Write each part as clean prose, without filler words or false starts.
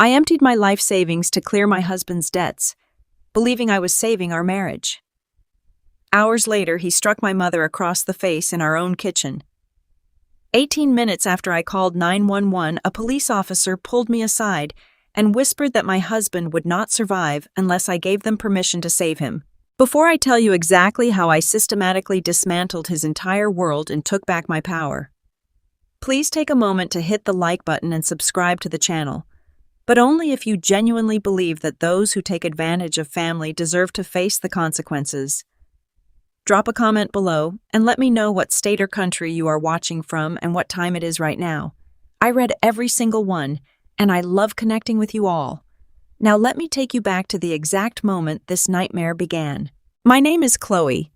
I emptied my life savings to clear my husband's debts, believing I was saving our marriage. Hours later, he struck my mother across the face in our own kitchen. 18 minutes after I called 911, a police officer pulled me aside and whispered that my husband would not survive unless I gave them permission to save him. Before I tell you exactly how I systematically dismantled his entire world and took back my power, please take a moment to hit the like button and subscribe to the channel, but only if you genuinely believe that those who take advantage of family deserve to face the consequences. Drop a comment below and let me know what state or country you are watching from and what time it is right now. I read every single one, and I love connecting with you all. Now let me take you back to the exact moment this nightmare began. My name is Chloe.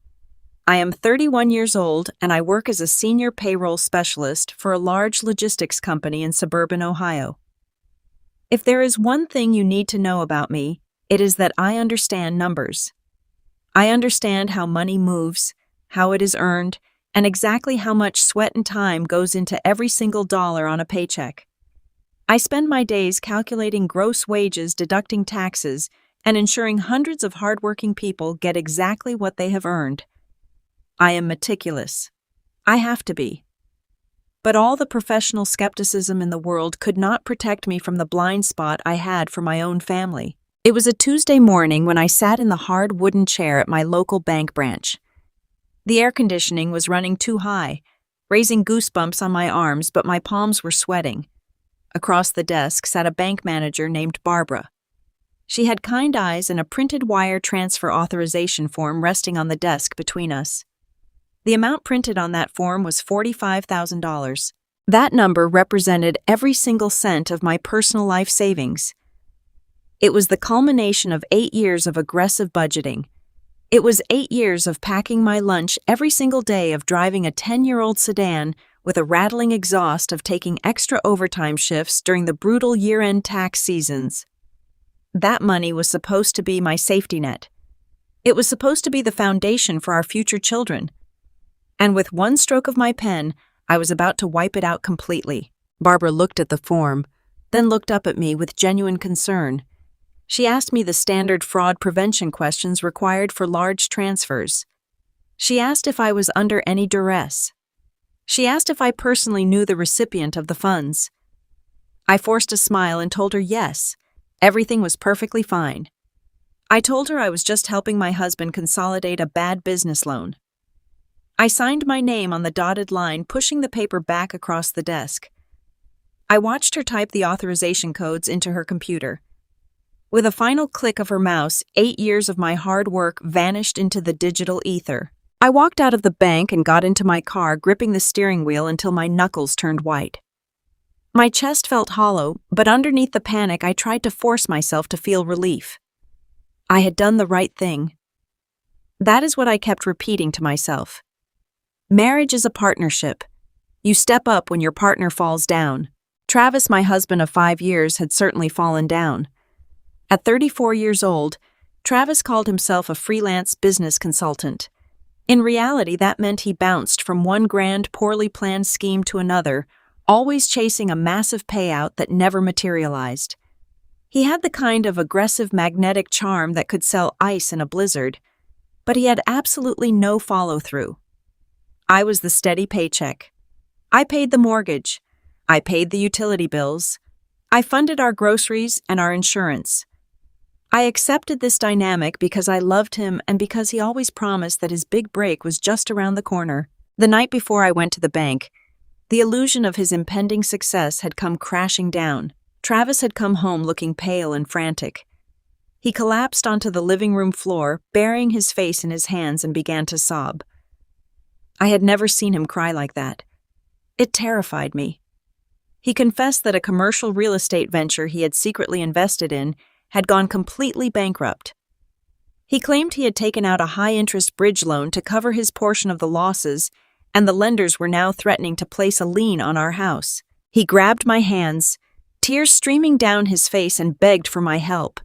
I am 31 years old and I work as a senior payroll specialist for a large logistics company in suburban Ohio. If there is one thing you need to know about me, it is that I understand numbers. I understand how money moves, how it is earned, and exactly how much sweat and time goes into every single dollar on a paycheck. I spend my days calculating gross wages, deducting taxes, and ensuring hundreds of hardworking people get exactly what they have earned. I am meticulous. I have to be. But all the professional skepticism in the world could not protect me from the blind spot I had for my own family. It was a Tuesday morning when I sat in the hard wooden chair at my local bank branch. The air conditioning was running too high, raising goosebumps on my arms, but my palms were sweating. Across the desk sat a bank manager named Barbara. She had kind eyes and a printed wire transfer authorization form resting on the desk between us. The amount printed on that form was $45,000. That number represented every single cent of my personal life savings. It was the culmination of 8 years of aggressive budgeting. It was 8 years of packing my lunch every single day, of driving a 10-year-old sedan with a rattling exhaust, of taking extra overtime shifts during the brutal year-end tax seasons. That money was supposed to be my safety net. It was supposed to be the foundation for our future children. And with one stroke of my pen, I was about to wipe it out completely. Barbara looked at the form, then looked up at me with genuine concern. She asked me the standard fraud prevention questions required for large transfers. She asked if I was under any duress. She asked if I personally knew the recipient of the funds. I forced a smile and told her yes, everything was perfectly fine. I told her I was just helping my husband consolidate a bad business loan. I signed my name on the dotted line, pushing the paper back across the desk. I watched her type the authorization codes into her computer. With a final click of her mouse, 8 years of my hard work vanished into the digital ether. I walked out of the bank and got into my car, gripping the steering wheel until my knuckles turned white. My chest felt hollow, but underneath the panic, I tried to force myself to feel relief. I had done the right thing. That is what I kept repeating to myself. Marriage is a partnership. You step up when your partner falls down. Travis, my husband of 5 years, had certainly fallen down. At 34 years old, Travis called himself a freelance business consultant. In reality, that meant he bounced from one grand, poorly planned scheme to another, always chasing a massive payout that never materialized. He had the kind of aggressive magnetic charm that could sell ice in a blizzard, but he had absolutely no follow-through. I was the steady paycheck. I paid the mortgage. I paid the utility bills. I funded our groceries and our insurance. I accepted this dynamic because I loved him and because he always promised that his big break was just around the corner. The night before I went to the bank, the illusion of his impending success had come crashing down. Travis had come home looking pale and frantic. He collapsed onto the living room floor, burying his face in his hands, and began to sob. I had never seen him cry like that. It terrified me. He confessed that a commercial real estate venture he had secretly invested in had gone completely bankrupt. He claimed he had taken out a high-interest bridge loan to cover his portion of the losses, and the lenders were now threatening to place a lien on our house. He grabbed my hands, tears streaming down his face, and begged for my help.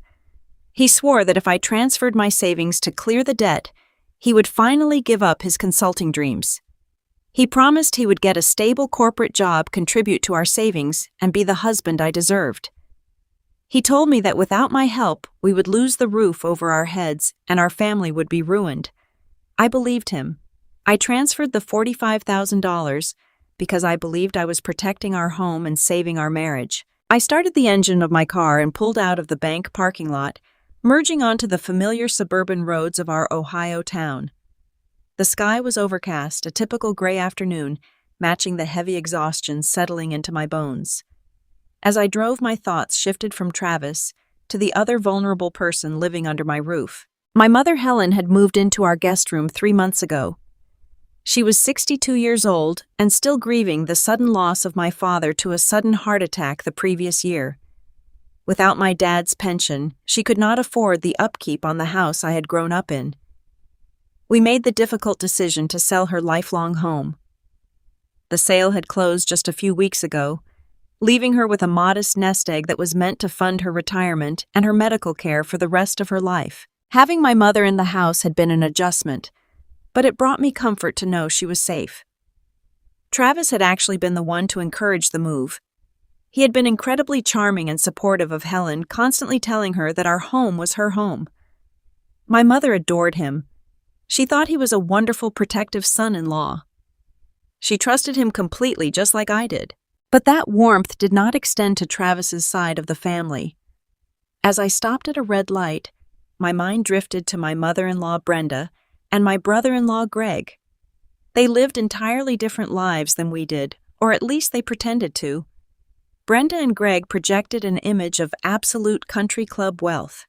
He swore that if I transferred my savings to clear the debt, he would finally give up his consulting dreams. He promised he would get a stable corporate job, contribute to our savings, and be the husband I deserved. He told me that without my help, we would lose the roof over our heads and our family would be ruined. I believed him. I transferred the $45,000 because I believed I was protecting our home and saving our marriage. I started the engine of my car and pulled out of the bank parking lot, merging onto the familiar suburban roads of our Ohio town. The sky was overcast, a typical gray afternoon, matching the heavy exhaustion settling into my bones. As I drove, my thoughts shifted from Travis to the other vulnerable person living under my roof. My mother, Helen, had moved into our guest room 3 months ago. She was 62 years old and still grieving the sudden loss of my father to a sudden heart attack the previous year. Without my dad's pension, she could not afford the upkeep on the house I had grown up in. We made the difficult decision to sell her lifelong home. The sale had closed just a few weeks ago, leaving her with a modest nest egg that was meant to fund her retirement and her medical care for the rest of her life. Having my mother in the house had been an adjustment, but it brought me comfort to know she was safe. Travis had actually been the one to encourage the move. He had been incredibly charming and supportive of Helen, constantly telling her that our home was her home. My mother adored him. She thought he was a wonderful, protective son-in-law. She trusted him completely, just like I did. But that warmth did not extend to Travis's side of the family. As I stopped at a red light, my mind drifted to my mother-in-law, Brenda, and my brother-in-law, Greg. They lived entirely different lives than we did, or at least they pretended to. Brenda and Greg projected an image of absolute country club wealth.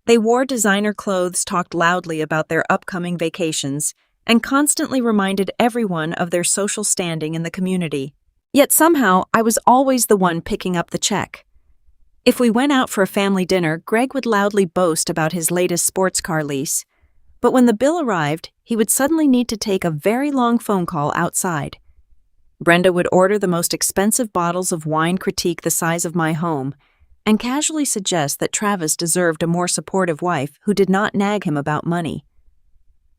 They wore designer clothes, talked loudly about their upcoming vacations, and constantly reminded everyone of their social standing in the community. Yet somehow, I was always the one picking up the check. If we went out for a family dinner, Greg would loudly boast about his latest sports car lease. But when the bill arrived, he would suddenly need to take a very long phone call outside. Brenda would order the most expensive bottles of wine, critique the size of my home, and casually suggest that Travis deserved a more supportive wife who did not nag him about money.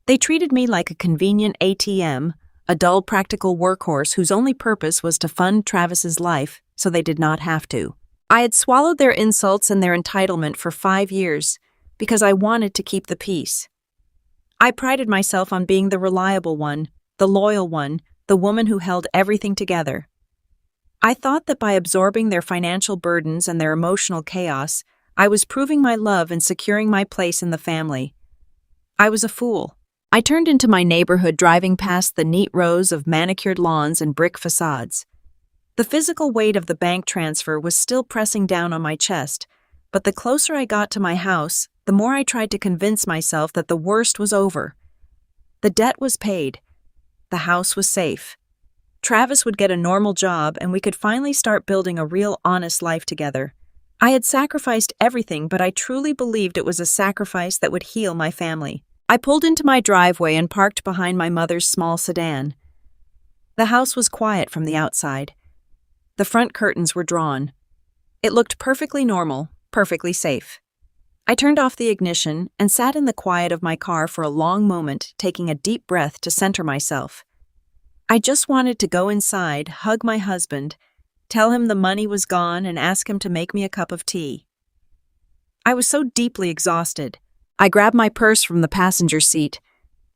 They treated me like a convenient ATM, a dull practical workhorse whose only purpose was to fund Travis's life so they did not have to. I had swallowed their insults and their entitlement for 5 years because I wanted to keep the peace. I prided myself on being the reliable one, the loyal one, the woman who held everything together. I thought that by absorbing their financial burdens and their emotional chaos, I was proving my love and securing my place in the family. I was a fool. I turned into my neighborhood, driving past the neat rows of manicured lawns and brick facades. The physical weight of the bank transfer was still pressing down on my chest, but the closer I got to my house, the more I tried to convince myself that the worst was over. The debt was paid. The house was safe. Travis would get a normal job and we could finally start building a real, honest life together. I had sacrificed everything, but I truly believed it was a sacrifice that would heal my family. I pulled into my driveway and parked behind my mother's small sedan. The house was quiet from the outside. The front curtains were drawn. It looked perfectly normal, perfectly safe. I turned off the ignition and sat in the quiet of my car for a long moment, taking a deep breath to center myself. I just wanted to go inside, hug my husband, tell him the money was gone, and ask him to make me a cup of tea. I was so deeply exhausted. I grabbed my purse from the passenger seat,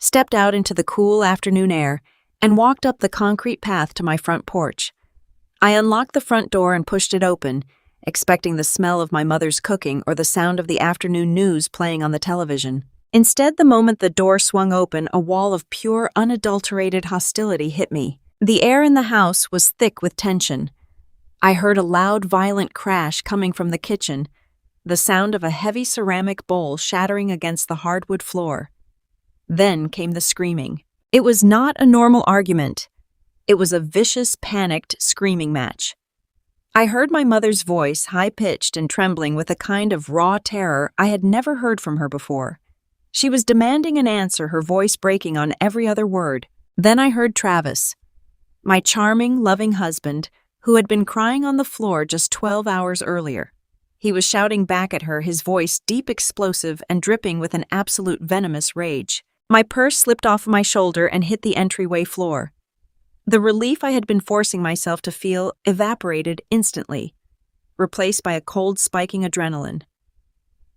stepped out into the cool afternoon air, and walked up the concrete path to my front porch. I unlocked the front door and pushed it open, expecting the smell of my mother's cooking or the sound of the afternoon news playing on the television. Instead, the moment the door swung open, a wall of pure, unadulterated hostility hit me. The air in the house was thick with tension. I heard a loud, violent crash coming from the kitchen, the sound of a heavy ceramic bowl shattering against the hardwood floor. Then came the screaming. It was not a normal argument. It was a vicious, panicked screaming match. I heard my mother's voice, high-pitched and trembling with a kind of raw terror I had never heard from her before. She was demanding an answer, her voice breaking on every other word. Then I heard Travis, my charming, loving husband, who had been crying on the floor just 12 hours earlier. He was shouting back at her, his voice deep, explosive, and dripping with an absolute venomous rage. My purse slipped off my shoulder and hit the entryway floor. The relief I had been forcing myself to feel evaporated instantly. replaced by a cold spiking adrenaline.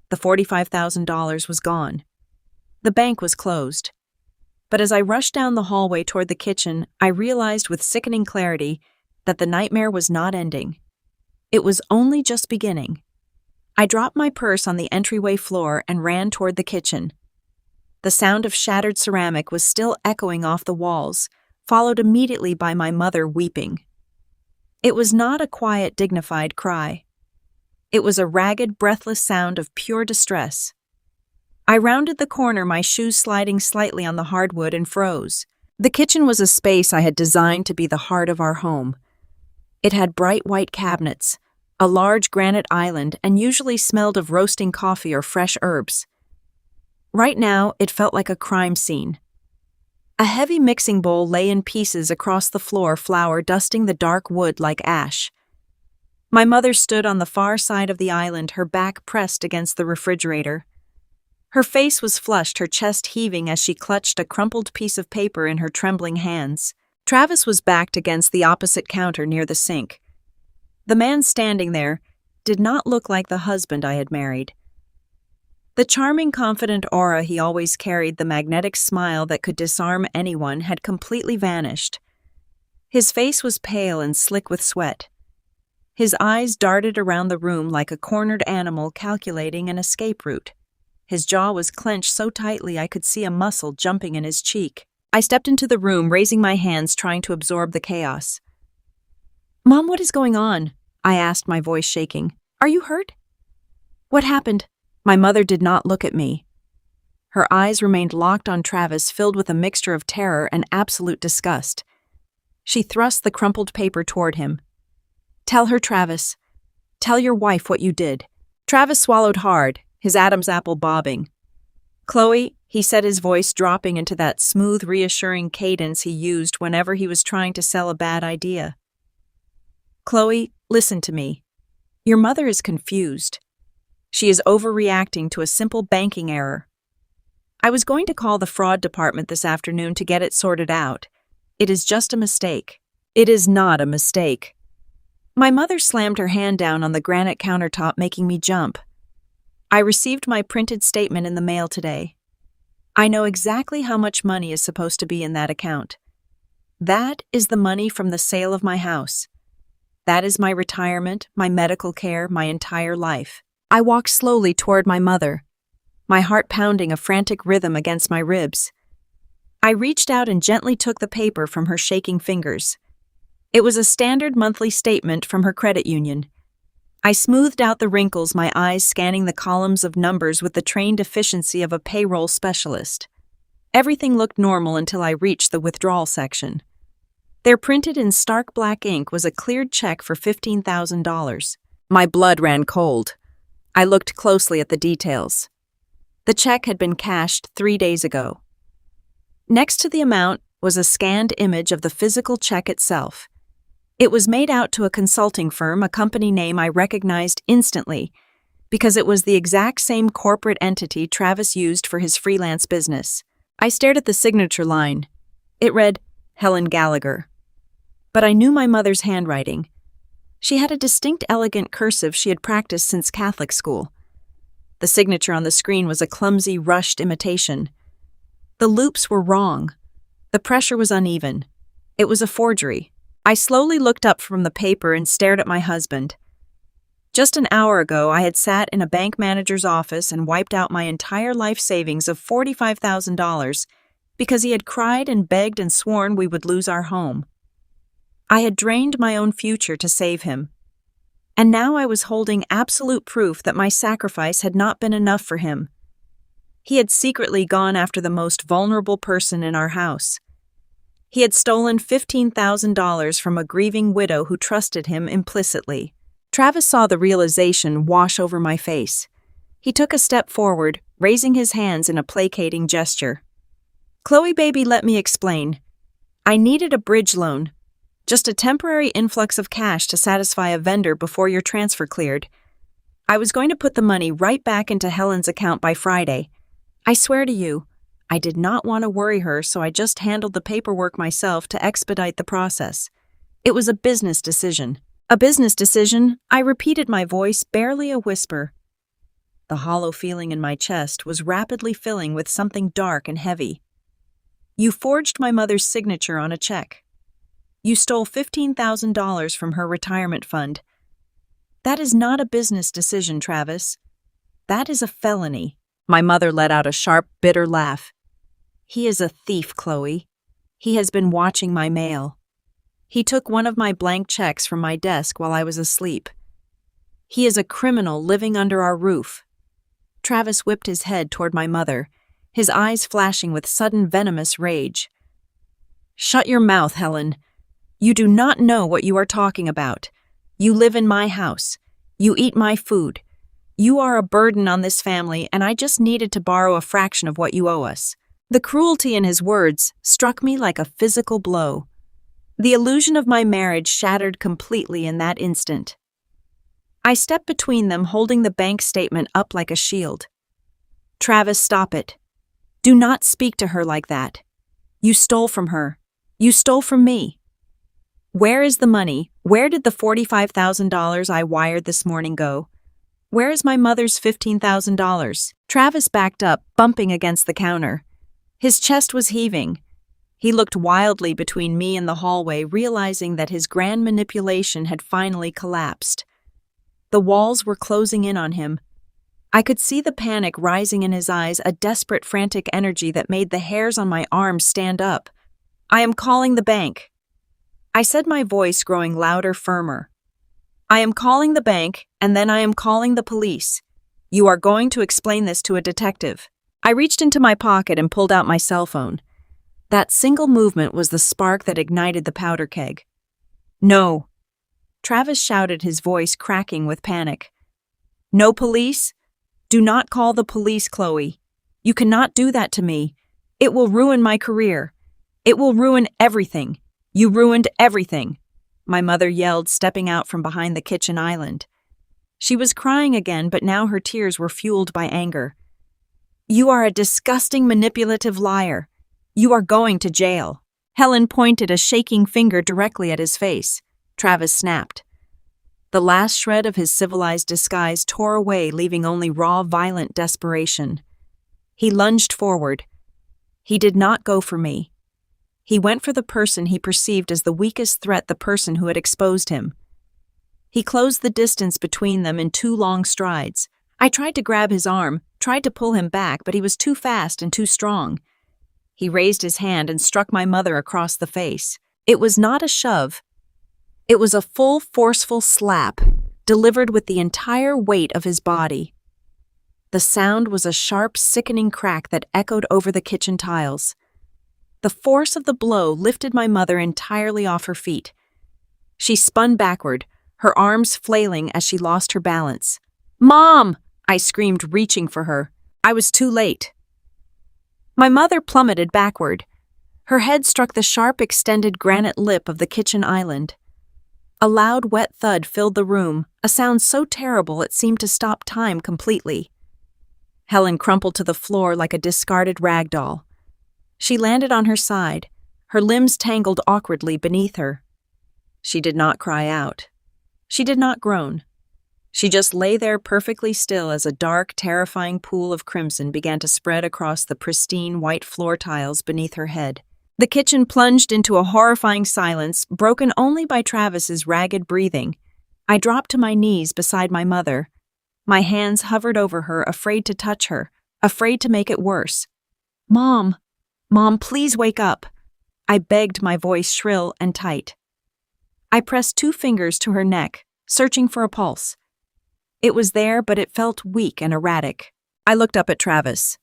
The $45,000 was gone. The bank was closed. But as I rushed down the hallway toward the kitchen, I realized with sickening clarity that the nightmare was not ending. It was only just beginning. I dropped my purse on the entryway floor and ran toward the kitchen. The sound of shattered ceramic was still echoing off the walls, followed immediately by my mother weeping. It was not a quiet, dignified cry. It was a ragged, breathless sound of pure distress. I rounded the corner, my shoes sliding slightly on the hardwood, and froze. The kitchen was a space I had designed to be the heart of our home. It had bright white cabinets, a large granite island, and usually smelled of roasting coffee or fresh herbs. Right now, it felt like a crime scene. A heavy mixing bowl lay in pieces across the floor, flour dusting the dark wood like ash. My mother stood on the far side of the island, her back pressed against the refrigerator. Her face was flushed, her chest heaving as she clutched a crumpled piece of paper in her trembling hands. Travis was backed against the opposite counter near the sink. The man standing there did not look like the husband I had married. The charming, confident aura he always carried, the magnetic smile that could disarm anyone, had completely vanished. His face was pale and slick with sweat. His eyes darted around the room like a cornered animal calculating an escape route. His jaw was clenched so tightly I could see a muscle jumping in his cheek. I stepped into the room, raising my hands, trying to absorb the chaos. "Mom, what is going on?" I asked, my voice shaking. "Are you hurt?" "What happened?" My mother did not look at me. Her eyes remained locked on Travis, filled with a mixture of terror and absolute disgust. She thrust the crumpled paper toward him. "Tell her, Travis. Tell your wife what you did." Travis swallowed hard, his Adam's apple bobbing. "Chloe," he said, his voice dropping into that smooth, reassuring cadence he used whenever he was trying to sell a bad idea. "Chloe, listen to me. Your mother is confused. She is overreacting to a simple banking error. I was going to call the fraud department this afternoon to get it sorted out. It is just a mistake." "It is not a mistake." My mother slammed her hand down on the granite countertop, making me jump. "I received my printed statement in the mail today. I know exactly how much money is supposed to be in that account. That is the money from the sale of my house. That is my retirement, my medical care, my entire life." I walked slowly toward my mother, my heart pounding a frantic rhythm against my ribs. I reached out and gently took the paper from her shaking fingers. It was a standard monthly statement from her credit union. I smoothed out the wrinkles, my eyes scanning the columns of numbers with the trained efficiency of a payroll specialist. Everything looked normal until I reached the withdrawal section. There, printed in stark black ink, was a cleared check for $15,000. My blood ran cold. I looked closely at the details. The check had been cashed 3 days ago. Next to the amount was a scanned image of the physical check itself. It was made out to a consulting firm, a company name I recognized instantly, because it was the exact same corporate entity Travis used for his freelance business. I stared at the signature line. It read, Helen Gallagher. But I knew my mother's handwriting. She had a distinct, elegant cursive she had practiced since Catholic school. The signature on the screen was a clumsy, rushed imitation. The loops were wrong. The pressure was uneven. It was a forgery. I slowly looked up from the paper and stared at my husband. Just an hour ago, I had sat in a bank manager's office and wiped out my entire life savings of $45,000 because he had cried and begged and sworn we would lose our home. I had drained my own future to save him. And now I was holding absolute proof that my sacrifice had not been enough for him. He had secretly gone after the most vulnerable person in our house. He had stolen $15,000 from a grieving widow who trusted him implicitly. Travis saw the realization wash over my face. He took a step forward, raising his hands in a placating gesture. "Chloe, baby, let me explain. I needed a bridge loan. Just a temporary influx of cash to satisfy a vendor before your transfer cleared. I was going to put the money right back into Helen's account by Friday. I swear to you, I did not want to worry her, so I just handled the paperwork myself to expedite the process. It was a business decision." A business decision, I repeated, my voice barely a whisper. The hollow feeling in my chest was rapidly filling with something dark and heavy. You forged my mother's signature on a check. You stole $15,000 from her retirement fund. That is not a business decision, Travis. That is a felony. My mother let out a sharp, bitter laugh. He is a thief, Chloe. He has been watching my mail. He took one of my blank checks from my desk while I was asleep. He is a criminal living under our roof. Travis whipped his head toward my mother, his eyes flashing with sudden venomous rage. Shut your mouth, Helen. You do not know what you are talking about. You live in my house. You eat my food. You are a burden on this family, and I just needed to borrow a fraction of what you owe us. The cruelty in his words struck me like a physical blow. The illusion of my marriage shattered completely in that instant. I stepped between them, holding the bank statement up like a shield. Travis, stop it. Do not speak to her like that. You stole from her. You stole from me. Where is the money? Where did the $45,000 I wired this morning go? Where is my mother's $15,000? Travis backed up, bumping against the counter. His chest was heaving. He looked wildly between me and the hallway, realizing that his grand manipulation had finally collapsed. The walls were closing in on him. I could see the panic rising in his eyes, a desperate, frantic energy that made the hairs on my arms stand up. I am calling the bank. I said, my voice growing louder, firmer. I am calling the bank, and then I am calling the police. You are going to explain this to a detective. I reached into my pocket and pulled out my cell phone. That single movement was the spark that ignited the powder keg. No. Travis shouted, his voice cracking with panic. No police? Do not call the police, Chloe. You cannot do that to me. It will ruin my career. It will ruin everything. You ruined everything, my mother yelled, stepping out from behind the kitchen island. She was crying again, but now her tears were fueled by anger. You are a disgusting, manipulative liar. You are going to jail. Helen pointed a shaking finger directly at his face. Travis snapped. The last shred of his civilized disguise tore away, leaving only raw, violent desperation. He lunged forward. He did not go for me. He went for the person he perceived as the weakest threat, the person who had exposed him. He closed the distance between them in 2 long strides. I tried to grab his arm, tried to pull him back, but he was too fast and too strong. He raised his hand and struck my mother across the face. It was not a shove. It was a full, forceful slap, delivered with the entire weight of his body. The sound was a sharp, sickening crack that echoed over the kitchen tiles. The force of the blow lifted my mother entirely off her feet. She spun backward, her arms flailing as she lost her balance. Mom! I screamed, reaching for her. I was too late. My mother plummeted backward. Her head struck the sharp, extended granite lip of the kitchen island. A loud, wet thud filled the room, a sound so terrible it seemed to stop time completely. Helen crumpled to the floor like a discarded rag doll. She landed on her side, her limbs tangled awkwardly beneath her. She did not cry out. She did not groan. She just lay there perfectly still as a dark, terrifying pool of crimson began to spread across the pristine white floor tiles beneath her head. The kitchen plunged into a horrifying silence, broken only by Travis's ragged breathing. I dropped to my knees beside my mother. My hands hovered over her, afraid to touch her, afraid to make it worse. Mom! Mom, please wake up. I begged, my voice shrill and tight. I pressed 2 fingers to her neck, searching for a pulse. It was there, but it felt weak and erratic. I looked up at Travis.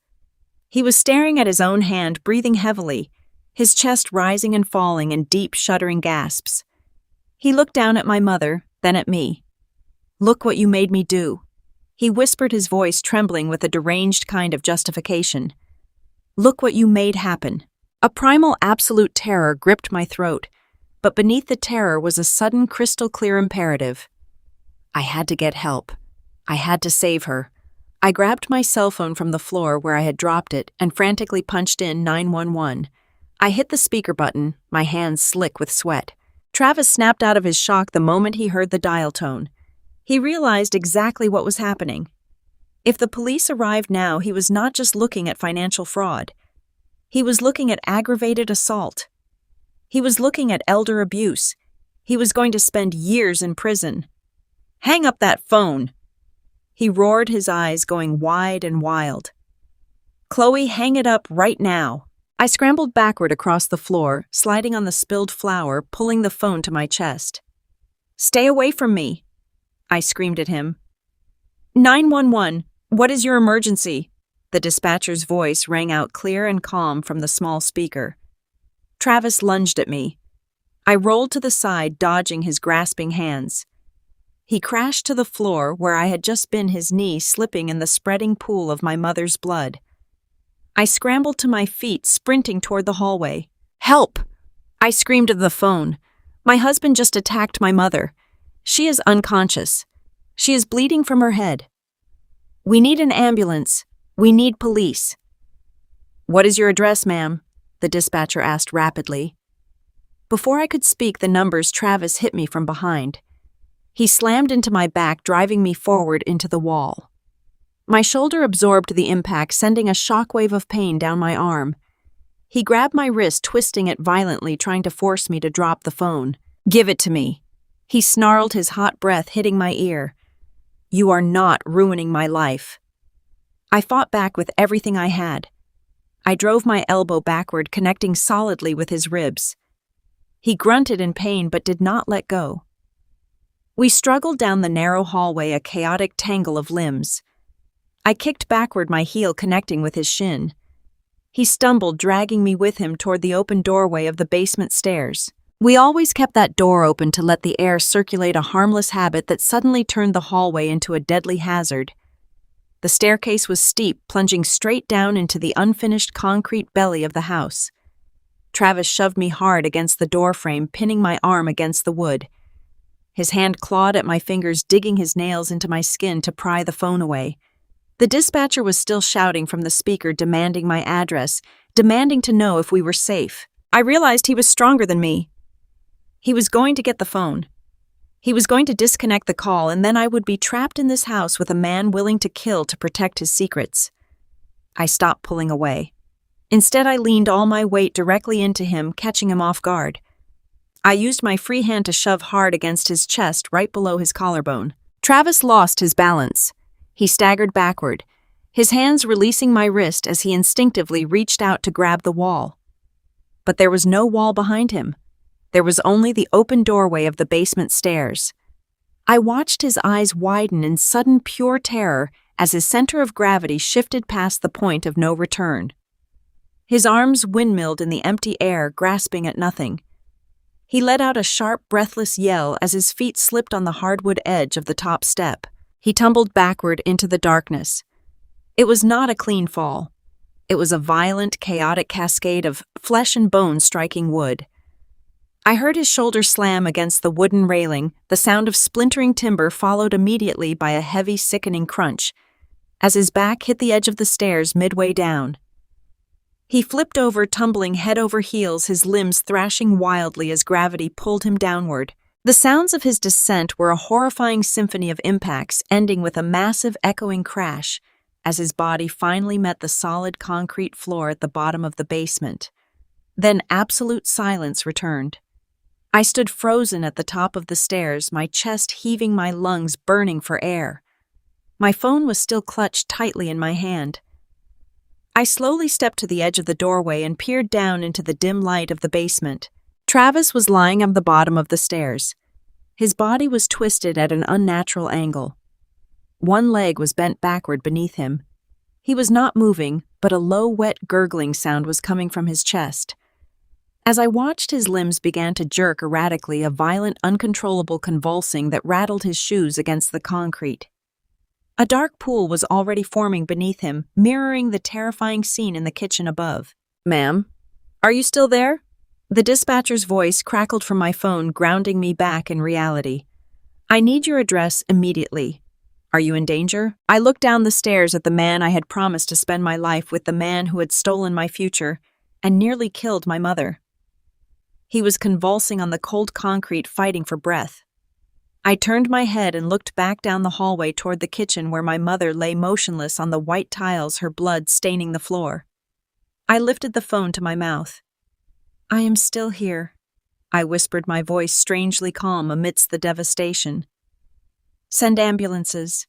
He was staring at his own hand, breathing heavily, his chest rising and falling in deep, shuddering gasps. He looked down at my mother, then at me. Look what you made me do. He whispered, his voice trembling with a deranged kind of justification. Look what you made happen. A primal, absolute terror gripped my throat, but beneath the terror was a sudden, crystal-clear imperative. I had to get help. I had to save her. I grabbed my cell phone from the floor where I had dropped it and frantically punched in 911. I hit the speaker button, my hands slick with sweat. Travis snapped out of his shock the moment he heard the dial tone. He realized exactly what was happening. If the police arrived now, he was not just looking at financial fraud. He was looking at aggravated assault. He was looking at elder abuse. He was going to spend years in prison. "Hang up that phone!" He roared, his eyes going wide and wild. "Chloe, hang it up right now." I scrambled backward across the floor, sliding on the spilled flour, pulling the phone to my chest. "Stay away from me," I screamed at him. 911, what is your emergency?" The dispatcher's voice rang out clear and calm from the small speaker. Travis lunged at me. I rolled to the side, dodging his grasping hands. He crashed to the floor where I had just been, his knee slipping in the spreading pool of my mother's blood. I scrambled to my feet, sprinting toward the hallway. "Help!" I screamed at the phone. "My husband just attacked my mother. She is unconscious. She is bleeding from her head. We need an ambulance. We need police." "What is your address, ma'am?" the dispatcher asked rapidly. Before I could speak the numbers, Travis hit me from behind. He slammed into my back, driving me forward into the wall. My shoulder absorbed the impact, sending a shockwave of pain down my arm. He grabbed my wrist, twisting it violently, trying to force me to drop the phone. "Give it to me." He snarled, his hot breath hitting my ear. "You are not ruining my life." I fought back with everything I had. I drove my elbow backward, connecting solidly with his ribs. He grunted in pain but did not let go. We struggled down the narrow hallway, a chaotic tangle of limbs. I kicked backward, my heel connecting with his shin. He stumbled, dragging me with him toward the open doorway of the basement stairs. We always kept that door open to let the air circulate, a harmless habit that suddenly turned the hallway into a deadly hazard. The staircase was steep, plunging straight down into the unfinished concrete belly of the house. Travis shoved me hard against the doorframe, pinning my arm against the wood. His hand clawed at my fingers, digging his nails into my skin to pry the phone away. The dispatcher was still shouting from the speaker, demanding my address, demanding to know if we were safe. I realized he was stronger than me. He was going to get the phone. He was going to disconnect the call, and then I would be trapped in this house with a man willing to kill to protect his secrets. I stopped pulling away. Instead, I leaned all my weight directly into him, catching him off guard. I used my free hand to shove hard against his chest, right below his collarbone. Travis lost his balance. He staggered backward, his hands releasing my wrist as he instinctively reached out to grab the wall. But there was no wall behind him. There was only the open doorway of the basement stairs. I watched his eyes widen in sudden pure terror as his center of gravity shifted past the point of no return. His arms windmilled in the empty air, grasping at nothing. He let out a sharp, breathless yell as his feet slipped on the hardwood edge of the top step. He tumbled backward into the darkness. It was not a clean fall. It was a violent, chaotic cascade of flesh and bone striking wood. I heard his shoulder slam against the wooden railing, the sound of splintering timber followed immediately by a heavy, sickening crunch, as his back hit the edge of the stairs midway down. He flipped over, tumbling head over heels, his limbs thrashing wildly as gravity pulled him downward. The sounds of his descent were a horrifying symphony of impacts, ending with a massive, echoing crash as his body finally met the solid concrete floor at the bottom of the basement. Then absolute silence returned. I stood frozen at the top of the stairs, my chest heaving, my lungs burning for air. My phone was still clutched tightly in my hand. I slowly stepped to the edge of the doorway and peered down into the dim light of the basement. Travis was lying on the bottom of the stairs. His body was twisted at an unnatural angle. One leg was bent backward beneath him. He was not moving, but a low, wet gurgling sound was coming from his chest. As I watched, his limbs began to jerk erratically, a violent, uncontrollable convulsing that rattled his shoes against the concrete. A dark pool was already forming beneath him, mirroring the terrifying scene in the kitchen above. "Ma'am, are you still there?" The dispatcher's voice crackled from my phone, grounding me back in reality. "I need your address immediately. Are you in danger?" I looked down the stairs at the man I had promised to spend my life with, the man who had stolen my future and nearly killed my mother. He was convulsing on the cold concrete, fighting for breath. I turned my head and looked back down the hallway toward the kitchen where my mother lay motionless on the white tiles, her blood staining the floor. I lifted the phone to my mouth. "I am still here," I whispered, my voice strangely calm amidst the devastation. "Send ambulances.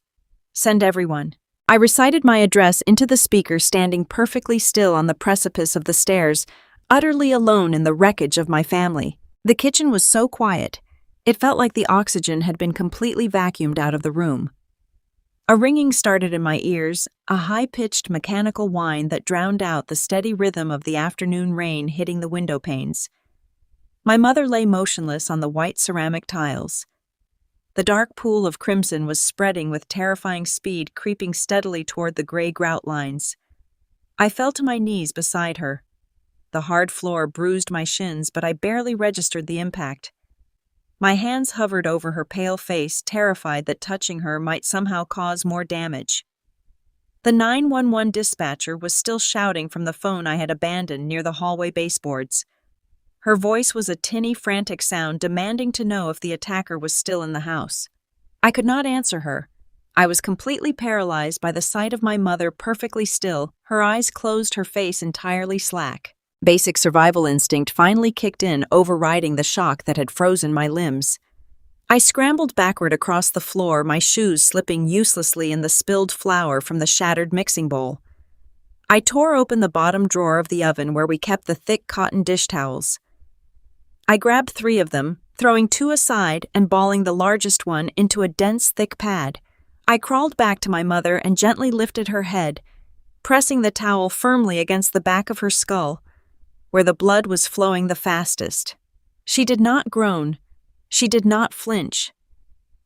Send everyone." I recited my address into the speaker, standing perfectly still on the precipice of the stairs, utterly alone in the wreckage of my family. The kitchen was so quiet, it felt like the oxygen had been completely vacuumed out of the room. A ringing started in my ears, a high-pitched mechanical whine that drowned out the steady rhythm of the afternoon rain hitting the window panes. My mother lay motionless on the white ceramic tiles. The dark pool of crimson was spreading with terrifying speed, creeping steadily toward the gray grout lines. I fell to my knees beside her. The hard floor bruised my shins, but I barely registered the impact. My hands hovered over her pale face, terrified that touching her might somehow cause more damage. The 911 dispatcher was still shouting from the phone I had abandoned near the hallway baseboards. Her voice was a tinny, frantic sound, demanding to know if the attacker was still in the house. I could not answer her. I was completely paralyzed by the sight of my mother perfectly still, her eyes closed, her face entirely slack. Basic survival instinct finally kicked in, overriding the shock that had frozen my limbs. I scrambled backward across the floor, my shoes slipping uselessly in the spilled flour from the shattered mixing bowl. I tore open the bottom drawer of the oven where we kept the thick cotton dish towels. I grabbed 3 of them, throwing 2 aside and balling the largest one into a dense, thick pad. I crawled back to my mother and gently lifted her head, pressing the towel firmly against the back of her skull, where the blood was flowing the fastest. She did not groan. She did not flinch.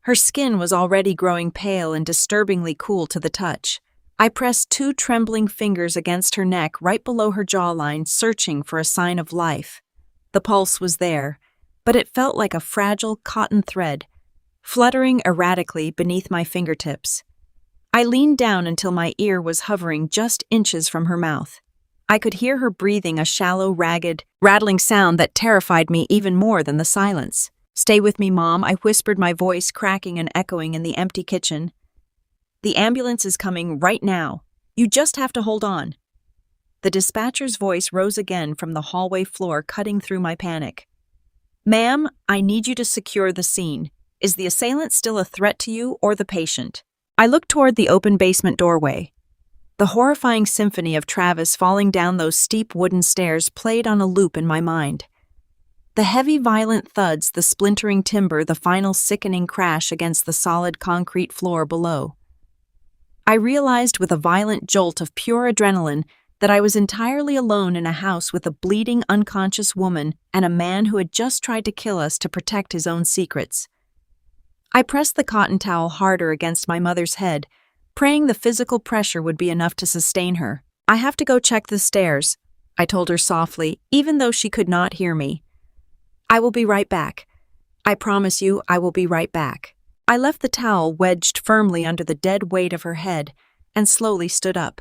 Her skin was already growing pale and disturbingly cool to the touch. I pressed 2 trembling fingers against her neck right below her jawline, searching for a sign of life. The pulse was there, but it felt like a fragile cotton thread, fluttering erratically beneath my fingertips. I leaned down until my ear was hovering just inches from her mouth. I could hear her breathing, a shallow, ragged, rattling sound that terrified me even more than the silence. "Stay with me, Mom," I whispered, my voice cracking and echoing in the empty kitchen. "The ambulance is coming right now. You just have to hold on." The dispatcher's voice rose again from the hallway floor, cutting through my panic. "Ma'am, I need you to secure the scene. Is the assailant still a threat to you or the patient?" I looked toward the open basement doorway. The horrifying symphony of Travis falling down those steep wooden stairs played on a loop in my mind. The heavy, violent thuds, the splintering timber, the final sickening crash against the solid concrete floor below. I realized with a violent jolt of pure adrenaline that I was entirely alone in a house with a bleeding, unconscious woman and a man who had just tried to kill us to protect his own secrets. I pressed the cotton towel harder against my mother's head, praying the physical pressure would be enough to sustain her. "I have to go check the stairs," I told her softly, even though she could not hear me. "I will be right back. I promise you, I will be right back." I left the towel wedged firmly under the dead weight of her head and slowly stood up.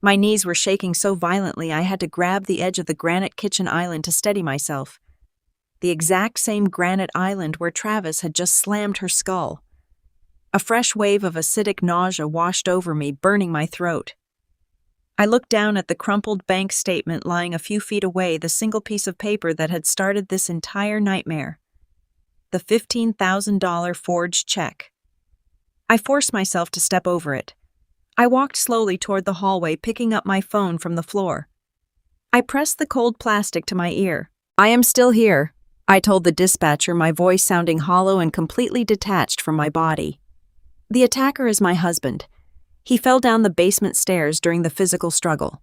My knees were shaking so violently I had to grab the edge of the granite kitchen island to steady myself. The exact same granite island where Travis had just slammed her skull. A fresh wave of acidic nausea washed over me, burning my throat. I looked down at the crumpled bank statement lying a few feet away, the single piece of paper that had started this entire nightmare. The $15,000 forged check. I forced myself to step over it. I walked slowly toward the hallway, picking up my phone from the floor. I pressed the cold plastic to my ear. "I am still here," I told the dispatcher, my voice sounding hollow and completely detached from my body. "The attacker is my husband. He fell down the basement stairs during the physical struggle.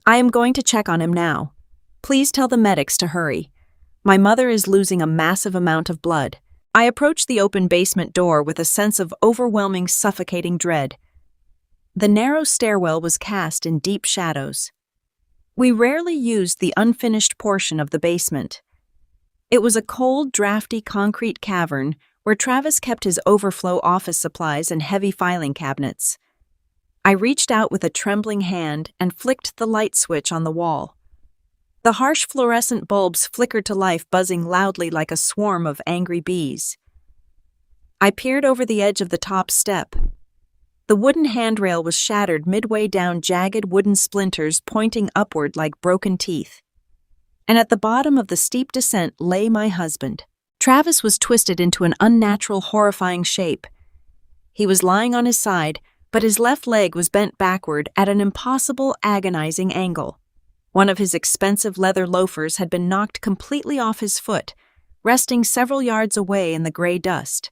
I am going to check on him now. Please tell the medics to hurry. My mother is losing a massive amount of blood." I approached the open basement door with a sense of overwhelming, suffocating dread. The narrow stairwell was cast in deep shadows. We rarely used the unfinished portion of the basement. It was a cold, drafty concrete cavern where Travis kept his overflow office supplies and heavy filing cabinets. I reached out with a trembling hand and flicked the light switch on the wall. The harsh fluorescent bulbs flickered to life, buzzing loudly like a swarm of angry bees. I peered over the edge of the top step. The wooden handrail was shattered midway down, jagged wooden splinters pointing upward like broken teeth. And at the bottom of the steep descent lay my husband. Travis was twisted into an unnatural, horrifying shape. He was lying on his side, but his left leg was bent backward at an impossible, agonizing angle. One of his expensive leather loafers had been knocked completely off his foot, resting several yards away in the gray dust.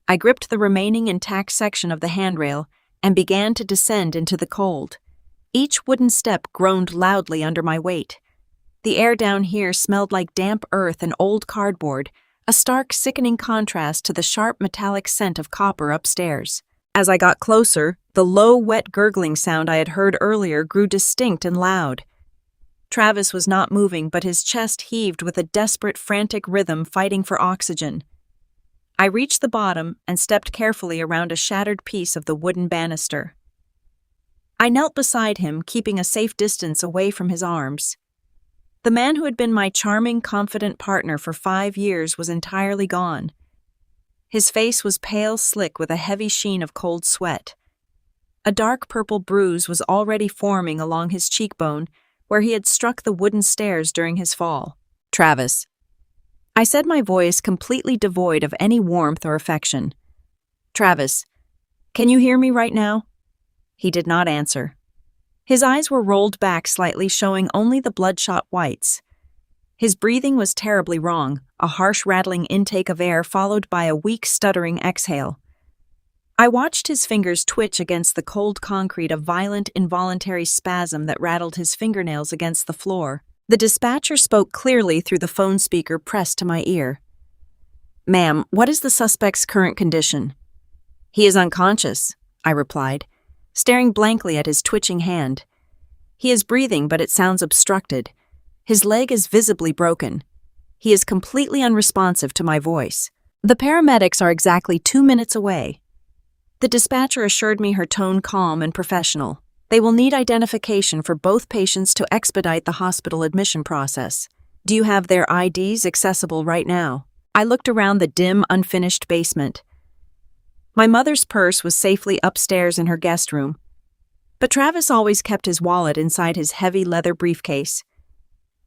I gripped the remaining intact section of the handrail and began to descend into the cold. Each wooden step groaned loudly under my weight. The air down here smelled like damp earth and old cardboard, a stark, sickening contrast to the sharp metallic scent of copper upstairs. As I got closer, the low, wet gurgling sound I had heard earlier grew distinct and loud. Travis was not moving, but his chest heaved with a desperate, frantic rhythm fighting for oxygen. I reached the bottom and stepped carefully around a shattered piece of the wooden banister. I knelt beside him, keeping a safe distance away from his arms. The man who had been my charming, confident partner for 5 years was entirely gone. His face was pale, slick, with a heavy sheen of cold sweat. A dark purple bruise was already forming along his cheekbone, where he had struck the wooden stairs during his fall. "Travis," I said, my voice completely devoid of any warmth or affection. "Travis, can you hear me right now?" He did not answer. His eyes were rolled back slightly, showing only the bloodshot whites. His breathing was terribly wrong, a harsh rattling intake of air followed by a weak stuttering exhale. I watched his fingers twitch against the cold concrete, a violent, involuntary spasm that rattled his fingernails against the floor. The dispatcher spoke clearly through the phone speaker pressed to my ear. "Ma'am, what is the suspect's current condition?" "He is unconscious," I replied, staring blankly at his twitching hand. "He is breathing, but it sounds obstructed. His leg is visibly broken. He is completely unresponsive to my voice. The paramedics are exactly 2 minutes away." The dispatcher assured me, her tone calm and professional. "They will need identification for both patients to expedite the hospital admission process. Do you have their IDs accessible right now?" I looked around the dim, unfinished basement. My mother's purse was safely upstairs in her guest room, but Travis always kept his wallet inside his heavy leather briefcase.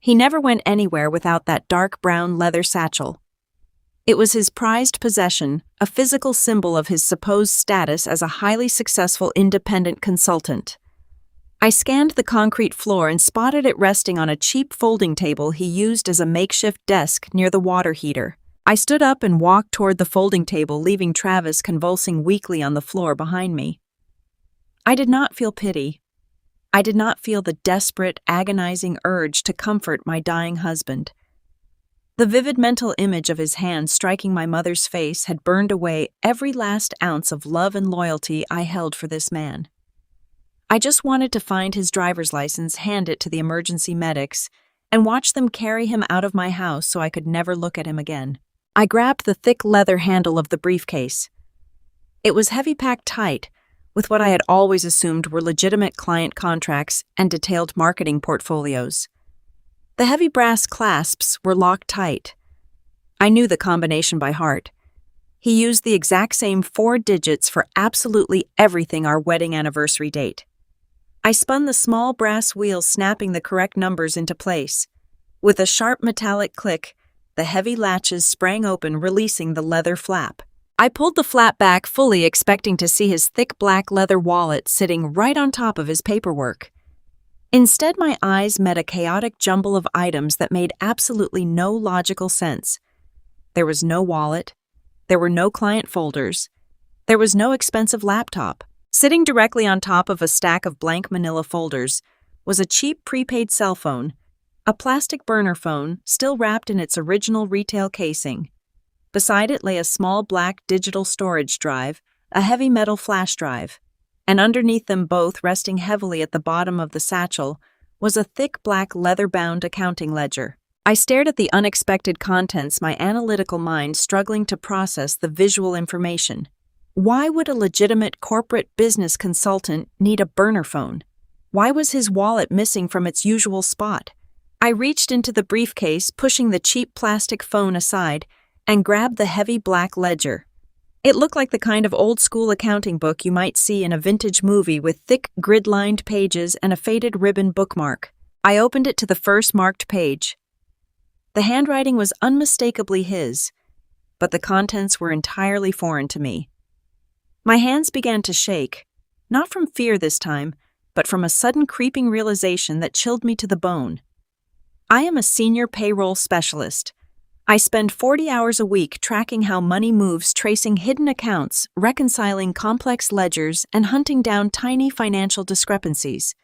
He never went anywhere without that dark brown leather satchel. It was his prized possession, a physical symbol of his supposed status as a highly successful independent consultant. I scanned the concrete floor and spotted it resting on a cheap folding table he used as a makeshift desk near the water heater. I stood up and walked toward the folding table, leaving Travis convulsing weakly on the floor behind me. I did not feel pity. I did not feel the desperate, agonizing urge to comfort my dying husband. The vivid mental image of his hand striking my mother's face had burned away every last ounce of love and loyalty I held for this man. I just wanted to find his driver's license, hand it to the emergency medics, and watch them carry him out of my house so I could never look at him again. I grabbed the thick leather handle of the briefcase. It was heavy, packed tight, with what I had always assumed were legitimate client contracts and detailed marketing portfolios. The heavy brass clasps were locked tight. I knew the combination by heart. He used the exact same 4 digits for absolutely everything our wedding anniversary date. I spun the small brass wheel, snapping the correct numbers into place. With a sharp metallic click, the heavy latches sprang open, releasing the leather flap. I pulled the flap back, fully expecting to see his thick black leather wallet sitting right on top of his paperwork. Instead, my eyes met a chaotic jumble of items that made absolutely no logical sense. There was no wallet. There were no client folders. There was no expensive laptop. Sitting directly on top of a stack of blank manila folders was a cheap prepaid cell phone, a plastic burner phone still wrapped in its original retail casing. Beside it lay a small black digital storage drive, a heavy metal flash drive, and underneath them both, resting heavily at the bottom of the satchel, was a thick black leather-bound accounting ledger. I stared at the unexpected contents, my analytical mind struggling to process the visual information. Why would a legitimate corporate business consultant need a burner phone? Why was his wallet missing from its usual spot? I reached into the briefcase, pushing the cheap plastic phone aside, and grabbed the heavy black ledger. It looked like the kind of old-school accounting book you might see in a vintage movie with thick, grid-lined pages and a faded ribbon bookmark. I opened it to the first marked page. The handwriting was unmistakably his, but the contents were entirely foreign to me. My hands began to shake, not from fear this time, but from a sudden creeping realization that chilled me to the bone. I am a senior payroll specialist. I spend 40 hours a week tracking how money moves, tracing hidden accounts, reconciling complex ledgers, and hunting down tiny financial discrepancies.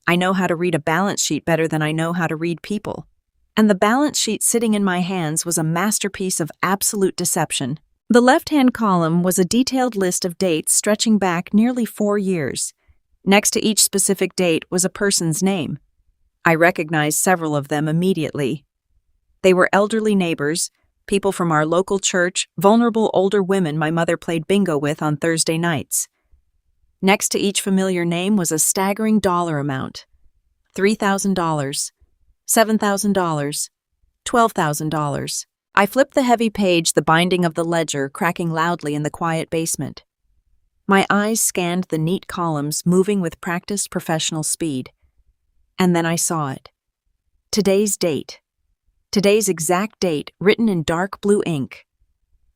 I know how to read a balance sheet better than I know how to read people. And the balance sheet sitting in my hands was a masterpiece of absolute deception. The left-hand column was a detailed list of dates stretching back nearly 4 years. Next to each specific date was a person's name. I recognized several of them immediately. They were elderly neighbors, people from our local church, vulnerable older women my mother played bingo with on Thursday nights. Next to each familiar name was a staggering dollar amount: $3,000, $7,000, $12,000. I flipped the heavy page, the binding of the ledger cracking loudly in the quiet basement. My eyes scanned the neat columns, moving with practiced professional speed. And then I saw it. Today's date. Today's exact date, written in dark blue ink.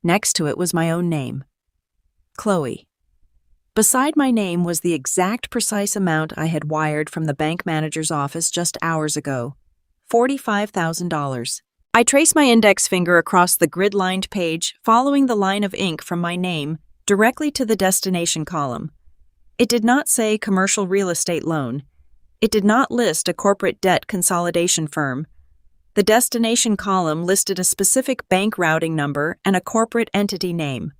Next to it was my own name. Chloe. Beside my name was the exact precise amount I had wired from the bank manager's office just hours ago. $45,000. I traced my index finger across the grid-lined page, following the line of ink from my name directly to the destination column. It did not say commercial real estate loan. It did not list a corporate debt consolidation firm. The destination column listed a specific bank routing number and a corporate entity name: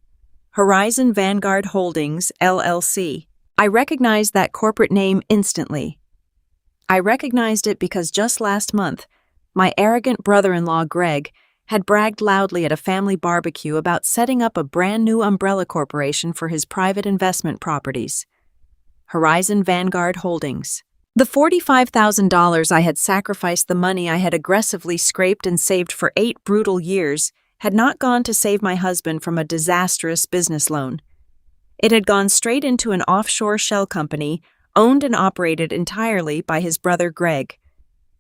Horizon Vanguard Holdings, LLC. I recognized that corporate name instantly. I recognized it because just last month, my arrogant brother-in-law, Greg, had bragged loudly at a family barbecue about setting up a brand-new umbrella corporation for his private investment properties. Horizon Vanguard Holdings. The $45,000 I had sacrificed, the money I had aggressively scraped and saved for 8 brutal years, had not gone to save my husband from a disastrous business loan. It had gone straight into an offshore shell company, owned and operated entirely by his brother Greg.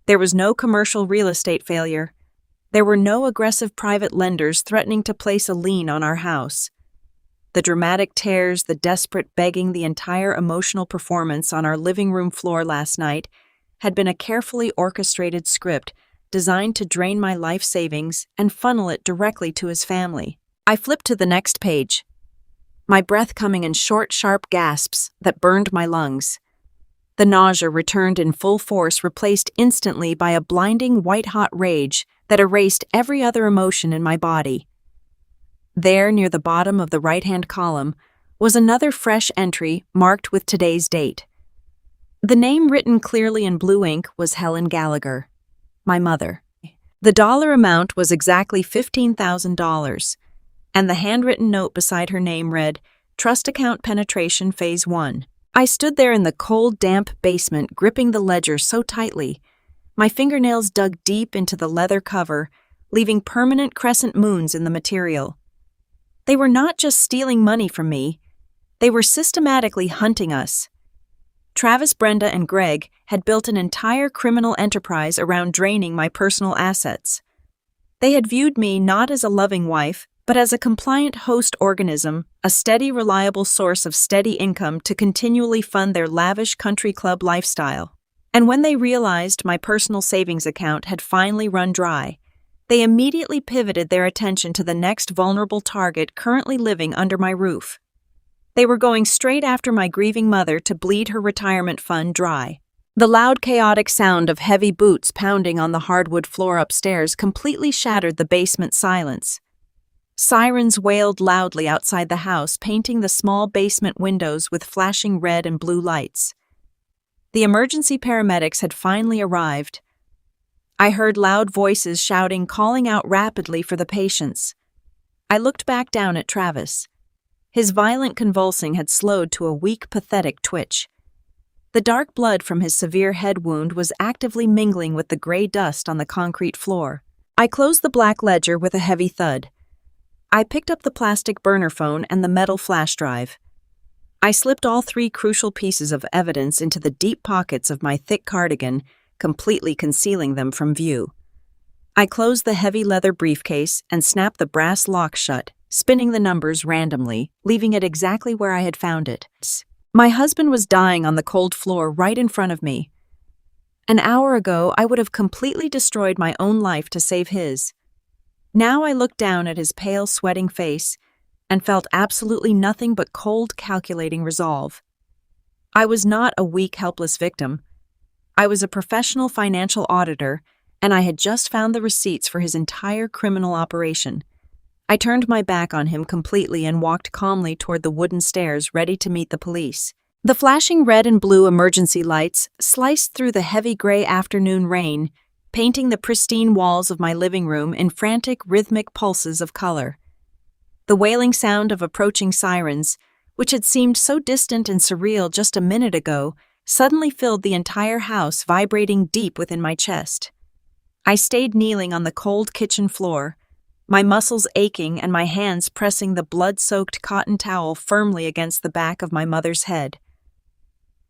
There was no commercial real estate failure. There were no aggressive private lenders threatening to place a lien on our house. The dramatic tears, the desperate begging, the entire emotional performance on our living room floor last night had been a carefully orchestrated script designed to drain my life savings and funnel it directly to his family. I flipped to the next page, my breath coming in short, sharp gasps that burned my lungs. The nausea returned in full force, replaced instantly by a blinding white-hot rage that erased every other emotion in my body. There, near the bottom of the right-hand column, was another fresh entry marked with today's date. The name written clearly in blue ink was Helen Gallagher, my mother. The dollar amount was exactly $15,000, and the handwritten note beside her name read, Trust Account Penetration Phase 1. I stood there in the cold, damp basement, gripping the ledger so tightly. My fingernails dug deep into the leather cover, leaving permanent crescent moons in the material. They were not just stealing money from me, they were systematically hunting us. Travis, Brenda, and Greg had built an entire criminal enterprise around draining my personal assets. They had viewed me not as a loving wife, but as a compliant host organism, a steady, reliable source of steady income to continually fund their lavish country club lifestyle. And when they realized my personal savings account had finally run dry, they immediately pivoted their attention to the next vulnerable target currently living under my roof. They were going straight after my grieving mother to bleed her retirement fund dry. The loud, chaotic sound of heavy boots pounding on the hardwood floor upstairs completely shattered the basement silence. Sirens wailed loudly outside the house, painting the small basement windows with flashing red and blue lights. The emergency paramedics had finally arrived. I heard loud voices shouting, calling out rapidly for the patients. I looked back down at Travis. His violent convulsing had slowed to a weak, pathetic twitch. The dark blood from his severe head wound was actively mingling with the gray dust on the concrete floor. I closed the black ledger with a heavy thud. I picked up the plastic burner phone and the metal flash drive. I slipped all 3 crucial pieces of evidence into the deep pockets of my thick cardigan, completely concealing them from view. I closed the heavy leather briefcase and snapped the brass lock shut, spinning the numbers randomly, leaving it exactly where I had found it. My husband was dying on the cold floor right in front of me. An hour ago, I would have completely destroyed my own life to save his. Now I looked down at his pale, sweating face and felt absolutely nothing but cold, calculating resolve. I was not a weak, helpless victim. I was a professional financial auditor, and I had just found the receipts for his entire criminal operation. I turned my back on him completely and walked calmly toward the wooden stairs, ready to meet the police. The flashing red and blue emergency lights sliced through the heavy gray afternoon rain, painting the pristine walls of my living room in frantic, rhythmic pulses of color. The wailing sound of approaching sirens, which had seemed so distant and surreal just a minute ago, suddenly filled the entire house, vibrating deep within my chest. I stayed kneeling on the cold kitchen floor, my muscles aching and my hands pressing the blood-soaked cotton towel firmly against the back of my mother's head.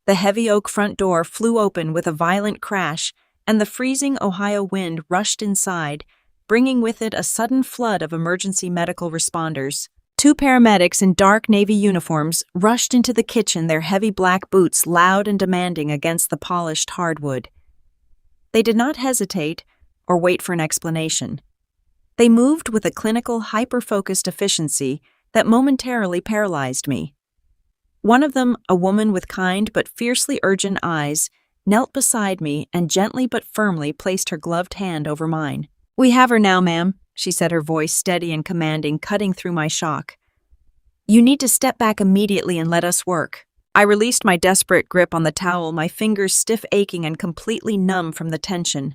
The heavy oak front door flew open with a violent crash, and the freezing Ohio wind rushed inside, bringing with it a sudden flood of emergency medical responders. 2 paramedics in dark navy uniforms rushed into the kitchen, their heavy black boots loud and demanding against the polished hardwood. They did not hesitate or wait for an explanation. They moved with a clinical, hyper-focused efficiency that momentarily paralyzed me. One of them, a woman with kind but fiercely urgent eyes, knelt beside me and gently but firmly placed her gloved hand over mine. "We have her now, ma'am," she said, her voice steady and commanding, cutting through my shock. "You need to step back immediately and let us work." I released my desperate grip on the towel, my fingers stiff aching and completely numb from the tension.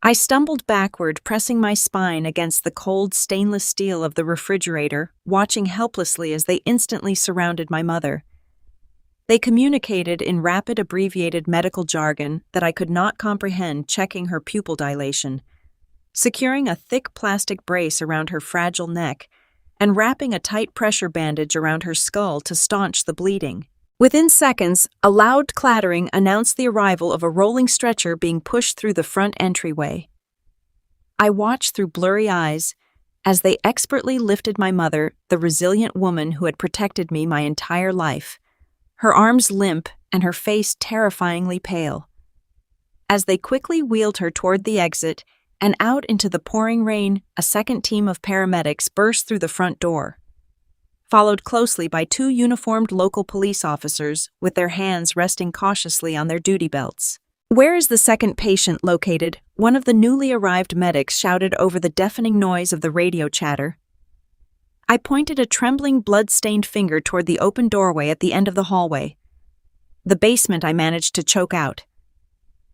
I stumbled backward, pressing my spine against the cold stainless steel of the refrigerator, watching helplessly as they instantly surrounded my mother. They communicated in rapid, abbreviated medical jargon that I could not comprehend, checking her pupil dilation, securing a thick plastic brace around her fragile neck, and wrapping a tight pressure bandage around her skull to staunch the bleeding. Within seconds, a loud clattering announced the arrival of a rolling stretcher being pushed through the front entryway. I watched through blurry eyes as they expertly lifted my mother, the resilient woman who had protected me my entire life, her arms limp and her face terrifyingly pale. As they quickly wheeled her toward the exit and out into the pouring rain, a second team of paramedics burst through the front door, followed closely by 2 uniformed local police officers with their hands resting cautiously on their duty belts. "Where is the second patient located?" one of the newly arrived medics shouted over the deafening noise of the radio chatter. I pointed a trembling, blood-stained finger toward the open doorway at the end of the hallway. "The basement," I managed to choke out.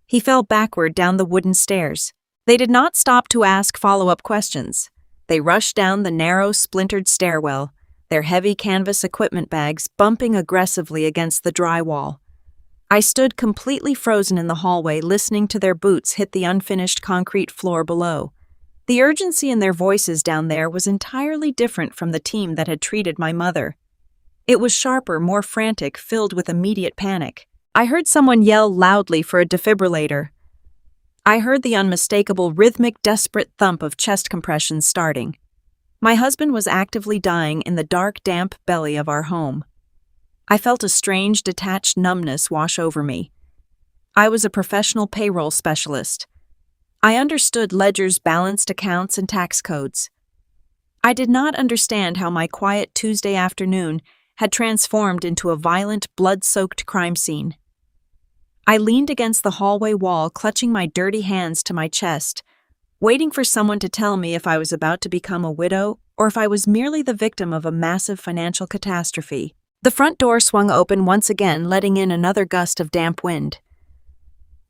He fell backward down the wooden stairs. They did not stop to ask follow-up questions. They rushed down the narrow, splintered stairwell, their heavy canvas equipment bags bumping aggressively against the drywall. I stood completely frozen in the hallway, listening to their boots hit the unfinished concrete floor below. The urgency in their voices down there was entirely different from the team that had treated my mother. It was sharper, more frantic, filled with immediate panic. I heard someone yell loudly for a defibrillator. I heard the unmistakable, rhythmic, desperate thump of chest compressions starting. My husband was actively dying in the dark, damp belly of our home. I felt a strange, detached numbness wash over me. I was a professional payroll specialist. I understood ledgers, balanced accounts, and tax codes. I did not understand how my quiet Tuesday afternoon had transformed into a violent, blood-soaked crime scene. I leaned against the hallway wall, clutching my dirty hands to my chest, waiting for someone to tell me if I was about to become a widow or if I was merely the victim of a massive financial catastrophe. The front door swung open once again, letting in another gust of damp wind.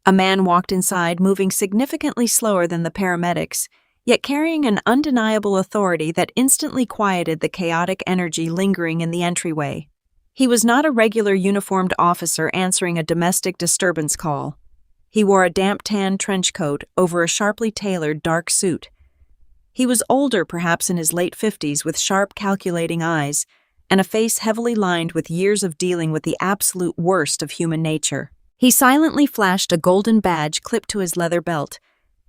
A man walked inside, moving significantly slower than the paramedics, yet carrying an undeniable authority that instantly quieted the chaotic energy lingering in the entryway. He was not a regular uniformed officer answering a domestic disturbance call. He wore a damp tan trench coat over a sharply tailored dark suit. He was older, perhaps in his late 50s, with sharp, calculating eyes and a face heavily lined with years of dealing with the absolute worst of human nature. He silently flashed a golden badge clipped to his leather belt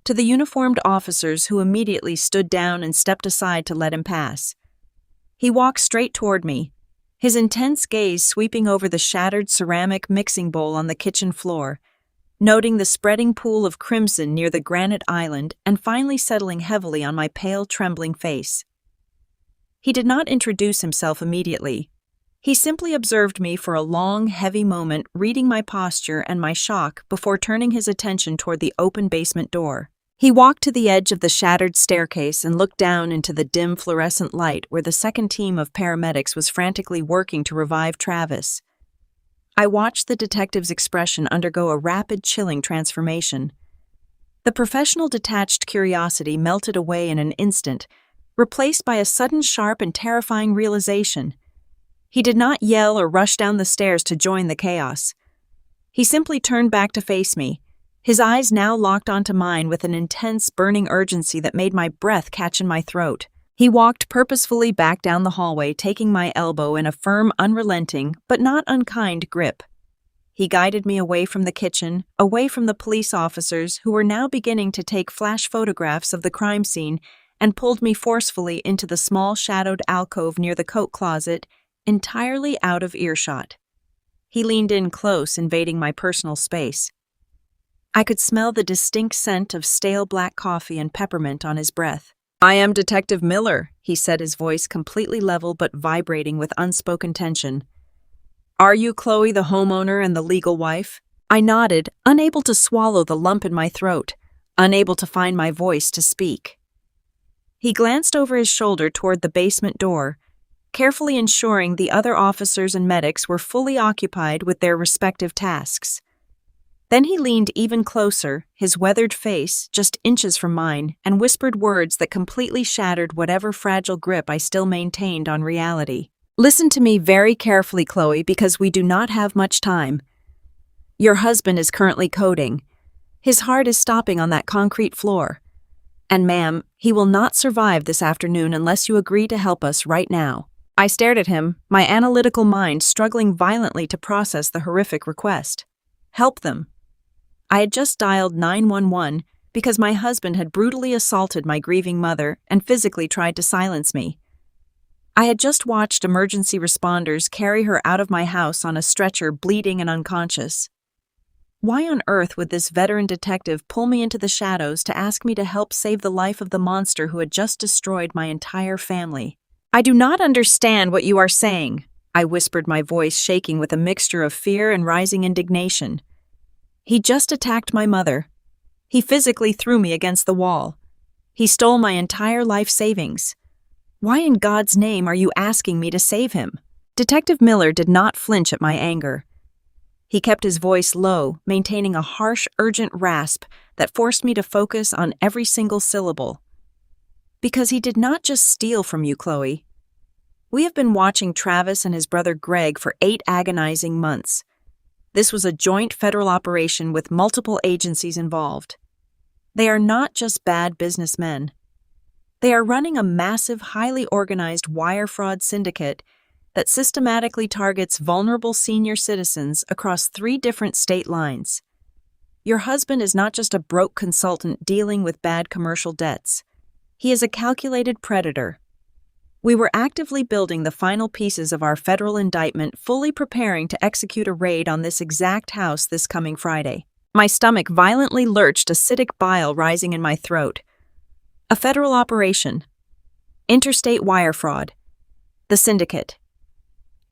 to the uniformed officers, who immediately stood down and stepped aside to let him pass. He walked straight toward me, his intense gaze sweeping over the shattered ceramic mixing bowl on the kitchen floor, noting the spreading pool of crimson near the granite island and finally settling heavily on my pale, trembling face. He did not introduce himself immediately. He simply observed me for a long, heavy moment, reading my posture and my shock before turning his attention toward the open basement door. He walked to the edge of the shattered staircase and looked down into the dim fluorescent light where the second team of paramedics was frantically working to revive Travis. I watched the detective's expression undergo a rapid, chilling transformation. The professional detached curiosity melted away in an instant, replaced by a sudden, sharp, and terrifying realization. He did not yell or rush down the stairs to join the chaos. He simply turned back to face me, his eyes now locked onto mine with an intense, burning urgency that made my breath catch in my throat. He walked purposefully back down the hallway, taking my elbow in a firm, unrelenting, but not unkind grip. He guided me away from the kitchen, away from the police officers who were now beginning to take flash photographs of the crime scene, and pulled me forcefully into the small shadowed alcove near the coat closet, entirely out of earshot. He leaned in close, invading my personal space. I could smell the distinct scent of stale black coffee and peppermint on his breath. "I am Detective Miller," he said, his voice completely level but vibrating with unspoken tension. "Are you Chloe, the homeowner and the legal wife?" I nodded, unable to swallow the lump in my throat, unable to find my voice to speak. He glanced over his shoulder toward the basement door, carefully ensuring the other officers and medics were fully occupied with their respective tasks. Then he leaned even closer, his weathered face just inches from mine, and whispered words that completely shattered whatever fragile grip I still maintained on reality. "Listen to me very carefully, Chloe, because we do not have much time. Your husband is currently coding. His heart is stopping on that concrete floor. And ma'am, he will not survive this afternoon unless you agree to help us right now." I stared at him, my analytical mind struggling violently to process the horrific request. Help them. I had just dialed 911 because my husband had brutally assaulted my grieving mother and physically tried to silence me. I had just watched emergency responders carry her out of my house on a stretcher, bleeding and unconscious. Why on earth would this veteran detective pull me into the shadows to ask me to help save the life of the monster who had just destroyed my entire family? "I do not understand what you are saying," I whispered, my voice shaking with a mixture of fear and rising indignation. "He just attacked my mother. He physically threw me against the wall. He stole my entire life savings. Why in God's name are you asking me to save him?" Detective Miller did not flinch at my anger. He kept his voice low, maintaining a harsh, urgent rasp that forced me to focus on every single syllable. "Because he did not just steal from you, Chloe. We have been watching Travis and his brother Greg for 8 agonizing months. This was a joint federal operation with multiple agencies involved. They are not just bad businessmen. They are running a massive, highly organized wire fraud syndicate that systematically targets vulnerable senior citizens across 3 different state lines. Your husband is not just a broke consultant dealing with bad commercial debts. He is a calculated predator. We were actively building the final pieces of our federal indictment, fully preparing to execute a raid on this exact house this coming Friday. My stomach violently lurched, acidic bile rising in my throat. A federal operation. Interstate wire fraud. The syndicate.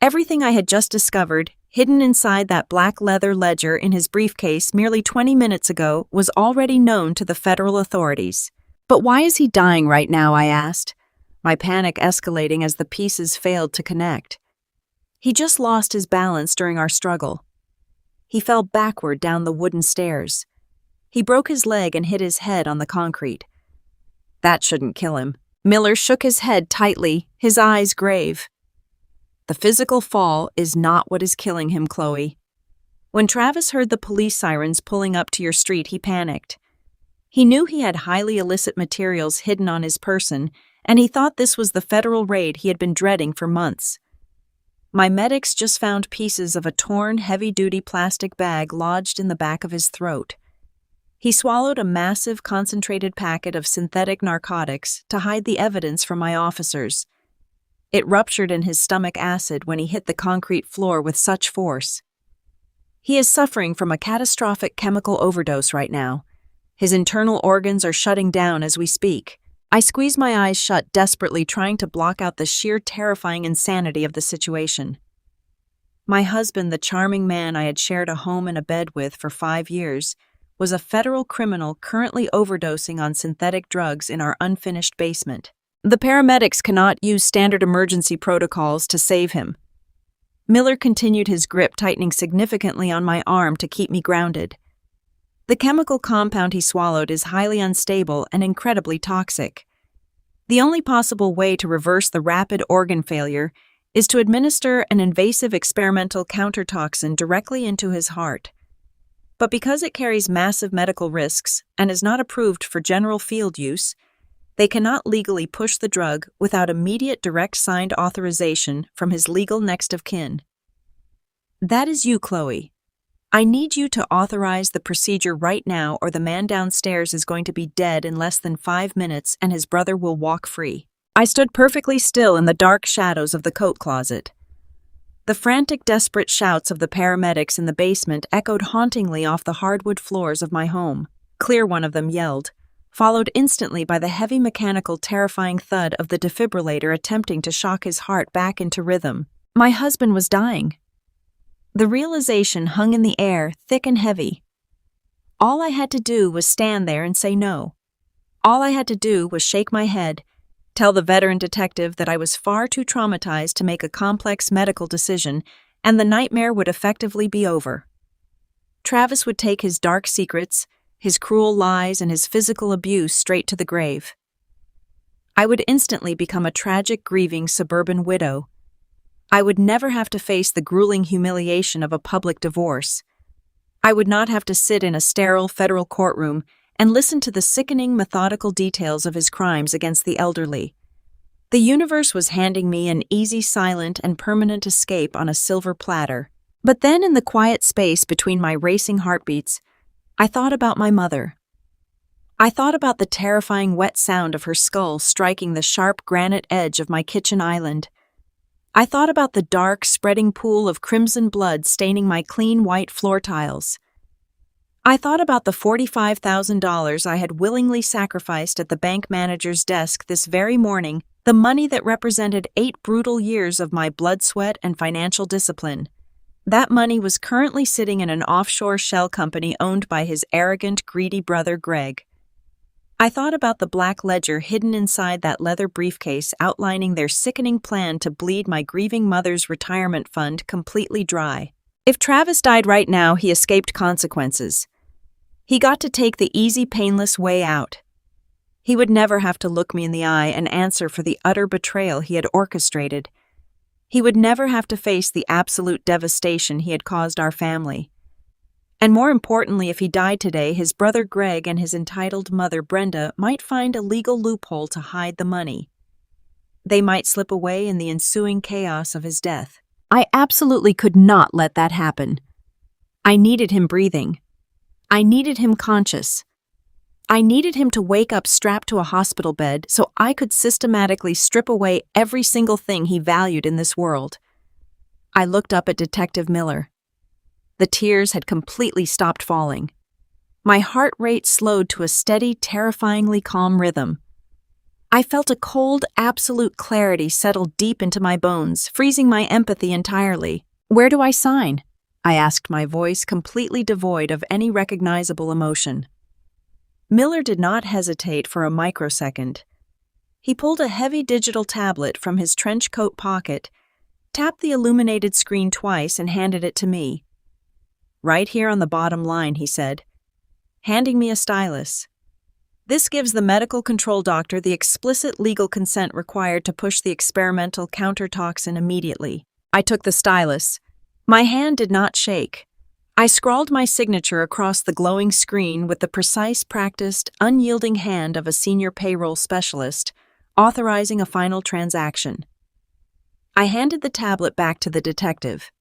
Everything I had just discovered, hidden inside that black leather ledger in his briefcase merely 20 minutes ago, was already known to the federal authorities. "But why is he dying right now?" I asked, my panic escalating as the pieces failed to connect. "He just lost his balance during our struggle. He fell backward down the wooden stairs. He broke his leg and hit his head on the concrete." "That shouldn't kill him." Miller shook his head tightly, his eyes grave. The physical fall is not what is killing him, Chloe. When Travis heard the police sirens pulling up to your street, he panicked. He knew he had highly illicit materials hidden on his person, and he thought this was the federal raid he had been dreading for months. My medics just found pieces of a torn, heavy-duty plastic bag lodged in the back of his throat. He swallowed a massive, concentrated packet of synthetic narcotics to hide the evidence from my officers. It ruptured in his stomach acid when he hit the concrete floor with such force. He is suffering from a catastrophic chemical overdose right now. His internal organs are shutting down as we speak. I squeeze my eyes shut, desperately trying to block out the sheer terrifying insanity of the situation. My husband, the charming man I had shared a home and a bed with for 5 years, was a federal criminal currently overdosing on synthetic drugs in our unfinished basement. The paramedics cannot use standard emergency protocols to save him. Miller continued his grip, tightening significantly on my arm to keep me grounded. The chemical compound he swallowed is highly unstable and incredibly toxic. The only possible way to reverse the rapid organ failure is to administer an invasive experimental countertoxin directly into his heart. But because it carries massive medical risks and is not approved for general field use, they cannot legally push the drug without immediate direct signed authorization from his legal next of kin. That is you, Chloe. I need you to authorize the procedure right now, or the man downstairs is going to be dead in less than 5 minutes and his brother will walk free. I stood perfectly still in the dark shadows of the coat closet. The frantic, desperate shouts of the paramedics in the basement echoed hauntingly off the hardwood floors of my home. Clear, one of them yelled, followed instantly by the heavy mechanical, terrifying thud of the defibrillator attempting to shock his heart back into rhythm. My husband was dying. The realization hung in the air, thick and heavy. All I had to do was stand there and say no. All I had to do was shake my head, tell the veteran detective that I was far too traumatized to make a complex medical decision, and the nightmare would effectively be over. Travis would take his dark secrets, his cruel lies, and his physical abuse straight to the grave. I would instantly become a tragic, grieving suburban widow. I would never have to face the grueling humiliation of a public divorce. I would not have to sit in a sterile federal courtroom and listen to the sickening, methodical details of his crimes against the elderly. The universe was handing me an easy, silent, and permanent escape on a silver platter. But then, in the quiet space between my racing heartbeats, I thought about my mother. I thought about the terrifying wet sound of her skull striking the sharp granite edge of my kitchen island. I thought about the dark, spreading pool of crimson blood staining my clean white floor tiles. I thought about the $45,000 I had willingly sacrificed at the bank manager's desk this very morning, the money that represented 8 brutal years of my blood, sweat, and financial discipline. That money was currently sitting in an offshore shell company owned by his arrogant, greedy brother Greg. I thought about the black ledger hidden inside that leather briefcase outlining their sickening plan to bleed my grieving mother's retirement fund completely dry. If Travis died right now, he escaped consequences. He got to take the easy, painless way out. He would never have to look me in the eye and answer for the utter betrayal he had orchestrated. He would never have to face the absolute devastation he had caused our family. And more importantly, if he died today, his brother Greg and his entitled mother Brenda might find a legal loophole to hide the money. They might slip away in the ensuing chaos of his death. I absolutely could not let that happen. I needed him breathing. I needed him conscious. I needed him to wake up strapped to a hospital bed so I could systematically strip away every single thing he valued in this world. I looked up at Detective Miller. The tears had completely stopped falling. My heart rate slowed to a steady, terrifyingly calm rhythm. I felt a cold, absolute clarity settle deep into my bones, freezing my empathy entirely. "Where do I sign?" I asked, my voice completely devoid of any recognizable emotion. Miller did not hesitate for a microsecond. He pulled a heavy digital tablet from his trench coat pocket, tapped the illuminated screen twice, and handed it to me. "Right here on the bottom line," he said, handing me a stylus. "This gives the medical control doctor the explicit legal consent required to push the experimental countertoxin immediately." I took the stylus. My hand did not shake. I scrawled my signature across the glowing screen with the precise, practiced, unyielding hand of a senior payroll specialist, authorizing a final transaction. I handed the tablet back to the detective.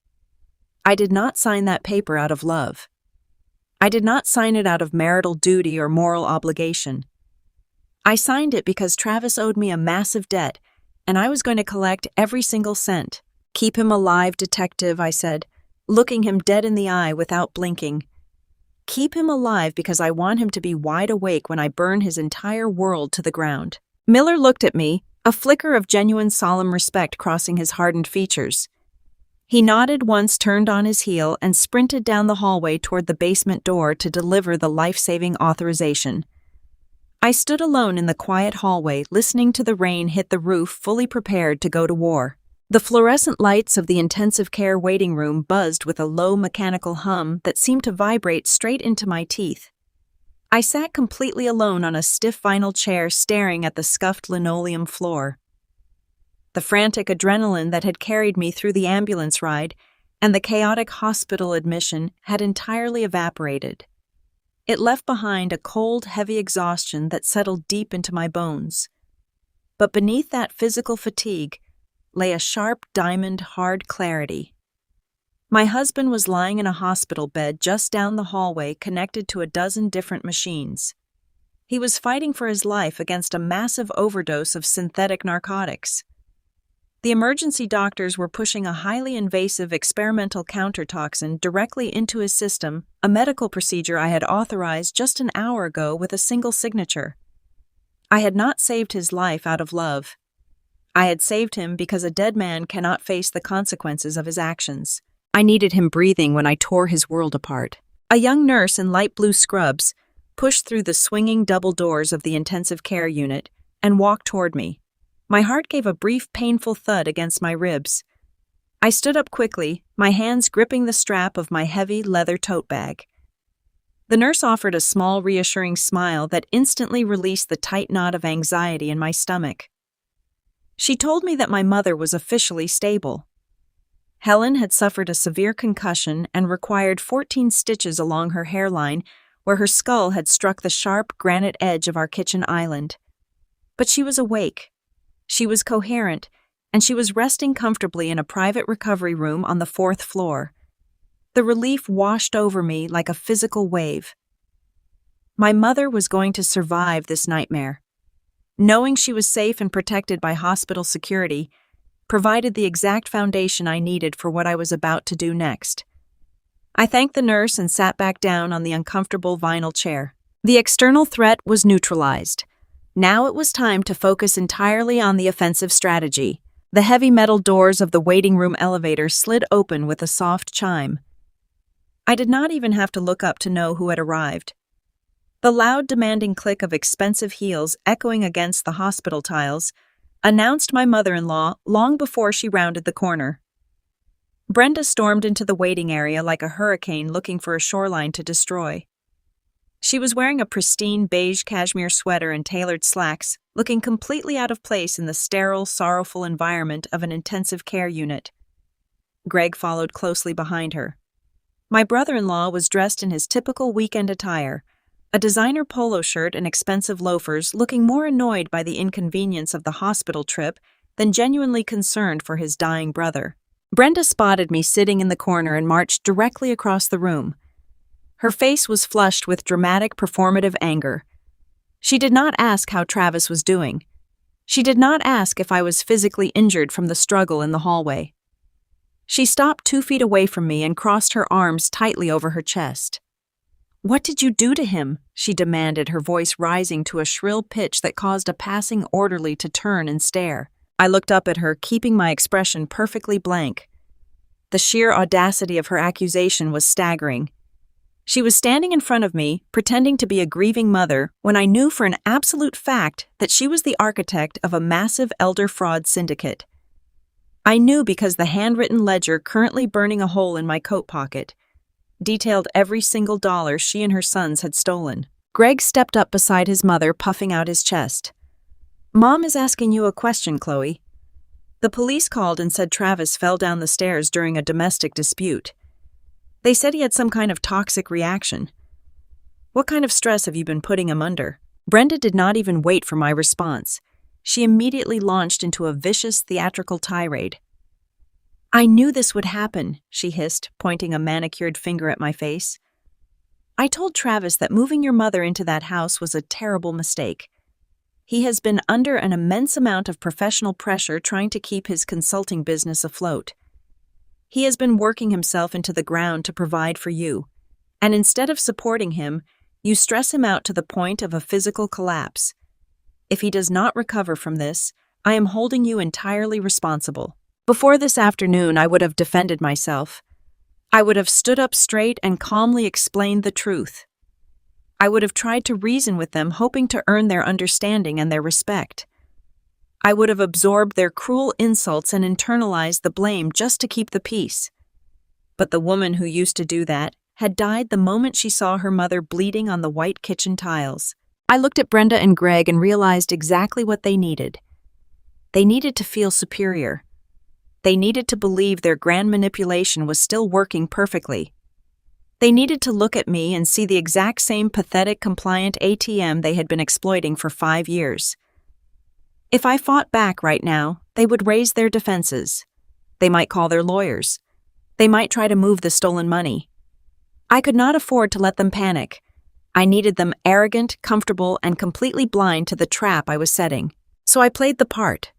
I did not sign that paper out of love. I did not sign it out of marital duty or moral obligation. I signed it because Travis owed me a massive debt, and I was going to collect every single cent. "Keep him alive, detective," I said, looking him dead in the eye without blinking. "Keep him alive because I want him to be wide awake when I burn his entire world to the ground." Miller looked at me, a flicker of genuine solemn respect crossing his hardened features. He nodded once, turned on his heel, and sprinted down the hallway toward the basement door to deliver the life-saving authorization. I stood alone in the quiet hallway, listening to the rain hit the roof, fully prepared to go to war. The fluorescent lights of the intensive care waiting room buzzed with a low mechanical hum that seemed to vibrate straight into my teeth. I sat completely alone on a stiff vinyl chair, staring at the scuffed linoleum floor. The frantic adrenaline that had carried me through the ambulance ride and the chaotic hospital admission had entirely evaporated. It left behind a cold, heavy exhaustion that settled deep into my bones. But beneath that physical fatigue lay a sharp, diamond, hard clarity. My husband was lying in a hospital bed just down the hallway, connected to a dozen different machines. He was fighting for his life against a massive overdose of synthetic narcotics. The emergency doctors were pushing a highly invasive experimental countertoxin directly into his system, a medical procedure I had authorized just an hour ago with a single signature. I had not saved his life out of love. I had saved him because a dead man cannot face the consequences of his actions. I needed him breathing when I tore his world apart. A young nurse in light blue scrubs pushed through the swinging double doors of the intensive care unit and walked toward me. My heart gave a brief, painful thud against my ribs. I stood up quickly, my hands gripping the strap of my heavy leather tote bag. The nurse offered a small, reassuring smile that instantly released the tight knot of anxiety in my stomach. She told me that my mother was officially stable. Helen had suffered a severe concussion and required 14 stitches along her hairline where her skull had struck the sharp granite edge of our kitchen island. But she was awake. She was coherent, and she was resting comfortably in a private recovery room on the 4th floor. The relief washed over me like a physical wave. My mother was going to survive this nightmare. Knowing she was safe and protected by hospital security provided the exact foundation I needed for what I was about to do next. I thanked the nurse and sat back down on the uncomfortable vinyl chair. The external threat was neutralized. Now it was time to focus entirely on the offensive strategy. The heavy metal doors of the waiting room elevator slid open with a soft chime. I did not even have to look up to know who had arrived. The loud, demanding click of expensive heels echoing against the hospital tiles announced my mother-in-law long before she rounded the corner. Brenda stormed into the waiting area like a hurricane looking for a shoreline to destroy. She was wearing a pristine beige cashmere sweater and tailored slacks, looking completely out of place in the sterile, sorrowful environment of an intensive care unit. Greg followed closely behind her. My brother-in-law was dressed in his typical weekend attire, a designer polo shirt and expensive loafers, looking more annoyed by the inconvenience of the hospital trip than genuinely concerned for his dying brother. Brenda spotted me sitting in the corner and marched directly across the room. Her face was flushed with dramatic, performative anger. She did not ask how Travis was doing. She did not ask if I was physically injured from the struggle in the hallway. She stopped 2 feet away from me and crossed her arms tightly over her chest. "What did you do to him?" she demanded, her voice rising to a shrill pitch that caused a passing orderly to turn and stare. I looked up at her, keeping my expression perfectly blank. The sheer audacity of her accusation was staggering. She was standing in front of me, pretending to be a grieving mother, when I knew for an absolute fact that she was the architect of a massive elder fraud syndicate. I knew because the handwritten ledger currently burning a hole in my coat pocket detailed every single dollar she and her sons had stolen. Greg stepped up beside his mother, puffing out his chest. "Mom is asking you a question, Chloe." The police called and said Travis fell down the stairs during a domestic dispute. They said he had some kind of toxic reaction. What kind of stress have you been putting him under? Brenda did not even wait for my response. She immediately launched into a vicious theatrical tirade. I knew this would happen, she hissed, pointing a manicured finger at my face. I told Travis that moving your mother into that house was a terrible mistake. He has been under an immense amount of professional pressure trying to keep his consulting business afloat. He has been working himself into the ground to provide for you, and instead of supporting him, you stress him out to the point of a physical collapse. If he does not recover from this, I am holding you entirely responsible. Before this afternoon, I would have defended myself. I would have stood up straight and calmly explained the truth. I would have tried to reason with them, hoping to earn their understanding and their respect. I would have absorbed their cruel insults and internalized the blame just to keep the peace. But the woman who used to do that had died the moment she saw her mother bleeding on the white kitchen tiles. I looked at Brenda and Greg and realized exactly what they needed. They needed to feel superior. They needed to believe their grand manipulation was still working perfectly. They needed to look at me and see the exact same pathetic, compliant ATM they had been exploiting for 5 years. If I fought back right now, they would raise their defenses. They might call their lawyers. They might try to move the stolen money. I could not afford to let them panic. I needed them arrogant, comfortable, and completely blind to the trap I was setting. So I played the part.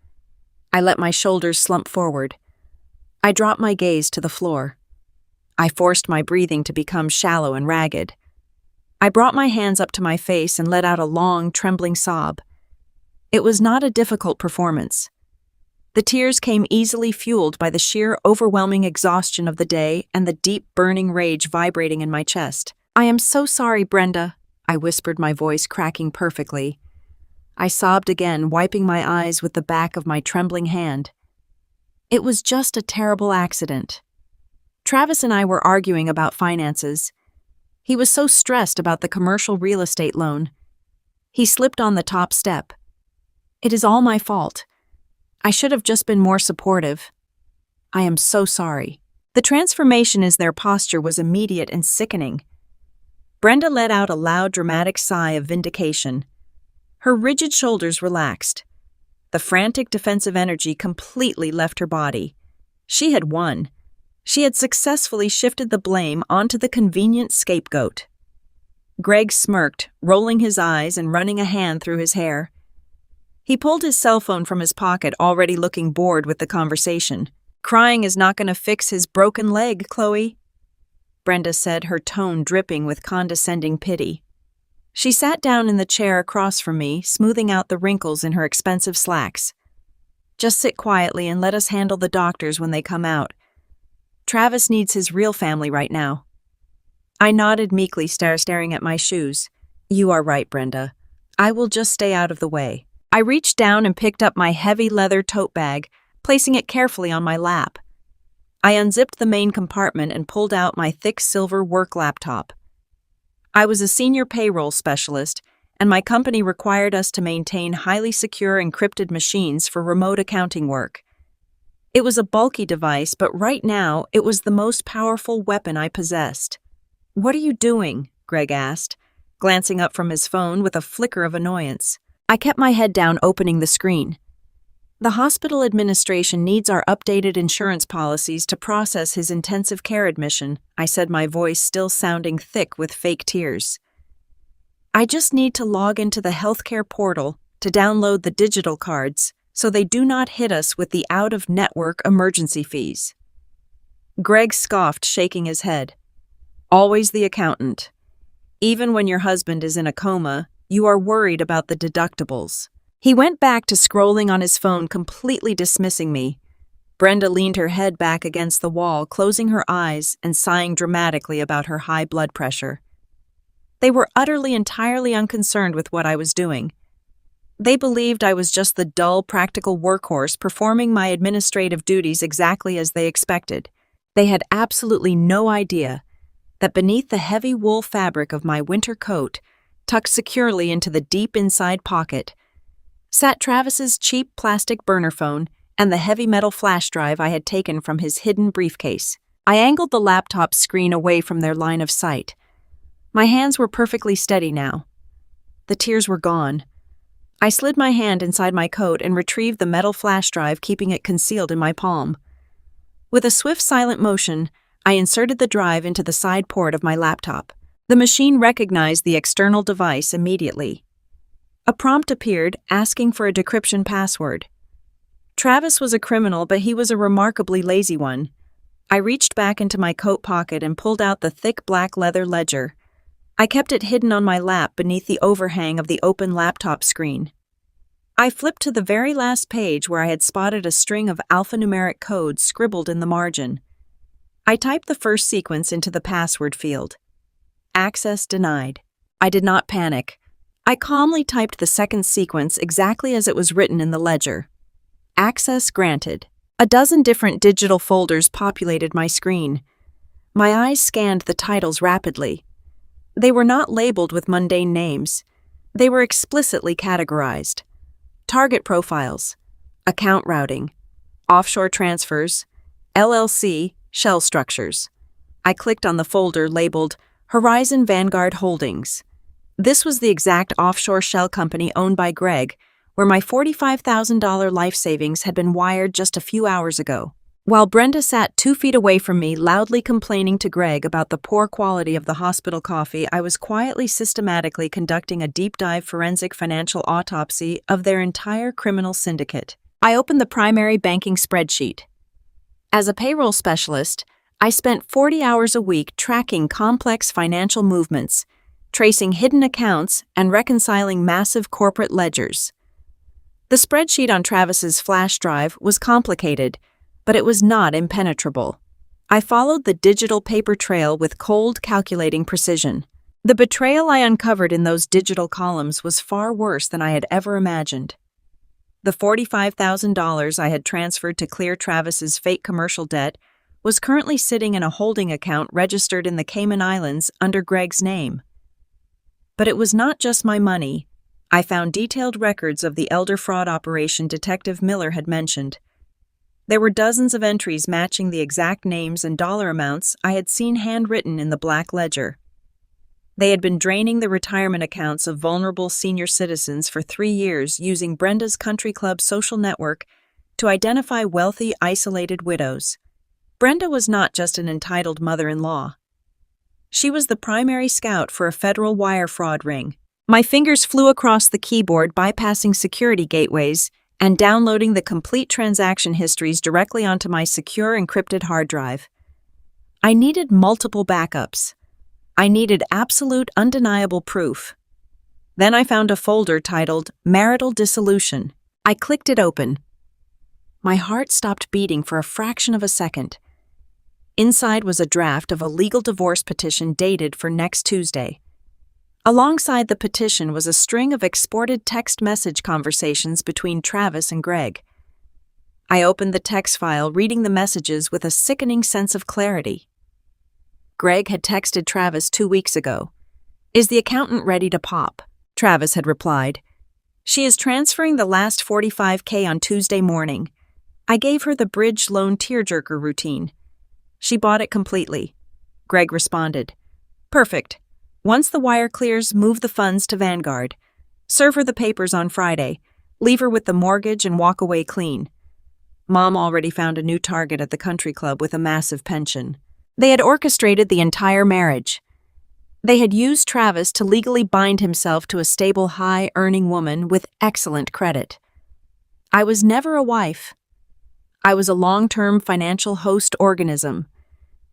I let my shoulders slump forward. I dropped my gaze to the floor. I forced my breathing to become shallow and ragged. I brought my hands up to my face and let out a long, trembling sob. It was not a difficult performance. The tears came easily, fueled by the sheer, overwhelming exhaustion of the day and the deep, burning rage vibrating in my chest. I am so sorry, Brenda, I whispered, my voice cracking perfectly. I sobbed again, wiping my eyes with the back of my trembling hand. It was just a terrible accident. Travis and I were arguing about finances. He was so stressed about the commercial real estate loan. He slipped on the top step. It is all my fault. I should have just been more supportive. I am so sorry. The transformation in their posture was immediate and sickening. Brenda let out a loud, dramatic sigh of vindication. Her rigid shoulders relaxed. The frantic defensive energy completely left her body. She had won. She had successfully shifted the blame onto the convenient scapegoat. Greg smirked, rolling his eyes and running a hand through his hair. He pulled his cell phone from his pocket, already looking bored with the conversation. Crying is not going to fix his broken leg, Chloe, Brenda said, her tone dripping with condescending pity. She sat down in the chair across from me, smoothing out the wrinkles in her expensive slacks. Just sit quietly and let us handle the doctors when they come out. Travis needs his real family right now. I nodded meekly, staring at my shoes. You are right, Brenda. I will just stay out of the way. I reached down and picked up my heavy leather tote bag, placing it carefully on my lap. I unzipped the main compartment and pulled out my thick silver work laptop. I was a senior payroll specialist, and my company required us to maintain highly secure encrypted machines for remote accounting work. It was a bulky device, but right now it was the most powerful weapon I possessed. What are you doing? Greg asked, glancing up from his phone with a flicker of annoyance. I kept my head down, opening the screen. The hospital administration needs our updated insurance policies to process his intensive care admission, I said, my voice still sounding thick with fake tears. I just need to log into the healthcare portal to download the digital cards so they do not hit us with the out-of-network emergency fees. Greg scoffed, shaking his head. Always the accountant. Even when your husband is in a coma, you are worried about the deductibles. He went back to scrolling on his phone, completely dismissing me. Brenda leaned her head back against the wall, closing her eyes and sighing dramatically about her high blood pressure. They were entirely unconcerned with what I was doing. They believed I was just the dull, practical workhorse performing my administrative duties exactly as they expected. They had absolutely no idea that beneath the heavy wool fabric of my winter coat, tucked securely into the deep inside pocket, sat Travis's cheap plastic burner phone and the heavy metal flash drive I had taken from his hidden briefcase. I angled the laptop screen away from their line of sight. My hands were perfectly steady now. The tears were gone. I slid my hand inside my coat and retrieved the metal flash drive, keeping it concealed in my palm. With a swift, silent motion, I inserted the drive into the side port of my laptop. The machine recognized the external device immediately. A prompt appeared asking for a decryption password. Travis was a criminal, but he was a remarkably lazy one. I reached back into my coat pocket and pulled out the thick black leather ledger. I kept it hidden on my lap beneath the overhang of the open laptop screen. I flipped to the very last page where I had spotted a string of alphanumeric codes scribbled in the margin. I typed the first sequence into the password field. Access denied. I did not panic. I calmly typed the second sequence exactly as it was written in the ledger. Access granted. A dozen different digital folders populated my screen. My eyes scanned the titles rapidly. They were not labeled with mundane names. They were explicitly categorized. Target profiles, account routing, offshore transfers, LLC, shell structures. I clicked on the folder labeled Horizon Vanguard Holdings. This was the exact offshore shell company owned by Greg, where my $45,000 life savings had been wired just a few hours ago. While Brenda sat 2 feet away from me, loudly complaining to Greg about the poor quality of the hospital coffee, I was quietly, systematically conducting a deep-dive forensic financial autopsy of their entire criminal syndicate. I opened the primary banking spreadsheet. As a payroll specialist, I spent 40 hours a week tracking complex financial movements, tracing hidden accounts, and reconciling massive corporate ledgers. The spreadsheet on Travis's flash drive was complicated, but it was not impenetrable. I followed the digital paper trail with cold, calculating precision. The betrayal I uncovered in those digital columns was far worse than I had ever imagined. The $45,000 I had transferred to clear Travis's fake commercial debt was currently sitting in a holding account registered in the Cayman Islands under Greg's name. But it was not just my money. I found detailed records of the elder fraud operation Detective Miller had mentioned. There were dozens of entries matching the exact names and dollar amounts I had seen handwritten in the black ledger. They had been draining the retirement accounts of vulnerable senior citizens for 3 years, using Brenda's country club social network to identify wealthy, isolated widows. Brenda was not just an entitled mother-in-law. She was the primary scout for a federal wire fraud ring. My fingers flew across the keyboard, bypassing security gateways and downloading the complete transaction histories directly onto my secure encrypted hard drive. I needed multiple backups. I needed absolute, undeniable proof. Then I found a folder titled Marital Dissolution. I clicked it open. My heart stopped beating for a fraction of a second. Inside was a draft of a legal divorce petition dated for next Tuesday. Alongside the petition was a string of exported text message conversations between Travis and Greg. I opened the text file, reading the messages with a sickening sense of clarity. Greg had texted Travis 2 weeks ago. "Is the accountant ready to pop?" Travis had replied. "She is transferring the last $45K on Tuesday morning. I gave her the bridge loan tearjerker routine. She bought it completely." Greg responded. "Perfect. Once the wire clears, move the funds to Vanguard. Serve her the papers on Friday. Leave her with the mortgage and walk away clean." Mom already found a new target at the country club with a massive pension. They had orchestrated the entire marriage. They had used Travis to legally bind himself to a stable, high-earning woman with excellent credit. I was never a wife. I was a long-term financial host organism.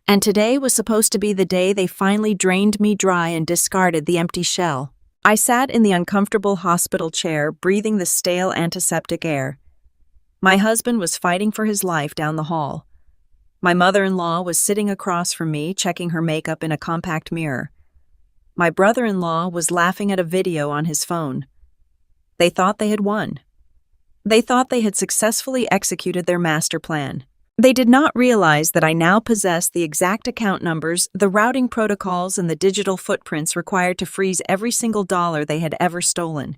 And today was supposed to be the day they finally drained me dry and discarded the empty shell. I sat in the uncomfortable hospital chair, breathing the stale antiseptic air. My husband was fighting for his life down the hall. My mother-in-law was sitting across from me, checking her makeup in a compact mirror. My brother-in-law was laughing at a video on his phone. They thought they had won. They thought they had successfully executed their master plan. They did not realize that I now possessed the exact account numbers, the routing protocols, and the digital footprints required to freeze every single dollar they had ever stolen.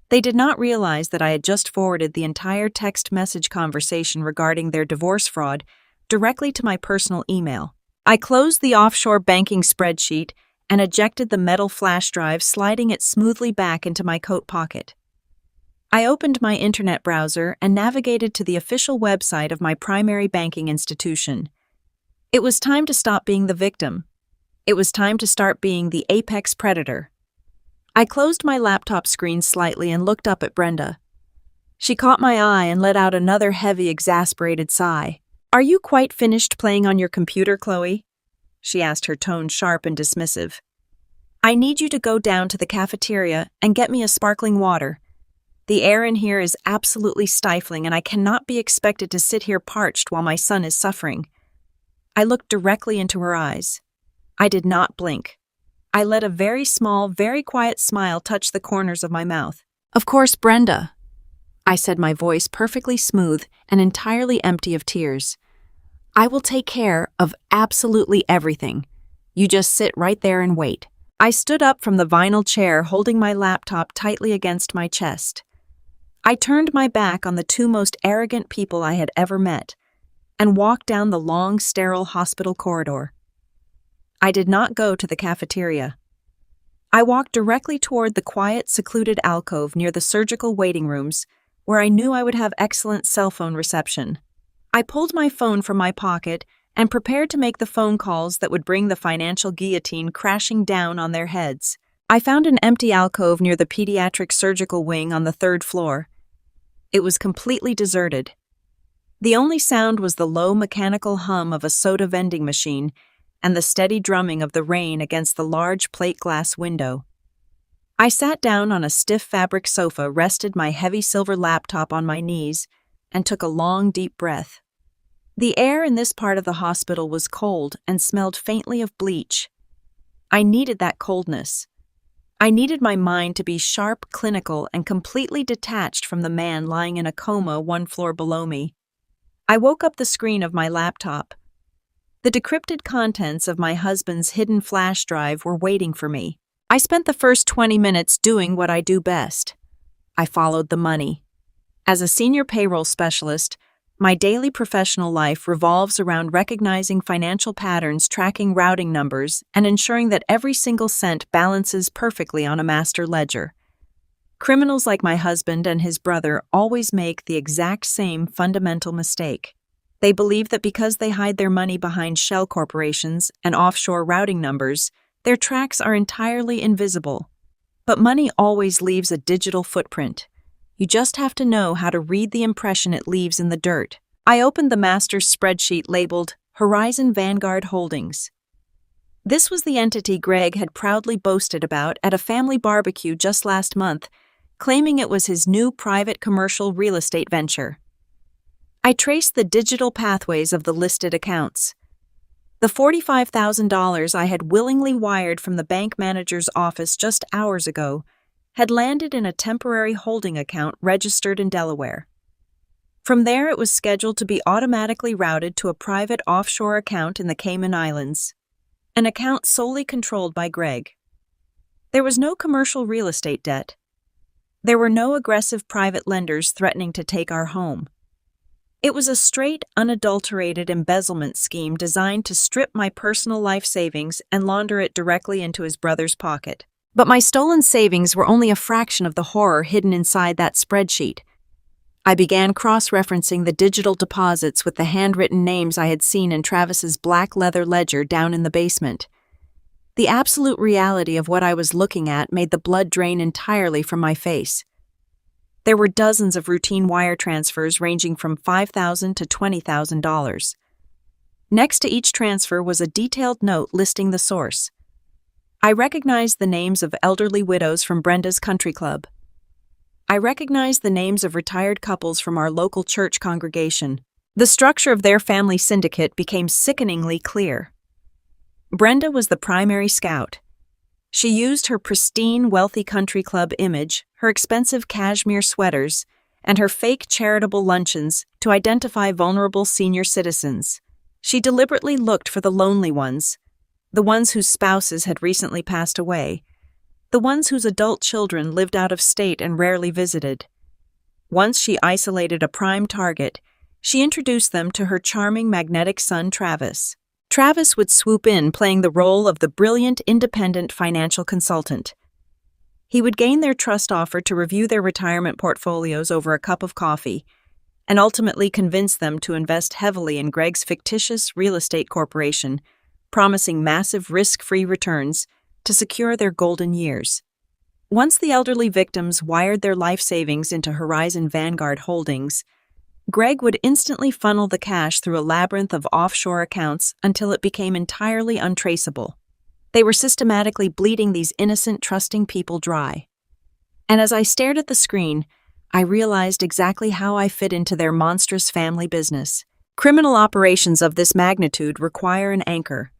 They did not realize that I had just forwarded the entire text message conversation regarding their divorce fraud directly to my personal email. I closed the offshore banking spreadsheet and ejected the metal flash drive, sliding it smoothly back into my coat pocket. I opened my internet browser and navigated to the official website of my primary banking institution. It was time to stop being the victim. It was time to start being the apex predator. I closed my laptop screen slightly and looked up at Brenda. She caught my eye and let out another heavy, exasperated sigh. "Are you quite finished playing on your computer, Chloe?" she asked, her tone sharp and dismissive. "I need you to go down to the cafeteria and get me a sparkling water. The air in here is absolutely stifling, and I cannot be expected to sit here parched while my son is suffering." I looked directly into her eyes. I did not blink. I let a very small, very quiet smile touch the corners of my mouth. "Of course, Brenda," I said, my voice perfectly smooth and entirely empty of tears. "I will take care of absolutely everything. You just sit right there and wait." I stood up from the vinyl chair, holding my laptop tightly against my chest. I turned my back on the two most arrogant people I had ever met and walked down the long, sterile hospital corridor. I did not go to the cafeteria. I walked directly toward the quiet, secluded alcove near the surgical waiting rooms, where I knew I would have excellent cell phone reception. I pulled my phone from my pocket and prepared to make the phone calls that would bring the financial guillotine crashing down on their heads. I found an empty alcove near the pediatric surgical wing on the 3rd floor. It was completely deserted. The only sound was the low mechanical hum of a soda vending machine and the steady drumming of the rain against the large plate glass window. I sat down on a stiff fabric sofa, rested my heavy silver laptop on my knees, and took a long, deep breath. The air in this part of the hospital was cold and smelled faintly of bleach. I needed that coldness. I needed my mind to be sharp, clinical, and completely detached from the man lying in a coma 1 floor below me. I woke up the screen of my laptop. The decrypted contents of my husband's hidden flash drive were waiting for me. I spent the first 20 minutes doing what I do best. I followed the money. As a senior payroll specialist, my daily professional life revolves around recognizing financial patterns, tracking routing numbers, and ensuring that every single cent balances perfectly on a master ledger. Criminals like my husband and his brother always make the exact same fundamental mistake. They believe that because they hide their money behind shell corporations and offshore routing numbers, their tracks are entirely invisible. But money always leaves a digital footprint. You just have to know how to read the impression it leaves in the dirt. I opened the master's spreadsheet labeled Horizon Vanguard Holdings. This was the entity Greg had proudly boasted about at a family barbecue just last month, claiming it was his new private commercial real estate venture. I traced the digital pathways of the listed accounts. The $45,000 I had willingly wired from the bank manager's office just hours ago had landed in a temporary holding account registered in Delaware. From there, it was scheduled to be automatically routed to a private offshore account in the Cayman Islands, an account solely controlled by Greg. There was no commercial real estate debt. There were no aggressive private lenders threatening to take our home. It was a straight, unadulterated embezzlement scheme designed to strip my personal life savings and launder it directly into his brother's pocket. But my stolen savings were only a fraction of the horror hidden inside that spreadsheet. I began cross-referencing the digital deposits with the handwritten names I had seen in Travis's black leather ledger down in the basement. The absolute reality of what I was looking at made the blood drain entirely from my face. There were dozens of routine wire transfers ranging from $5,000 to $20,000. Next to each transfer was a detailed note listing the source. I recognized the names of elderly widows from Brenda's country club. I recognized the names of retired couples from our local church congregation. The structure of their family syndicate became sickeningly clear. Brenda was the primary scout. She used her pristine, wealthy country club image, her expensive cashmere sweaters, and her fake charitable luncheons to identify vulnerable senior citizens. She deliberately looked for the lonely ones, the ones whose spouses had recently passed away, the ones whose adult children lived out of state and rarely visited. Once she isolated a prime target, she introduced them to her charming magnetic son Travis. Travis would swoop in, playing the role of the brilliant independent financial consultant. He would gain their trust offer to review their retirement portfolios over a cup of coffee, and ultimately convince them to invest heavily in Greg's fictitious real estate corporation, promising massive risk-free returns to secure their golden years. Once the elderly victims wired their life savings into Horizon Vanguard Holdings, Greg would instantly funnel the cash through a labyrinth of offshore accounts until it became entirely untraceable. They were systematically bleeding these innocent, trusting people dry. And as I stared at the screen, I realized exactly how I fit into their monstrous family business. Criminal operations of this magnitude require an anchor.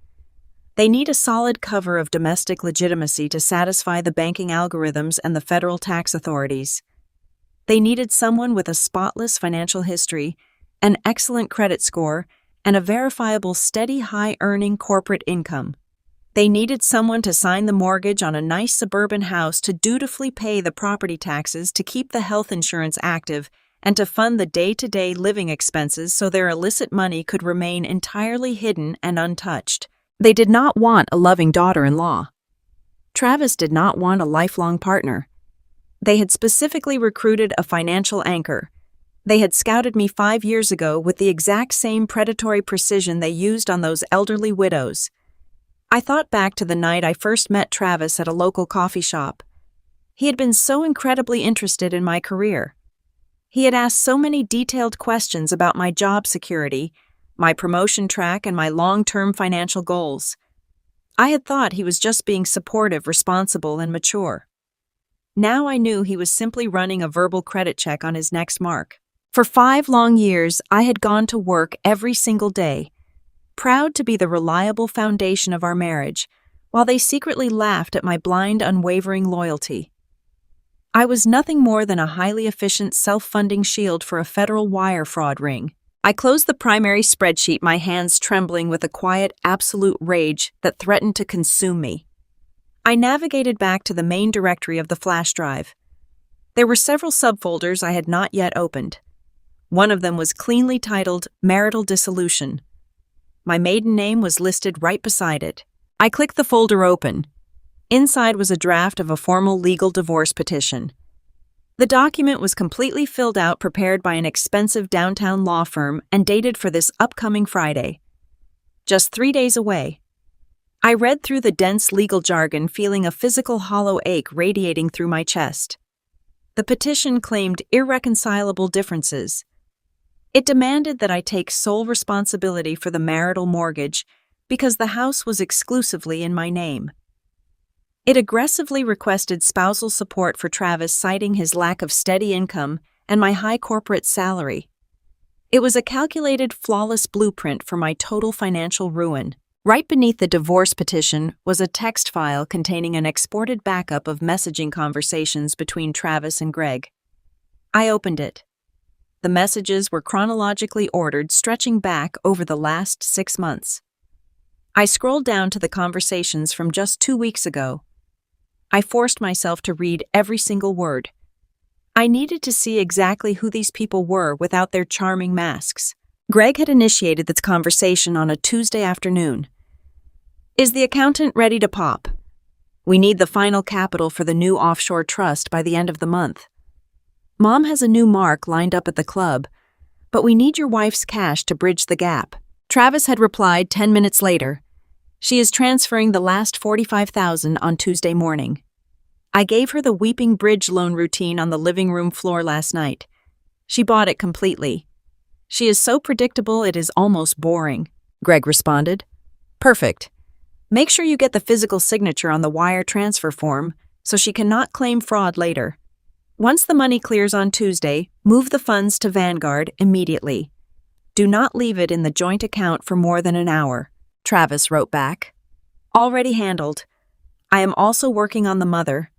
They need a solid cover of domestic legitimacy to satisfy the banking algorithms and the federal tax authorities. They needed someone with a spotless financial history, an excellent credit score, and a verifiable steady high-earning corporate income. They needed someone to sign the mortgage on a nice suburban house, to dutifully pay the property taxes, to keep the health insurance active, and to fund the day-to-day living expenses so their illicit money could remain entirely hidden and untouched. They did not want a loving daughter-in-law. Travis did not want a lifelong partner. They had specifically recruited a financial anchor. They had scouted me 5 years ago with the exact same predatory precision they used on those elderly widows. I thought back to the night I first met Travis at a local coffee shop. He had been so incredibly interested in my career. He had asked so many detailed questions about my job security, my promotion track, and my long-term financial goals. I had thought he was just being supportive, responsible, and mature. Now I knew he was simply running a verbal credit check on his next mark. For 5 long years, I had gone to work every single day, proud to be the reliable foundation of our marriage, while they secretly laughed at my blind, unwavering loyalty. I was nothing more than a highly efficient, self-funding shield for a federal wire fraud ring. I closed the primary spreadsheet, my hands trembling with a quiet, absolute rage that threatened to consume me. I navigated back to the main directory of the flash drive. There were several subfolders I had not yet opened. One of them was cleanly titled Marital Dissolution. My maiden name was listed right beside it. I clicked the folder open. Inside was a draft of a formal legal divorce petition. The document was completely filled out, prepared by an expensive downtown law firm, and dated for this upcoming Friday. Just 3 days away. I read through the dense legal jargon, feeling a physical hollow ache radiating through my chest. The petition claimed irreconcilable differences. It demanded that I take sole responsibility for the marital mortgage because the house was exclusively in my name. It aggressively requested spousal support for Travis, citing his lack of steady income and my high corporate salary. It was a calculated, flawless blueprint for my total financial ruin. Right beneath the divorce petition was a text file containing an exported backup of messaging conversations between Travis and Greg. I opened it. The messages were chronologically ordered, stretching back over the last 6 months. I scrolled down to the conversations from just 2 weeks ago. I forced myself to read every single word. I needed to see exactly who these people were without their charming masks. Greg had initiated this conversation on a Tuesday afternoon. "Is the accountant ready to pop? We need the final capital for the new offshore trust by the end of the month. Mom has a new mark lined up at the club, but we need your wife's cash to bridge the gap." Travis had replied 10 minutes later. "She is transferring the last $45,000 on Tuesday morning. I gave her the weeping bridge loan routine on the living room floor last night. She bought it completely. She is so predictable it is almost boring," Greg responded. "Perfect. Make sure you get the physical signature on the wire transfer form so she cannot claim fraud later. Once the money clears on Tuesday, move the funds to Vanguard immediately. Do not leave it in the joint account for more than an hour," Travis wrote back. "Already handled. I am also working on the mother.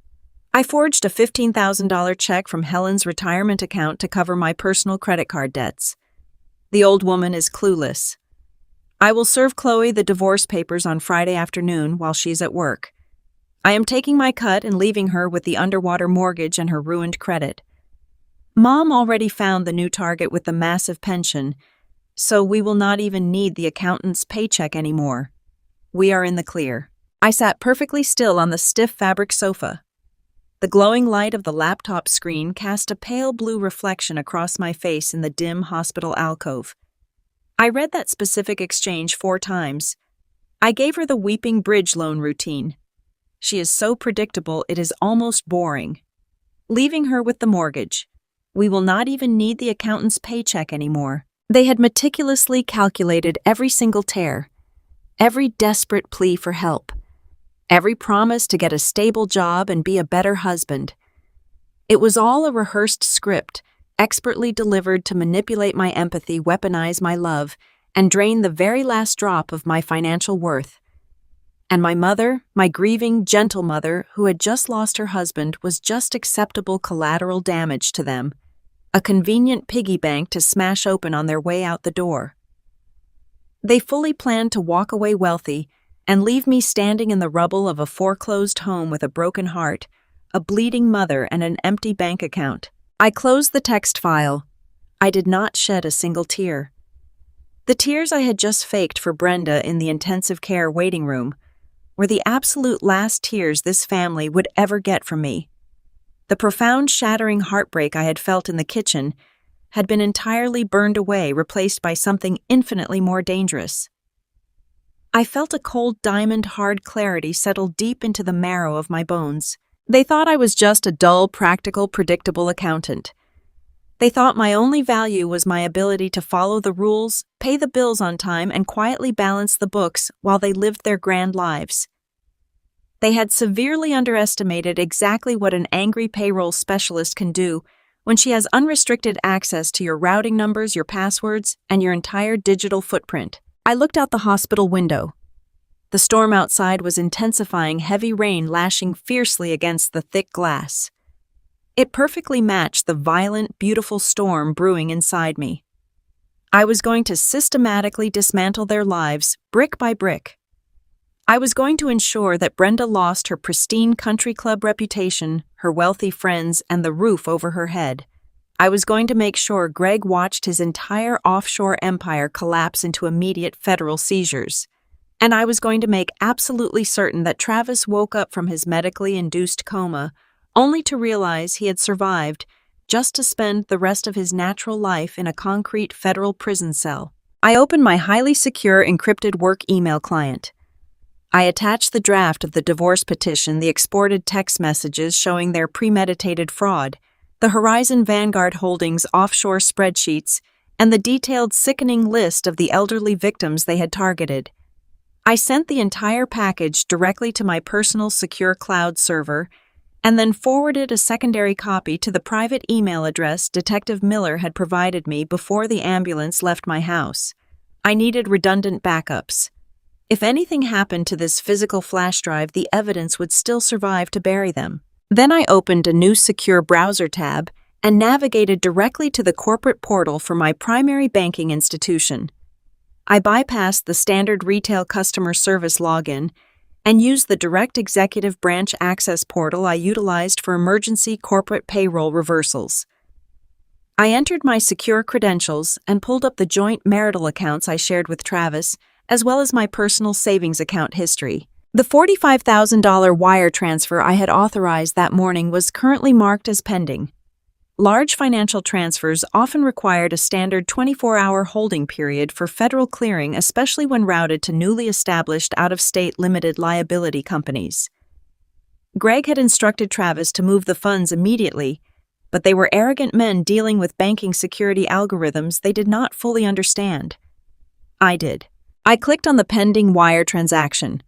I forged a $15,000 check from Helen's retirement account to cover my personal credit card debts. The old woman is clueless. I will serve Chloe the divorce papers on Friday afternoon while she's at work. I am taking my cut and leaving her with the underwater mortgage and her ruined credit. Mom already found the new target with the massive pension, so we will not even need the accountant's paycheck anymore. We are in the clear. I sat perfectly still on the stiff fabric sofa. The glowing light of the laptop screen cast a pale blue reflection across my face in the dim hospital alcove. I read that specific exchange 4 times. I gave her the weeping bridge loan routine. She is so predictable it is almost boring. Leaving her with the mortgage. We will not even need the accountant's paycheck anymore. They had meticulously calculated every single tear, every desperate plea for help, every promise to get a stable job and be a better husband. It was all a rehearsed script, expertly delivered to manipulate my empathy, weaponize my love, and drain the very last drop of my financial worth. And my mother, my grieving, gentle mother, who had just lost her husband, was just acceptable collateral damage to them, a convenient piggy bank to smash open on their way out the door. They fully planned to walk away wealthy and leave me standing in the rubble of a foreclosed home with a broken heart, a bleeding mother, and an empty bank account. I closed the text file. I did not shed a single tear. The tears I had just faked for Brenda in the intensive care waiting room were the absolute last tears this family would ever get from me. The profound, shattering heartbreak I had felt in the kitchen had been entirely burned away, replaced by something infinitely more dangerous. I felt a cold diamond-hard clarity settle deep into the marrow of my bones. They thought I was just a dull, practical, predictable accountant. They thought my only value was my ability to follow the rules, pay the bills on time, and quietly balance the books while they lived their grand lives. They had severely underestimated exactly what an angry payroll specialist can do when she has unrestricted access to your routing numbers, your passwords, and your entire digital footprint. I looked out the hospital window. The storm outside was intensifying, heavy rain lashing fiercely against the thick glass. It perfectly matched the violent, beautiful storm brewing inside me. I was going to systematically dismantle their lives, brick by brick. I was going to ensure that Brenda lost her pristine country club reputation, her wealthy friends, and the roof over her head. I was going to make sure Greg watched his entire offshore empire collapse into immediate federal seizures. And I was going to make absolutely certain that Travis woke up from his medically induced coma only to realize he had survived, just to spend the rest of his natural life in a concrete federal prison cell. I opened my highly secure encrypted work email client. I attached the draft of the divorce petition, the exported text messages showing their premeditated fraud, the Horizon Vanguard Holdings offshore spreadsheets, and the detailed, sickening list of the elderly victims they had targeted. I sent the entire package directly to my personal secure cloud server and then forwarded a secondary copy to the private email address Detective Miller had provided me before the ambulance left my house. I needed redundant backups. If anything happened to this physical flash drive, the evidence would still survive to bury them. Then I opened a new secure browser tab and navigated directly to the corporate portal for my primary banking institution. I bypassed the standard retail customer service login and used the direct executive branch access portal I utilized for emergency corporate payroll reversals. I entered my secure credentials and pulled up the joint marital accounts I shared with Travis, as well as my personal savings account history. The $45,000 wire transfer I had authorized that morning was currently marked as pending. Large financial transfers often required a standard 24-hour holding period for federal clearing, especially when routed to newly established out-of-state limited liability companies. Greg had instructed Travis to move the funds immediately, but they were arrogant men dealing with banking security algorithms they did not fully understand. I did. I clicked on the pending wire transaction.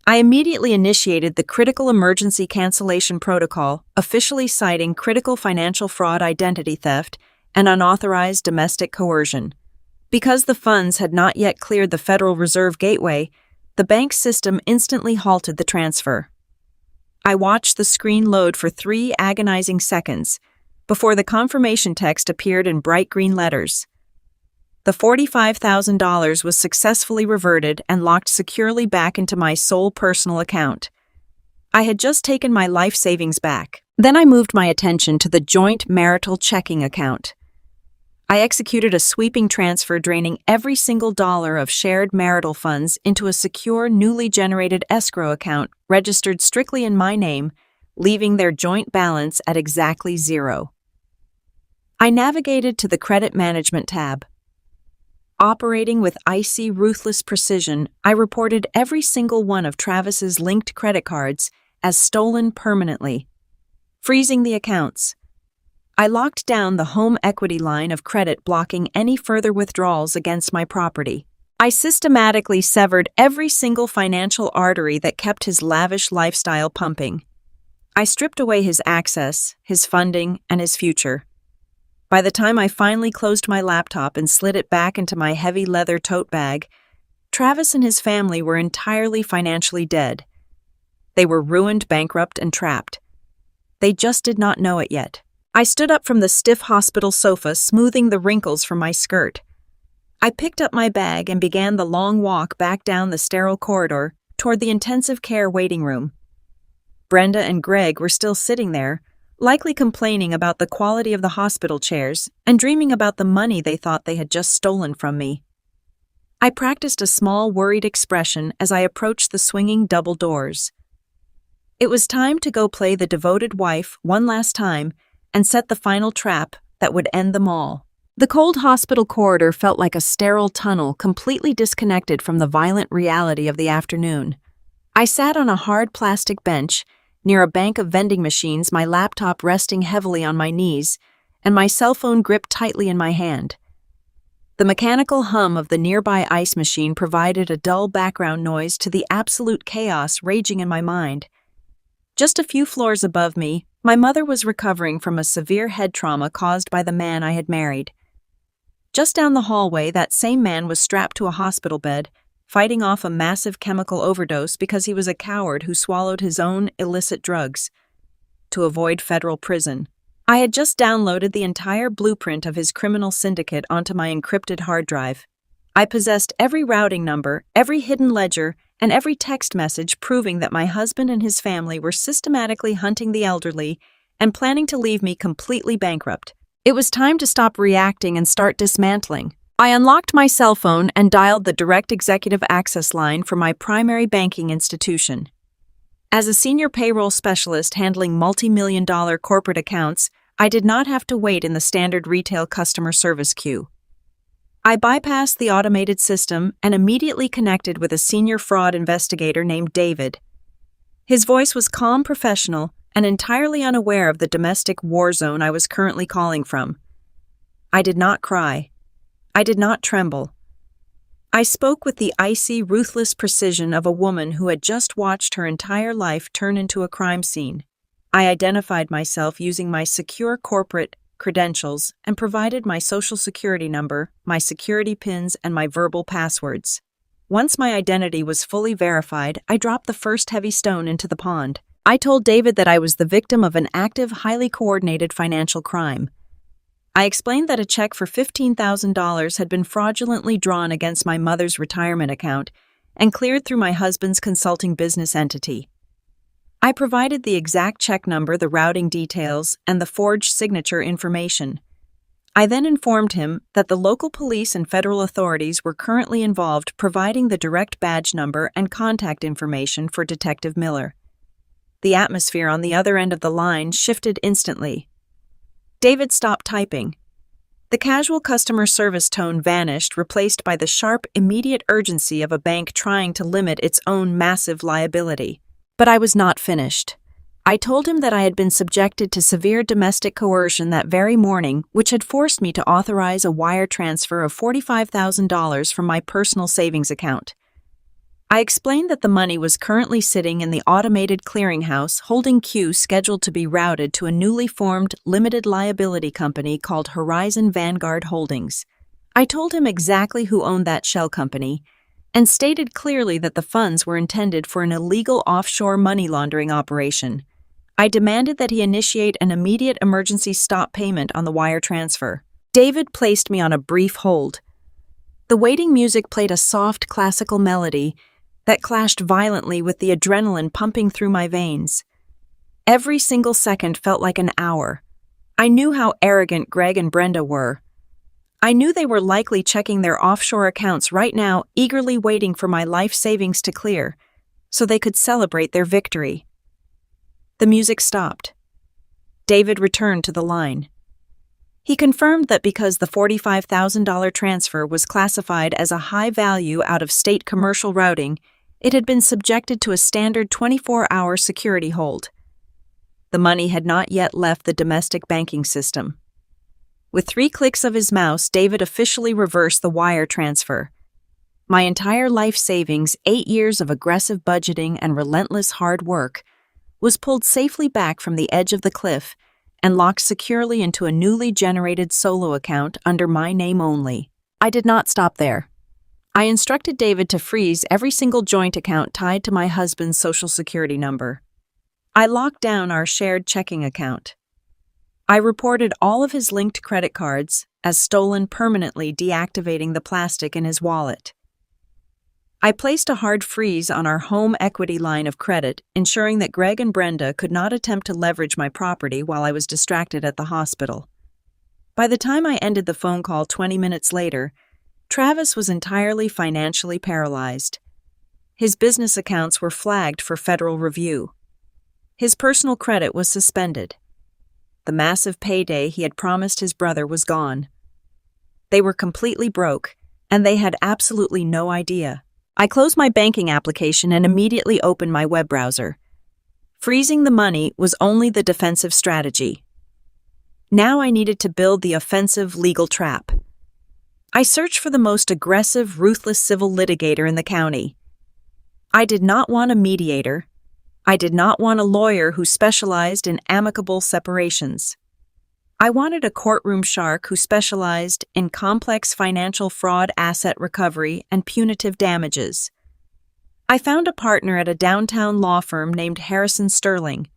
I immediately initiated the Critical Emergency Cancellation Protocol, officially citing critical financial fraud, identity theft, and unauthorized domestic coercion. Because the funds had not yet cleared the Federal Reserve Gateway, the bank's system instantly halted the transfer. I watched the screen load for 3 agonizing seconds before the confirmation text appeared in bright green letters. The $45,000 was successfully reverted and locked securely back into my sole personal account. I had just taken my life savings back. Then I moved my attention to the joint marital checking account. I executed a sweeping transfer draining every single dollar of shared marital funds into a secure, newly generated escrow account registered strictly in my name, leaving their joint balance at exactly zero. I navigated to the Credit Management tab. Operating with icy, ruthless precision, I reported every single one of Travis's linked credit cards as stolen permanently, freezing the accounts. I locked down the home equity line of credit, blocking any further withdrawals against my property. I systematically severed every single financial artery that kept his lavish lifestyle pumping. I stripped away his access, his funding, and his future. By the time I finally closed my laptop and slid it back into my heavy leather tote bag, Travis and his family were entirely financially dead. They were ruined, bankrupt, and trapped. They just did not know it yet. I stood up from the stiff hospital sofa, smoothing the wrinkles from my skirt. I picked up my bag and began the long walk back down the sterile corridor toward the intensive care waiting room. Brenda and Greg were still sitting there, likely complaining about the quality of the hospital chairs and dreaming about the money they thought they had just stolen from me. I practiced a small, worried expression as I approached the swinging double doors. It was time to go play the devoted wife one last time and set the final trap that would end them all. The cold hospital corridor felt like a sterile tunnel, completely disconnected from the violent reality of the afternoon. I sat on a hard plastic bench near a bank of vending machines, my laptop resting heavily on my knees and my cell phone gripped tightly in my hand. The mechanical hum of the nearby ice machine provided a dull background noise to the absolute chaos raging in my mind. Just a few floors above me, my mother was recovering from a severe head trauma caused by the man I had married. Just down the hallway, that same man was strapped to a hospital bed, fighting off a massive chemical overdose because he was a coward who swallowed his own illicit drugs to avoid federal prison. I had just downloaded the entire blueprint of his criminal syndicate onto my encrypted hard drive. I possessed every routing number, every hidden ledger, and every text message proving that my husband and his family were systematically hunting the elderly and planning to leave me completely bankrupt. It was time to stop reacting and start dismantling. I unlocked my cell phone and dialed the direct executive access line for my primary banking institution. As a senior payroll specialist handling multi-million-dollar corporate accounts, I did not have to wait in the standard retail customer service queue. I bypassed the automated system and immediately connected with a senior fraud investigator named David. His voice was calm, professional, and entirely unaware of the domestic war zone I was currently calling from. I did not cry. I did not tremble. I spoke with the icy, ruthless precision of a woman who had just watched her entire life turn into a crime scene. I identified myself using my secure corporate credentials and provided my social security number, my security pins, and my verbal passwords. Once my identity was fully verified, I dropped the first heavy stone into the pond. I told David that I was the victim of an active, highly coordinated financial crime. I explained that a check for $15,000 had been fraudulently drawn against my mother's retirement account and cleared through my husband's consulting business entity. I provided the exact check number, the routing details, and the forged signature information. I then informed him that the local police and federal authorities were currently involved, providing the direct badge number and contact information for Detective Miller. The atmosphere on the other end of the line shifted instantly. David stopped typing. The casual customer service tone vanished, replaced by the sharp, immediate urgency of a bank trying to limit its own massive liability. But I was not finished. I told him that I had been subjected to severe domestic coercion that very morning, which had forced me to authorize a wire transfer of $45,000 from my personal savings account. I explained that the money was currently sitting in the automated clearinghouse holding Q, scheduled to be routed to a newly formed limited liability company called Horizon Vanguard Holdings. I told him exactly who owned that shell company and stated clearly that the funds were intended for an illegal offshore money laundering operation. I demanded that he initiate an immediate emergency stop payment on the wire transfer. David placed me on a brief hold. The waiting music played a soft classical melody, that clashed violently with the adrenaline pumping through my veins. Every single second felt like an hour. I knew how arrogant Greg and Brenda were. I knew they were likely checking their offshore accounts right now, eagerly waiting for my life savings to clear, so they could celebrate their victory. The music stopped. David returned to the line. He confirmed that because the $45,000 transfer was classified as a high-value out-of-state commercial routing, it had been subjected to a standard 24-hour security hold. The money had not yet left the domestic banking system. With 3 clicks of his mouse, David officially reversed the wire transfer. My entire life savings, 8 years of aggressive budgeting and relentless hard work, was pulled safely back from the edge of the cliff and locked securely into a newly generated solo account under my name only. I did not stop there. I instructed David to freeze every single joint account tied to my husband's Social Security number. I locked down our shared checking account. I reported all of his linked credit cards as stolen, permanently deactivating the plastic in his wallet. I placed a hard freeze on our home equity line of credit, ensuring that Greg and Brenda could not attempt to leverage my property while I was distracted at the hospital. By the time I ended the phone call 20 minutes later, Travis was entirely financially paralyzed. His business accounts were flagged for federal review. His personal credit was suspended. The massive payday he had promised his brother was gone. They were completely broke, and they had absolutely no idea. I closed my banking application and immediately opened my web browser. Freezing the money was only the defensive strategy. Now I needed to build the offensive legal trap. I searched for the most aggressive, ruthless civil litigator in the county. I did not want a mediator. I did not want a lawyer who specialized in amicable separations. I wanted a courtroom shark who specialized in complex financial fraud, asset recovery, and punitive damages. I found a partner at a downtown law firm named Harrison Sterling.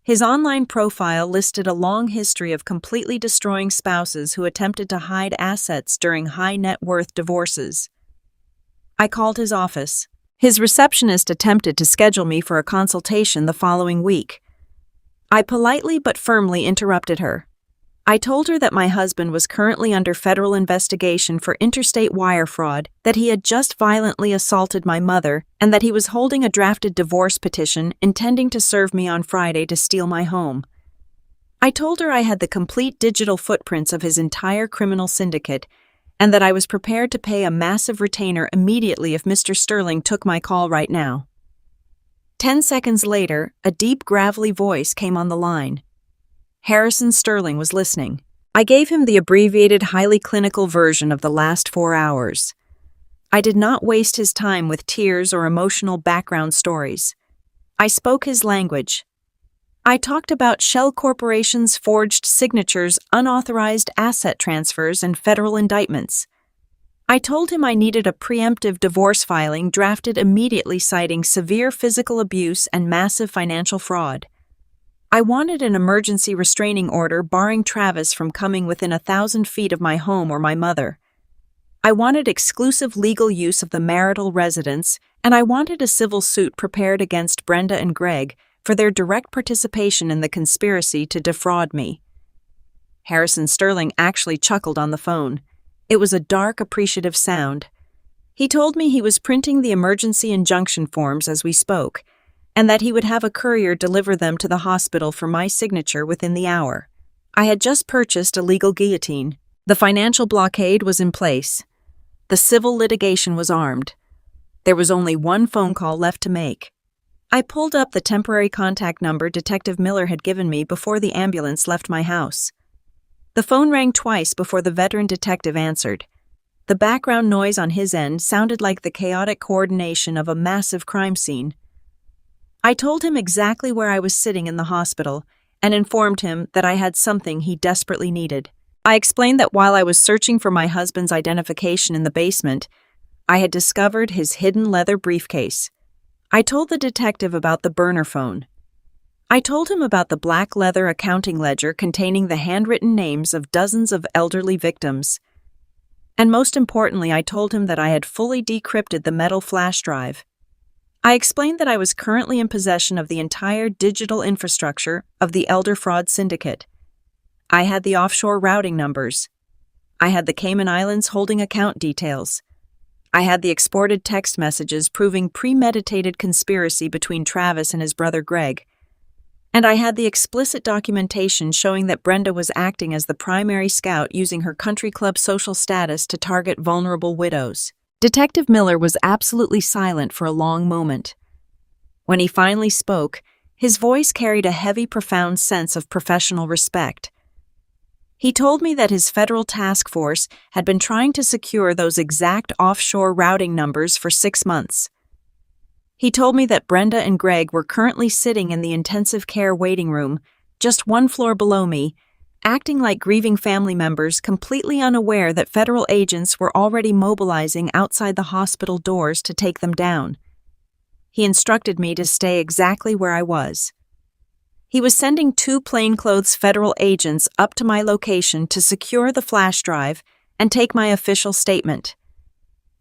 His online profile listed a long history of completely destroying spouses who attempted to hide assets during high-net-worth divorces. I called his office. His receptionist attempted to schedule me for a consultation the following week. I politely but firmly interrupted her. I told her that my husband was currently under federal investigation for interstate wire fraud, that he had just violently assaulted my mother, and that he was holding a drafted divorce petition intending to serve me on Friday to steal my home. I told her I had the complete digital footprints of his entire criminal syndicate, and that I was prepared to pay a massive retainer immediately if Mr. Sterling took my call right now. 10 seconds later, a deep, gravelly voice came on the line. Harrison Sterling was listening. I gave him the abbreviated, highly clinical version of the last 4 hours. I did not waste his time with tears or emotional background stories. I spoke his language. I talked about shell corporations, forged signatures, unauthorized asset transfers, and federal indictments. I told him I needed a preemptive divorce filing drafted immediately citing severe physical abuse and massive financial fraud. I wanted an emergency restraining order barring Travis from coming within 1,000 feet of my home or my mother. I wanted exclusive legal use of the marital residence, and I wanted a civil suit prepared against Brenda and Greg for their direct participation in the conspiracy to defraud me. Harrison Sterling actually chuckled on the phone. It was a dark, appreciative sound. He told me he was printing the emergency injunction forms as we spoke, and that he would have a courier deliver them to the hospital for my signature within the hour. I had just purchased a legal guillotine. The financial blockade was in place. The civil litigation was armed. There was only one phone call left to make. I pulled up the temporary contact number Detective Miller had given me before the ambulance left my house. The phone rang twice before the veteran detective answered. The background noise on his end sounded like the chaotic coordination of a massive crime scene. I told him exactly where I was sitting in the hospital and informed him that I had something he desperately needed. I explained that while I was searching for my husband's identification in the basement, I had discovered his hidden leather briefcase. I told the detective about the burner phone. I told him about the black leather accounting ledger containing the handwritten names of dozens of elderly victims. And most importantly, I told him that I had fully decrypted the metal flash drive. I explained that I was currently in possession of the entire digital infrastructure of the Elder Fraud Syndicate. I had the offshore routing numbers. I had the Cayman Islands holding account details. I had the exported text messages proving premeditated conspiracy between Travis and his brother Greg. And I had the explicit documentation showing that Brenda was acting as the primary scout using her country club social status to target vulnerable widows. Detective Miller was absolutely silent for a long moment. When he finally spoke, his voice carried a heavy, profound sense of professional respect. He told me that his federal task force had been trying to secure those exact offshore routing numbers for 6 months. He told me that Brenda and Greg were currently sitting in the intensive care waiting room, just 1 floor below me, acting like grieving family members, completely unaware that federal agents were already mobilizing outside the hospital doors to take them down. He instructed me to stay exactly where I was. He was sending 2 plainclothes federal agents up to my location to secure the flash drive and take my official statement.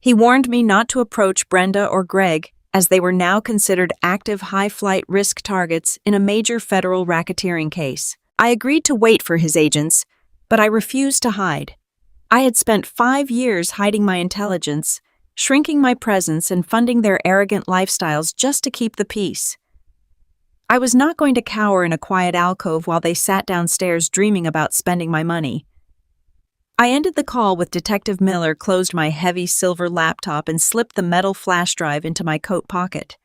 He warned me not to approach Brenda or Greg, as they were now considered active high-flight risk targets in a major federal racketeering case. I agreed to wait for his agents, but I refused to hide. I had spent 5 years hiding my intelligence, shrinking my presence and funding their arrogant lifestyles just to keep the peace. I was not going to cower in a quiet alcove while they sat downstairs dreaming about spending my money. I ended the call with Detective Miller, closed my heavy silver laptop, and slipped the metal flash drive into my coat pocket.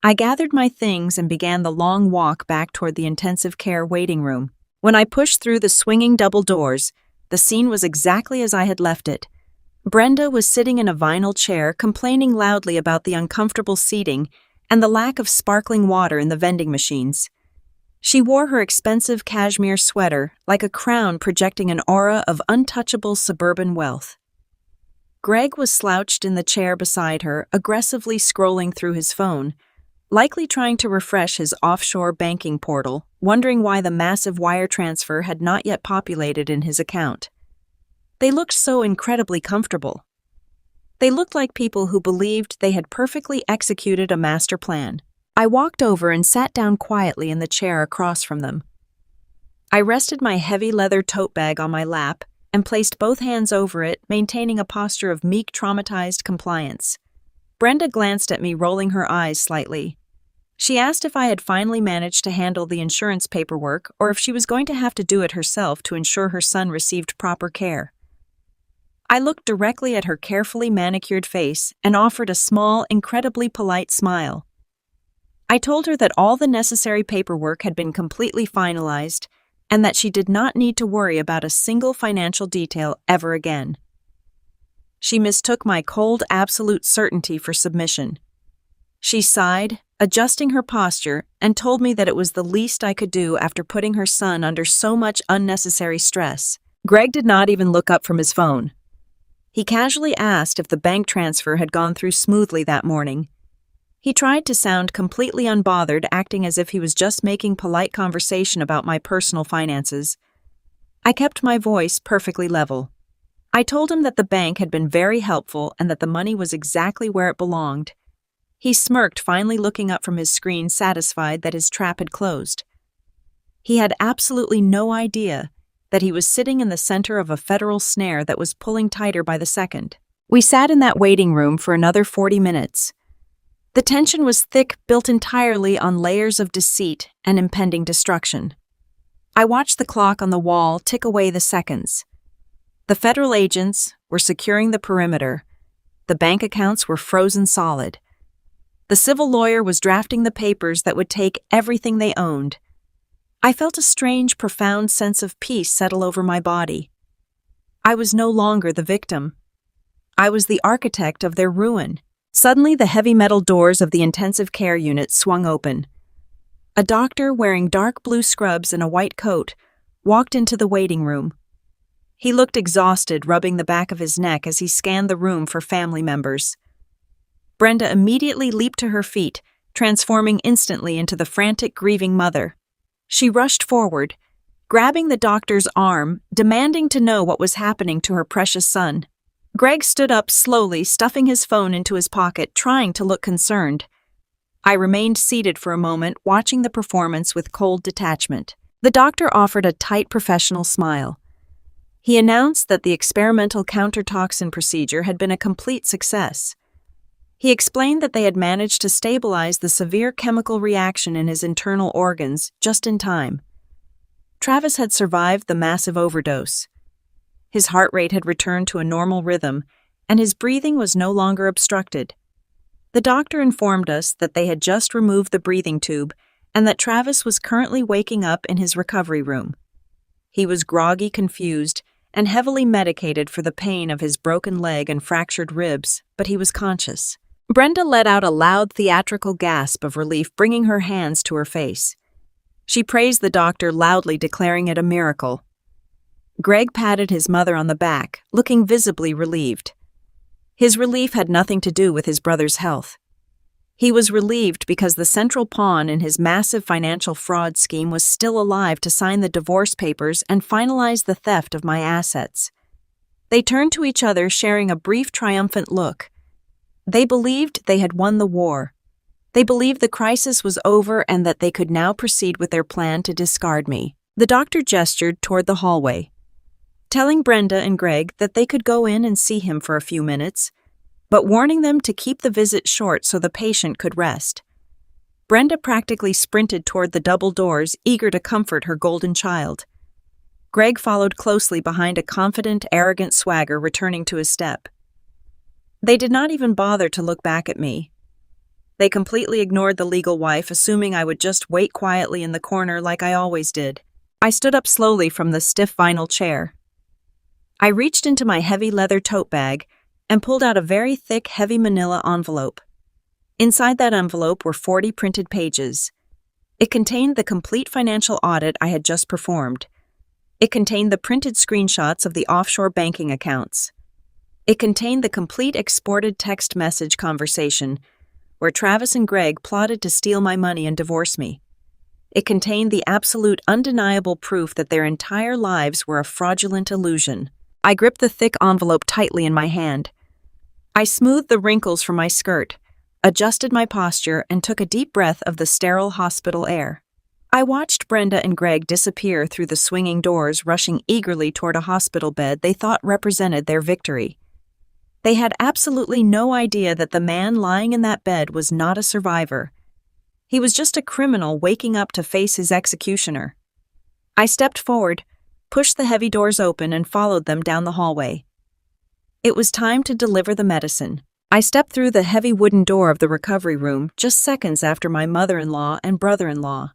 I gathered my things and began the long walk back toward the intensive care waiting room. When I pushed through the swinging double doors, the scene was exactly as I had left it. Brenda was sitting in a vinyl chair, complaining loudly about the uncomfortable seating and the lack of sparkling water in the vending machines. She wore her expensive cashmere sweater like a crown, projecting an aura of untouchable suburban wealth. Greg was slouched in the chair beside her, aggressively scrolling through his phone, likely trying to refresh his offshore banking portal, wondering why the massive wire transfer had not yet populated in his account. They looked so incredibly comfortable. They looked like people who believed they had perfectly executed a master plan. I walked over and sat down quietly in the chair across from them. I rested my heavy leather tote bag on my lap and placed both hands over it, maintaining a posture of meek, traumatized compliance. Brenda glanced at me, rolling her eyes slightly. She asked if I had finally managed to handle the insurance paperwork or if she was going to have to do it herself to ensure her son received proper care. I looked directly at her carefully manicured face and offered a small, incredibly polite smile. I told her that all the necessary paperwork had been completely finalized and that she did not need to worry about a single financial detail ever again. She mistook my cold, absolute certainty for submission. She sighed, adjusting her posture, and told me that it was the least I could do after putting her son under so much unnecessary stress. Greg did not even look up from his phone. He casually asked if the bank transfer had gone through smoothly that morning. He tried to sound completely unbothered, acting as if he was just making polite conversation about my personal finances. I kept my voice perfectly level. I told him that the bank had been very helpful and that the money was exactly where it belonged. He smirked, finally looking up from his screen, satisfied that his trap had closed. He had absolutely no idea that he was sitting in the center of a federal snare that was pulling tighter by the second. We sat in that waiting room for another 40 minutes. The tension was thick, built entirely on layers of deceit and impending destruction. I watched the clock on the wall tick away the seconds. The federal agents were securing the perimeter. The bank accounts were frozen solid. The civil lawyer was drafting the papers that would take everything they owned. I felt a strange, profound sense of peace settle over my body. I was no longer the victim. I was the architect of their ruin. Suddenly, the heavy metal doors of the intensive care unit swung open. A doctor wearing dark blue scrubs and a white coat walked into the waiting room. He looked exhausted, rubbing the back of his neck as he scanned the room for family members. Brenda immediately leaped to her feet, transforming instantly into the frantic, grieving mother. She rushed forward, grabbing the doctor's arm, demanding to know what was happening to her precious son. Greg stood up slowly, stuffing his phone into his pocket, trying to look concerned. I remained seated for a moment, watching the performance with cold detachment. The doctor offered a tight professional smile. He announced that the experimental countertoxin procedure had been a complete success. He explained that they had managed to stabilize the severe chemical reaction in his internal organs just in time. Travis had survived the massive overdose. His heart rate had returned to a normal rhythm, and his breathing was no longer obstructed. The doctor informed us that they had just removed the breathing tube and that Travis was currently waking up in his recovery room. He was groggy, confused, and heavily medicated for the pain of his broken leg and fractured ribs, but he was conscious. Brenda let out a loud theatrical gasp of relief, bringing her hands to her face. She praised the doctor loudly, declaring it a miracle. Greg patted his mother on the back, looking visibly relieved. His relief had nothing to do with his brother's health. He was relieved because the central pawn in his massive financial fraud scheme was still alive to sign the divorce papers and finalize the theft of my assets. They turned to each other, sharing a brief triumphant look. They believed they had won the war. They believed the crisis was over and that they could now proceed with their plan to discard me. The doctor gestured toward the hallway, telling Brenda and Greg that they could go in and see him for a few minutes, but warning them to keep the visit short so the patient could rest. Brenda practically sprinted toward the double doors, eager to comfort her golden child. Greg followed closely behind, a confident, arrogant swagger returning to his step. They did not even bother to look back at me. They completely ignored the legal wife, assuming I would just wait quietly in the corner like I always did. I stood up slowly from the stiff vinyl chair. I reached into my heavy leather tote bag and pulled out a very thick, heavy manila envelope. Inside that envelope were 40 printed pages. It contained the complete financial audit I had just performed. It contained the printed screenshots of the offshore banking accounts. It contained the complete exported text message conversation where Travis and Greg plotted to steal my money and divorce me. It contained the absolute, undeniable proof that their entire lives were a fraudulent illusion. I gripped the thick envelope tightly in my hand. I smoothed the wrinkles from my skirt, adjusted my posture, and took a deep breath of the sterile hospital air. I watched Brenda and Greg disappear through the swinging doors, rushing eagerly toward a hospital bed they thought represented their victory. They had absolutely no idea that the man lying in that bed was not a survivor. He was just a criminal waking up to face his executioner. I stepped forward, pushed the heavy doors open, and followed them down the hallway. It was time to deliver the medicine. I stepped through the heavy wooden door of the recovery room just seconds after my mother-in-law and brother-in-law.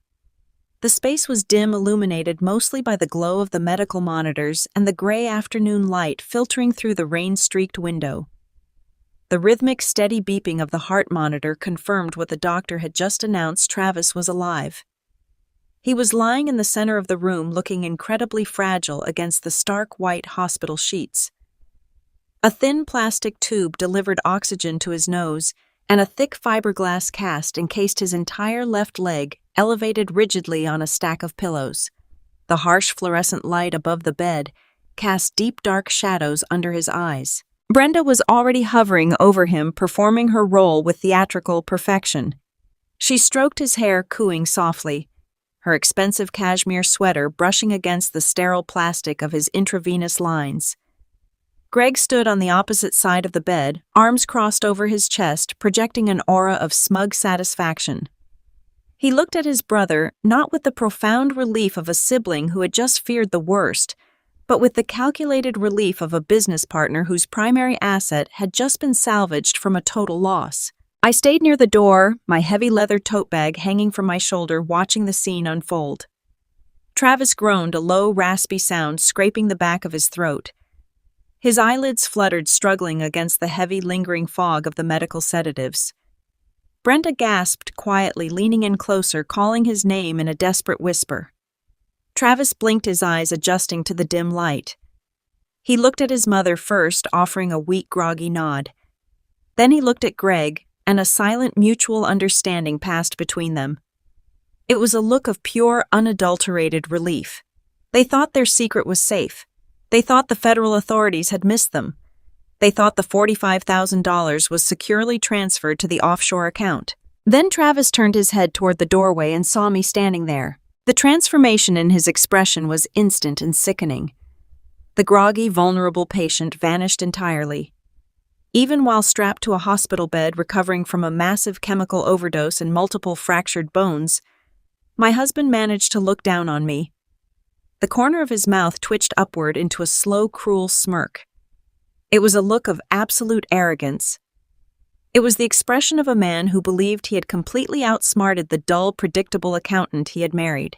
The space was dim, illuminated mostly by the glow of the medical monitors and the gray afternoon light filtering through the rain-streaked window. The rhythmic, steady beeping of the heart monitor confirmed what the doctor had just announced: Travis was alive. He was lying in the center of the room, looking incredibly fragile against the stark white hospital sheets. A thin plastic tube delivered oxygen to his nose, and a thick fiberglass cast encased his entire left leg, elevated rigidly on a stack of pillows. The harsh fluorescent light above the bed cast deep dark shadows under his eyes. Brenda was already hovering over him, performing her role with theatrical perfection. She stroked his hair, cooing softly, her expensive cashmere sweater brushing against the sterile plastic of his intravenous lines. Greg stood on the opposite side of the bed, arms crossed over his chest, projecting an aura of smug satisfaction. He looked at his brother, not with the profound relief of a sibling who had just feared the worst, but with the calculated relief of a business partner whose primary asset had just been salvaged from a total loss. I stayed near the door, my heavy leather tote bag hanging from my shoulder, watching the scene unfold. Travis groaned, a low, raspy sound scraping the back of his throat. His eyelids fluttered, struggling against the heavy, lingering fog of the medical sedatives. Brenda gasped quietly, leaning in closer, calling his name in a desperate whisper. Travis blinked his eyes, adjusting to the dim light. He looked at his mother first, offering a weak, groggy nod. Then he looked at Greg, and a silent mutual understanding passed between them. It was a look of pure, unadulterated relief. They thought their secret was safe. They thought the federal authorities had missed them. They thought the $45,000 was securely transferred to the offshore account. Then Travis turned his head toward the doorway and saw me standing there. The transformation in his expression was instant and sickening. The groggy, vulnerable patient vanished entirely. Even while strapped to a hospital bed recovering from a massive chemical overdose and multiple fractured bones, my husband managed to look down on me. The corner of his mouth twitched upward into a slow, cruel smirk. It was a look of absolute arrogance. It was the expression of a man who believed he had completely outsmarted the dull, predictable accountant he had married.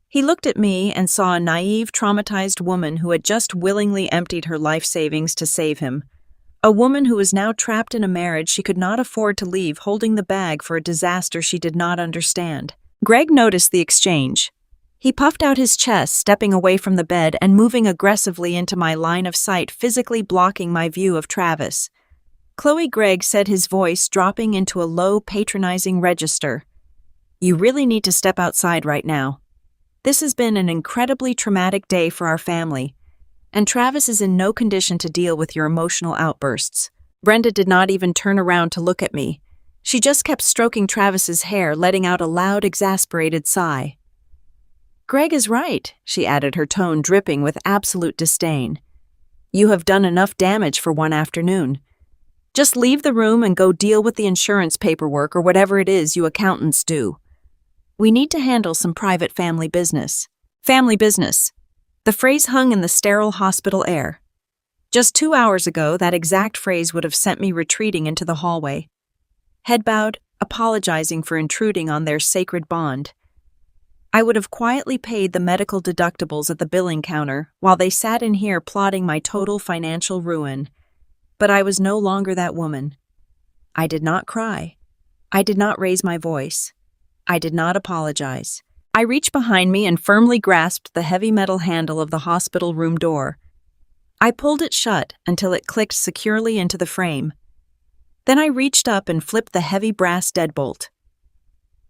He looked at me and saw a naive, traumatized woman who had just willingly emptied her life savings to save him. A woman who was now trapped in a marriage she could not afford to leave, holding the bag for a disaster she did not understand. Greg noticed the exchange. He puffed out his chest, stepping away from the bed and moving aggressively into my line of sight, physically blocking my view of Travis. Chloe, Greg said, his voice dropping into a low, patronizing register. "You really need to step outside right now. This has been an incredibly traumatic day for our family, and Travis is in no condition to deal with your emotional outbursts." Brenda did not even turn around to look at me. She just kept stroking Travis's hair, letting out a loud, exasperated sigh. "Greg is right," she added, her tone dripping with absolute disdain. "You have done enough damage for one afternoon. Just leave the room and go deal with the insurance paperwork or whatever it is you accountants do. We need to handle some private family business." Family business. The phrase hung in the sterile hospital air. Just 2 hours ago, that exact phrase would have sent me retreating into the hallway. Head bowed, apologizing for intruding on their sacred bond. I would have quietly paid the medical deductibles at the billing counter while they sat in here plotting my total financial ruin. But I was no longer that woman. I did not cry. I did not raise my voice. I did not apologize. I reached behind me and firmly grasped the heavy metal handle of the hospital room door. I pulled it shut until it clicked securely into the frame. Then I reached up and flipped the heavy brass deadbolt.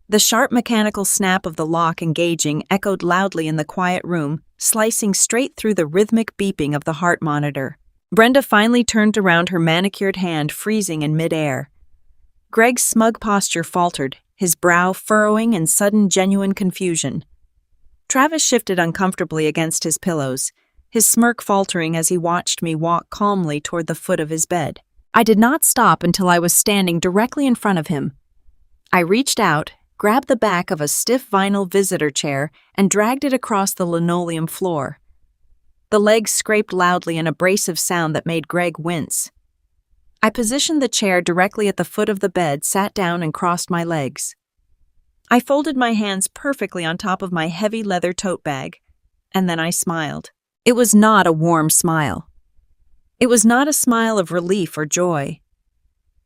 The sharp mechanical snap of the lock engaging echoed loudly in the quiet room, slicing straight through the rhythmic beeping of the heart monitor. Brenda finally turned around, her manicured hand freezing in midair. Greg's smug posture faltered, his brow furrowing in sudden, genuine confusion. Travis shifted uncomfortably against his pillows, his smirk faltering as he watched me walk calmly toward the foot of his bed. I did not stop until I was standing directly in front of him. I reached out, grabbed the back of a stiff vinyl visitor chair, and dragged it across the linoleum floor. The legs scraped loudly, an abrasive sound that made Greg wince. I positioned the chair directly at the foot of the bed, sat down, and crossed my legs. I folded my hands perfectly on top of my heavy leather tote bag, and then I smiled. It was not a warm smile. It was not a smile of relief or joy.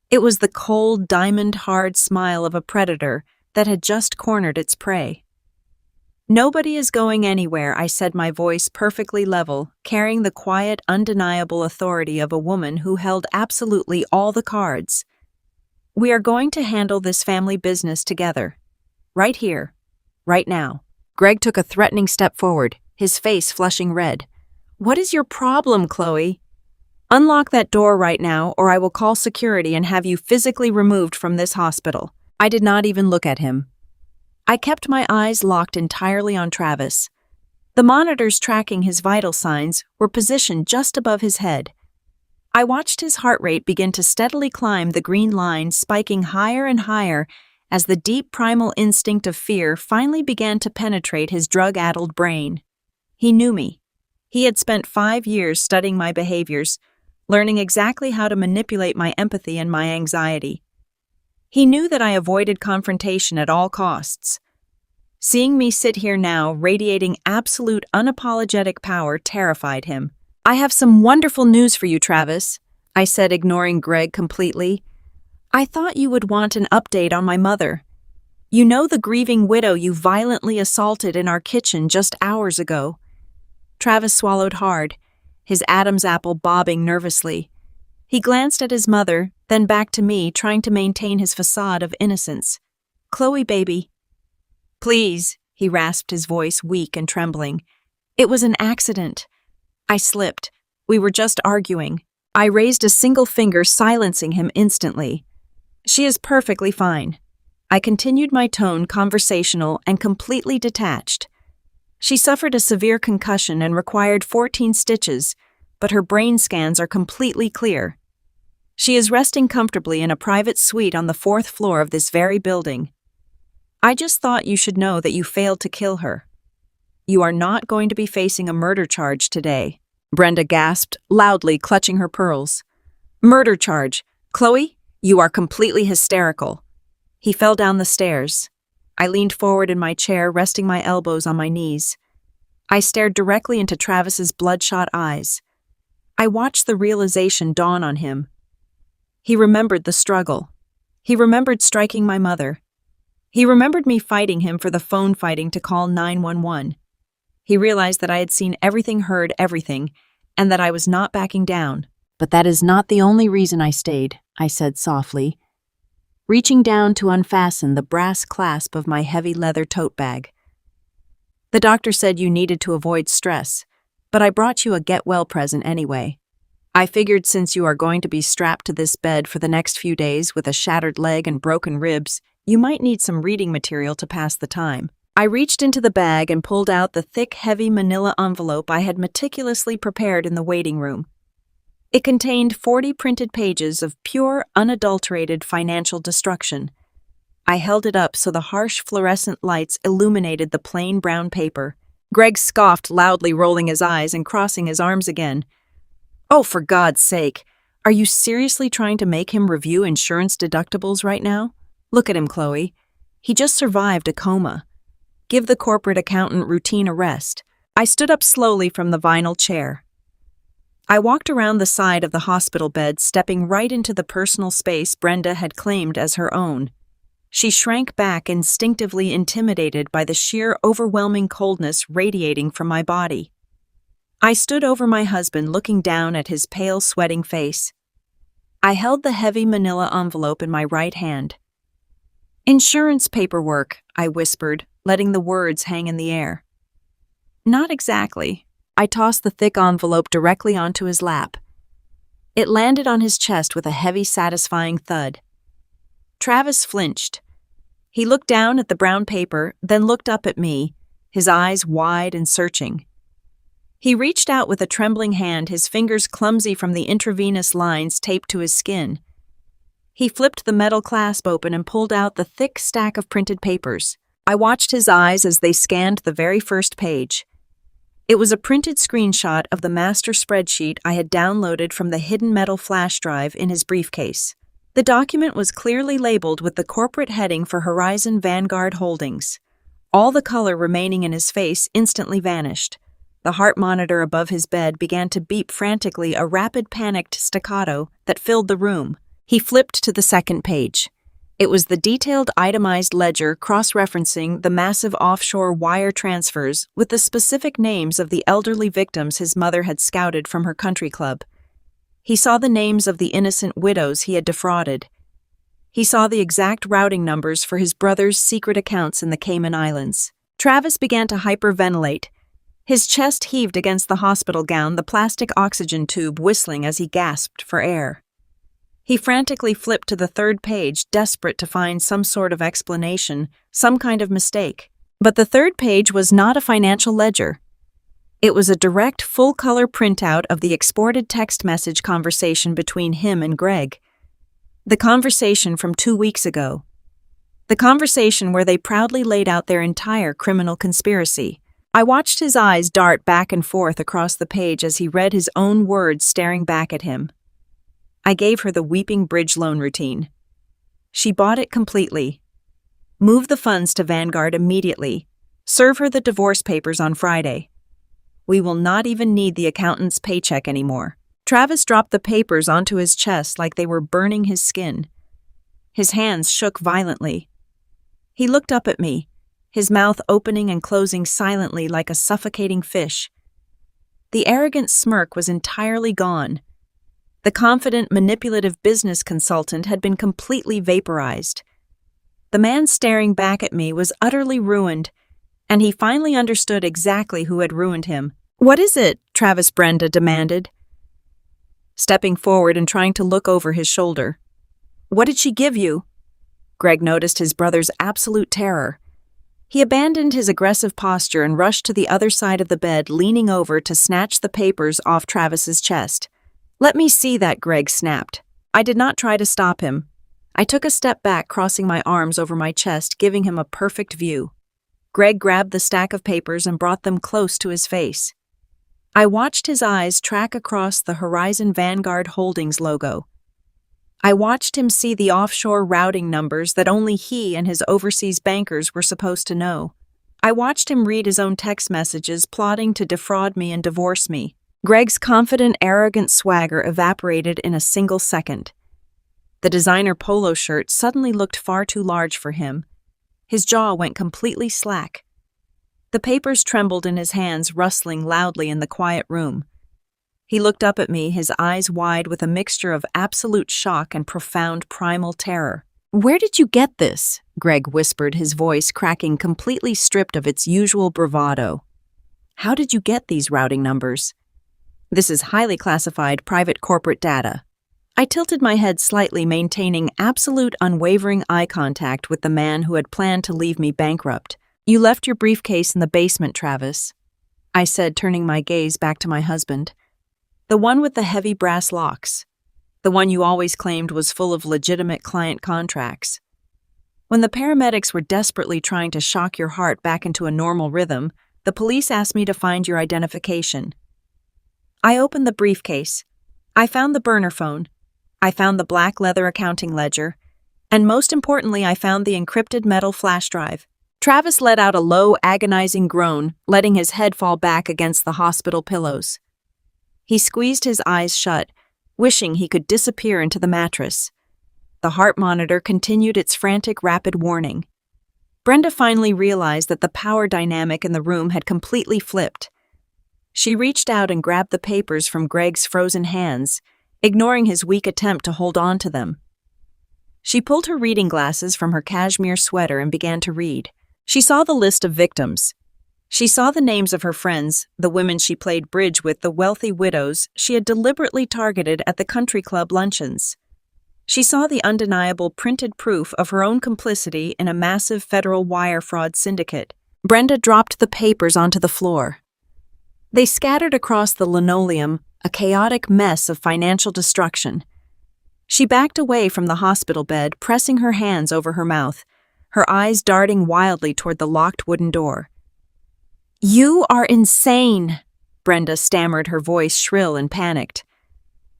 It was the cold, diamond-hard smile of a predator that had just cornered its prey. "Nobody is going anywhere," I said, my voice perfectly level, carrying the quiet, undeniable authority of a woman who held absolutely all the cards. "We are going to handle this family business together. Right here. Right now." Greg took a threatening step forward, his face flushing red. "What is your problem, Chloe? Unlock that door right now, or I will call security and have you physically removed from this hospital." I did not even look at him. I kept my eyes locked entirely on Travis. The monitors tracking his vital signs were positioned just above his head. I watched his heart rate begin to steadily climb the green line, spiking higher and higher as the deep primal instinct of fear finally began to penetrate his drug-addled brain. He knew me. He had spent 5 years studying my behaviors, learning exactly how to manipulate my empathy and my anxiety. He knew that I avoided confrontation at all costs. Seeing me sit here now, radiating absolute, unapologetic power, terrified him. "I have some wonderful news for you, Travis," I said, ignoring Greg completely. "I thought you would want an update on my mother. You know, the grieving widow you violently assaulted in our kitchen just hours ago." Travis swallowed hard, his Adam's apple bobbing nervously. He glanced at his mother, then back to me, trying to maintain his facade of innocence. "Chloe, baby." "Please," he rasped, his voice weak and trembling. "It was an accident. I slipped. We were just arguing." I raised a single finger, silencing him instantly. She is perfectly fine. I continued my tone conversational and completely detached. She suffered a severe concussion and required 14 stitches, but her brain scans are completely clear. She is resting comfortably in a private suite on the 4th floor of this very building. I just thought you should know that you failed to kill her. You are not going to be facing a murder charge today, Brenda gasped, loudly clutching her pearls. Murder charge? Chloe, you are completely hysterical. He fell down the stairs. I leaned forward in my chair, resting my elbows on my knees. I stared directly into Travis's bloodshot eyes. I watched the realization dawn on him. He remembered the struggle. He remembered striking my mother. He remembered me fighting him for the phone fighting to call 911. He realized that I had seen everything, heard everything, and that I was not backing down. But that is not the only reason I stayed, I said softly, reaching down to unfasten the brass clasp of my heavy leather tote bag. The doctor said you needed to avoid stress, but I brought you a get-well present anyway. I figured since you are going to be strapped to this bed for the next few days with a shattered leg and broken ribs, you might need some reading material to pass the time. I reached into the bag and pulled out the thick, heavy manila envelope I had meticulously prepared in the waiting room. It contained 40 printed pages of pure, unadulterated financial destruction. I held it up so the harsh fluorescent lights illuminated the plain brown paper. Greg scoffed loudly, rolling his eyes and crossing his arms again. Oh, for God's sake, are you seriously trying to make him review insurance deductibles right now? Look at him, Chloe. He just survived a coma. Give the corporate accountant routine a rest. I stood up slowly from the vinyl chair. I walked around the side of the hospital bed, stepping right into the personal space Brenda had claimed as her own. She shrank back, instinctively intimidated by the sheer, overwhelming coldness radiating from my body. I stood over my husband, looking down at his pale, sweating face. I held the heavy manila envelope in my right hand. Insurance paperwork, I whispered, letting the words hang in the air. Not exactly. I tossed the thick envelope directly onto his lap. It landed on his chest with a heavy, satisfying thud. Travis flinched. He looked down at the brown paper, then looked up at me, his eyes wide and searching. He reached out with a trembling hand, his fingers clumsy from the intravenous lines taped to his skin. He flipped the metal clasp open and pulled out the thick stack of printed papers. I watched his eyes as they scanned the very first page. It was a printed screenshot of the master spreadsheet I had downloaded from the hidden metal flash drive in his briefcase. The document was clearly labeled with the corporate heading for Horizon Vanguard Holdings. All the color remaining in his face instantly vanished. The heart monitor above his bed began to beep frantically, a rapid, panicked staccato that filled the room. He flipped to the second page. It was the detailed, itemized ledger cross-referencing the massive offshore wire transfers with the specific names of the elderly victims his mother had scouted from her country club. He saw the names of the innocent widows he had defrauded. He saw the exact routing numbers for his brother's secret accounts in the Cayman Islands. Travis began to hyperventilate. His chest heaved against the hospital gown, the plastic oxygen tube whistling as he gasped for air. He frantically flipped to the third page, desperate to find some sort of explanation, some kind of mistake. But the third page was not a financial ledger. It was a direct, full-color printout of the exported text message conversation between him and Greg. The conversation from 2 weeks ago. The conversation where they proudly laid out their entire criminal conspiracy. I watched his eyes dart back and forth across the page as he read his own words staring back at him. I gave her the weeping bridge loan routine. She bought it completely. Move the funds to Vanguard immediately. Serve her the divorce papers on Friday. We will not even need the accountant's paycheck anymore. Travis dropped the papers onto his chest like they were burning his skin. His hands shook violently. He looked up at me, his mouth opening and closing silently like a suffocating fish. The arrogant smirk was entirely gone. The confident, manipulative business consultant had been completely vaporized. The man staring back at me was utterly ruined, and he finally understood exactly who had ruined him. "What is it?" Travis Brenda demanded. stepping forward and trying to look over his shoulder. "What did she give you?" Greg noticed his brother's absolute terror. He abandoned his aggressive posture and rushed to the other side of the bed, leaning over to snatch the papers off Travis's chest. "Let me see that," Greg snapped. I did not try to stop him. I took a step back, crossing my arms over my chest, giving him a perfect view. Greg grabbed the stack of papers and brought them close to his face. I watched his eyes track across the Horizon Vanguard Holdings logo. I watched him see the offshore routing numbers that only he and his overseas bankers were supposed to know. I watched him read his own text messages, plotting to defraud me and divorce me. Greg's confident, arrogant swagger evaporated in a single second. The designer polo shirt suddenly looked far too large for him. His jaw went completely slack. The papers trembled in his hands, rustling loudly in the quiet room. He looked up at me, his eyes wide with a mixture of absolute shock and profound primal terror. "Where did you get this?" Greg whispered, his voice cracking, completely stripped of its usual bravado. "How did you get these routing numbers?" "This is highly classified private corporate data." I tilted my head slightly, maintaining absolute unwavering eye contact with the man who had planned to leave me bankrupt. "You left your briefcase in the basement, Travis," I said, turning my gaze back to my husband. "The one with the heavy brass locks. The one you always claimed was full of legitimate client contracts. When the paramedics were desperately trying to shock your heart back into a normal rhythm, the police asked me to find your identification. I opened the briefcase. I found the burner phone. I found the black leather accounting ledger. And most importantly, I found the encrypted metal flash drive." Travis let out a low, agonizing groan, letting his head fall back against the hospital pillows. He squeezed his eyes shut, wishing he could disappear into the mattress. The heart monitor continued its frantic, rapid warning. Brenda finally realized that the power dynamic in the room had completely flipped. She reached out and grabbed the papers from Greg's frozen hands, ignoring his weak attempt to hold on to them. She pulled her reading glasses from her cashmere sweater and began to read. She saw the list of victims. She saw the names of her friends, the women she played bridge with, the wealthy widows she had deliberately targeted at the country club luncheons. She saw the undeniable printed proof of her own complicity in a massive federal wire fraud syndicate. Brenda dropped the papers onto the floor. They scattered across the linoleum, a chaotic mess of financial destruction. She backed away from the hospital bed, pressing her hands over her mouth, her eyes darting wildly toward the locked wooden door. "You are insane," Brenda stammered, her voice shrill and panicked.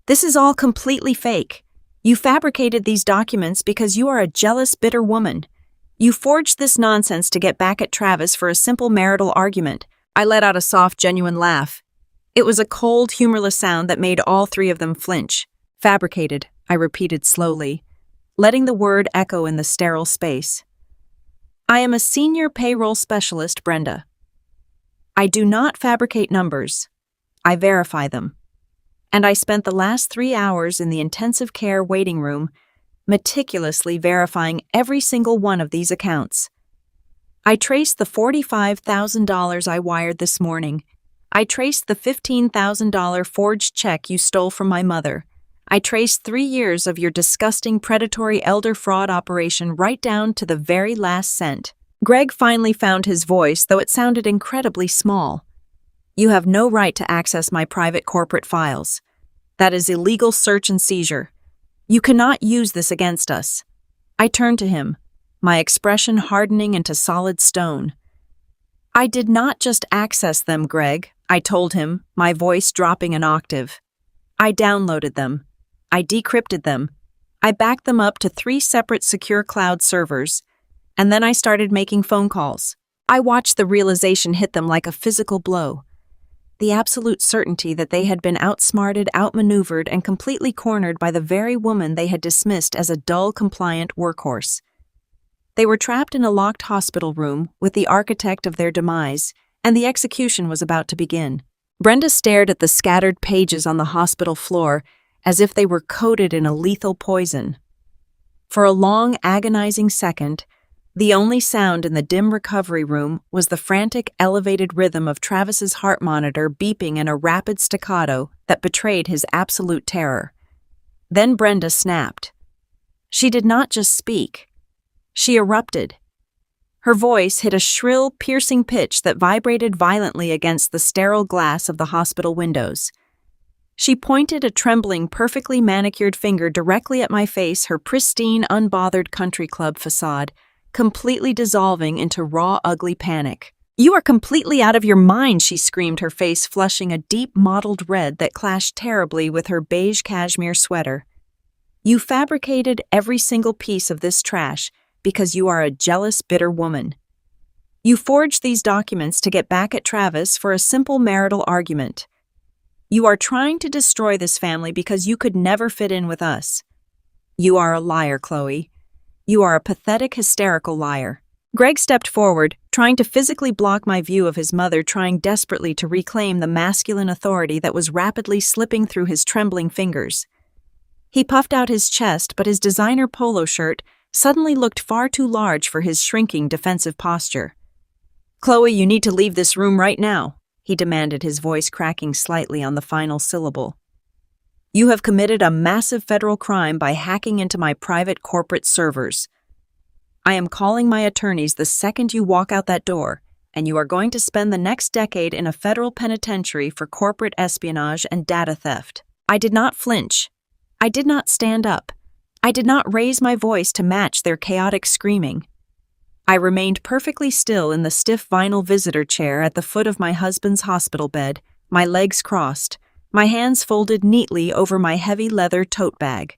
"This is all completely fake. You fabricated these documents because you are a jealous, bitter woman. You forged this nonsense to get back at Travis for a simple marital argument." I let out a soft, genuine laugh. It was a cold, humorless sound that made all three of them flinch. "Fabricated," I repeated slowly, letting the word echo in the sterile space. "I am a senior payroll specialist, Brenda. I do not fabricate numbers. I verify them. And I spent the last 3 hours in the intensive care waiting room meticulously verifying every single one of these accounts. I traced the $45,000 I wired this morning. I traced the $15,000 forged check you stole from my mother. I traced 3 years of your disgusting predatory elder fraud operation right down to the very last cent." Greg finally found his voice, though it sounded incredibly small. "You have no right to access my private corporate files. That is illegal search and seizure. You cannot use this against us." I turned to him, my expression hardening into solid stone. "I did not just access them, Greg," I told him, my voice dropping an octave. "I downloaded them. I decrypted them. I backed them up to 3 separate secure cloud servers. And then I started making phone calls." I watched the realization hit them like a physical blow. The absolute certainty that they had been outsmarted, outmaneuvered, and completely cornered by the very woman they had dismissed as a dull, compliant workhorse. They were trapped in a locked hospital room with the architect of their demise, and the execution was about to begin. Brenda stared at the scattered pages on the hospital floor as if they were coated in a lethal poison. For a long, agonizing second, The only sound in the dim recovery room was the frantic, elevated rhythm of Travis's heart monitor beeping in a rapid staccato that betrayed his absolute terror. Then Brenda snapped. She did not just speak. She erupted. Her voice hit a shrill, piercing pitch that vibrated violently against the sterile glass of the hospital windows. She pointed a trembling, perfectly manicured finger directly at my face, her pristine, unbothered country club facade, completely dissolving into raw, ugly panic. "You are completely out of your mind," she screamed, her face flushing a deep, mottled red that clashed terribly with her beige cashmere sweater. "You fabricated every single piece of this trash because you are a jealous, bitter woman. You forged these documents to get back at Travis for a simple marital argument. You are trying to destroy this family because you could never fit in with us. You are a liar, Chloe. You are a pathetic, hysterical liar." Greg stepped forward, trying to physically block my view of his mother, trying desperately to reclaim the masculine authority that was rapidly slipping through his trembling fingers. He puffed out his chest, but his designer polo shirt suddenly looked far too large for his shrinking, defensive posture. "Chloe, you need to leave this room right now," he demanded, his voice cracking slightly on the final syllable. "You have committed a massive federal crime by hacking into my private corporate servers. I am calling my attorneys the second you walk out that door, and you are going to spend the next decade in a federal penitentiary for corporate espionage and data theft." I did not flinch. I did not stand up. I did not raise my voice to match their chaotic screaming. I remained perfectly still in the stiff vinyl visitor chair at the foot of my husband's hospital bed, my legs crossed, my hands folded neatly over my heavy leather tote bag.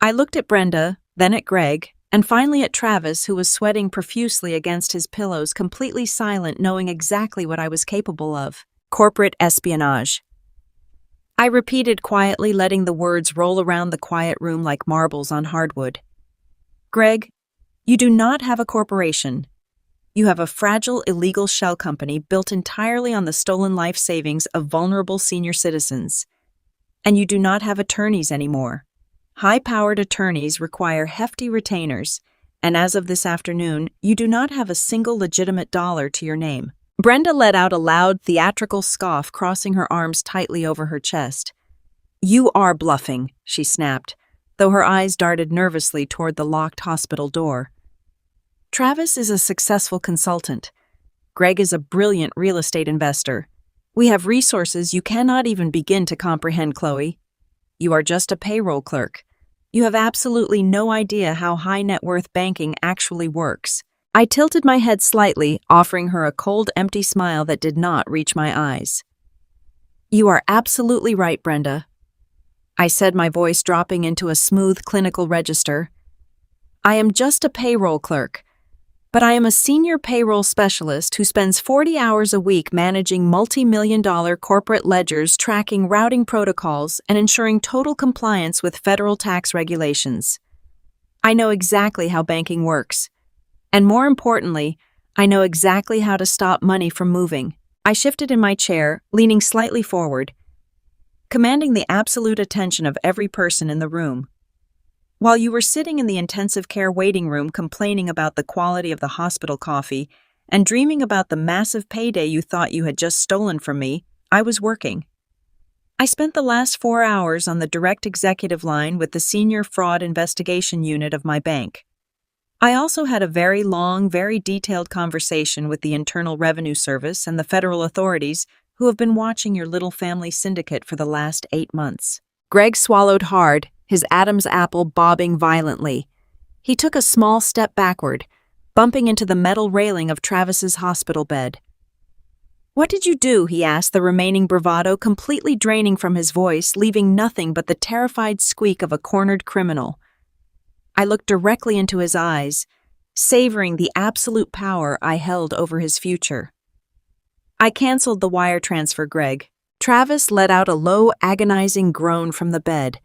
I looked at Brenda, then at Greg, and finally at Travis, who was sweating profusely against his pillows, completely silent, knowing exactly what I was capable of. Corporate espionage. I repeated quietly, letting the words roll around the quiet room like marbles on hardwood. "Greg, you do not have a corporation. You have a fragile, illegal shell company built entirely on the stolen life savings of vulnerable senior citizens. And you do not have attorneys anymore. High-powered attorneys require hefty retainers, and as of this afternoon, you do not have a single legitimate dollar to your name." Brenda let out a loud, theatrical scoff, crossing her arms tightly over her chest. "You are bluffing," she snapped, though her eyes darted nervously toward the locked hospital door. "Travis is a successful consultant. Greg is a brilliant real estate investor. We have resources you cannot even begin to comprehend, Chloe. You are just a payroll clerk. You have absolutely no idea how high net worth banking actually works." I tilted my head slightly, offering her a cold, empty smile that did not reach my eyes. "You are absolutely right, Brenda," I said, my voice dropping into a smooth, clinical register. "I am just a payroll clerk, but I am a senior payroll specialist who spends 40 hours a week managing multi-million-dollar corporate ledgers, tracking routing protocols, and ensuring total compliance with federal tax regulations. I know exactly how banking works. And more importantly, I know exactly how to stop money from moving." I shifted in my chair, leaning slightly forward, commanding the absolute attention of every person in the room. "While you were sitting in the intensive care waiting room complaining about the quality of the hospital coffee and dreaming about the massive payday you thought you had just stolen from me, I was working. I spent the last 4 hours on the direct executive line with the senior fraud investigation unit of my bank. I also had a very long, very detailed conversation with the Internal Revenue Service and the federal authorities who have been watching your little family syndicate for the last 8 months." Greg swallowed hard, his Adam's apple bobbing violently. He took a small step backward, bumping into the metal railing of Travis's hospital bed. "What did you do?" he asked, the remaining bravado completely draining from his voice, leaving nothing but the terrified squeak of a cornered criminal. I looked directly into his eyes, savoring the absolute power I held over his future. "I canceled the wire transfer, Greg." Travis let out a low, agonizing groan from the bed,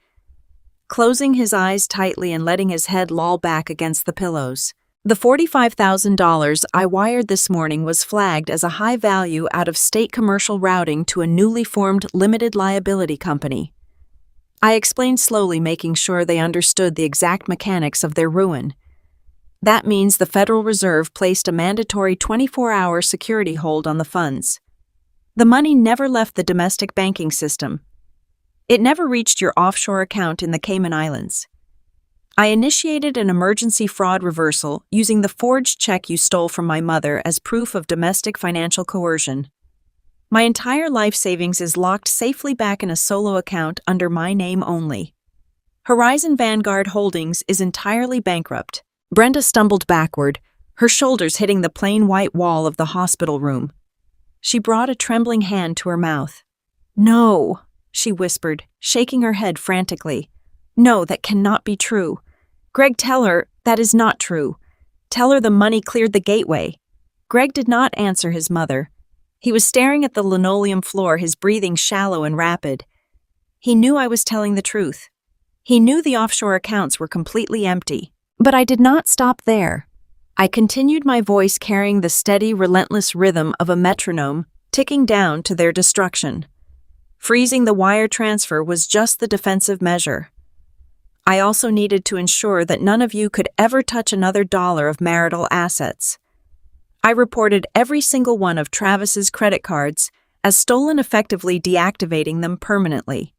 closing his eyes tightly and letting his head loll back against the pillows. "The $45,000 I wired this morning was flagged as a high-value out-of-state commercial routing to a newly formed limited liability company." I explained slowly, making sure they understood the exact mechanics of their ruin. That means the Federal Reserve placed a mandatory 24-hour security hold on the funds. The money never left the domestic banking system. It never reached your offshore account in the Cayman Islands. I initiated an emergency fraud reversal using the forged check you stole from my mother as proof of domestic financial coercion. My entire life savings is locked safely back in a solo account under my name only. Horizon Vanguard Holdings is entirely bankrupt. Brenda stumbled backward, her shoulders hitting the plain white wall of the hospital room. She brought a trembling hand to her mouth. "No," she whispered, shaking her head frantically. "No, that cannot be true. Greg, tell her that is not true. Tell her the money cleared the gateway." Greg did not answer his mother. He was staring at the linoleum floor, his breathing shallow and rapid. He knew I was telling the truth. He knew the offshore accounts were completely empty. But I did not stop there. I continued, my voice carrying the steady, relentless rhythm of a metronome, ticking down to their destruction. Freezing the wire transfer was just the defensive measure. I also needed to ensure that none of you could ever touch another dollar of marital assets. I reported every single one of Travis's credit cards as stolen, effectively deactivating them permanently.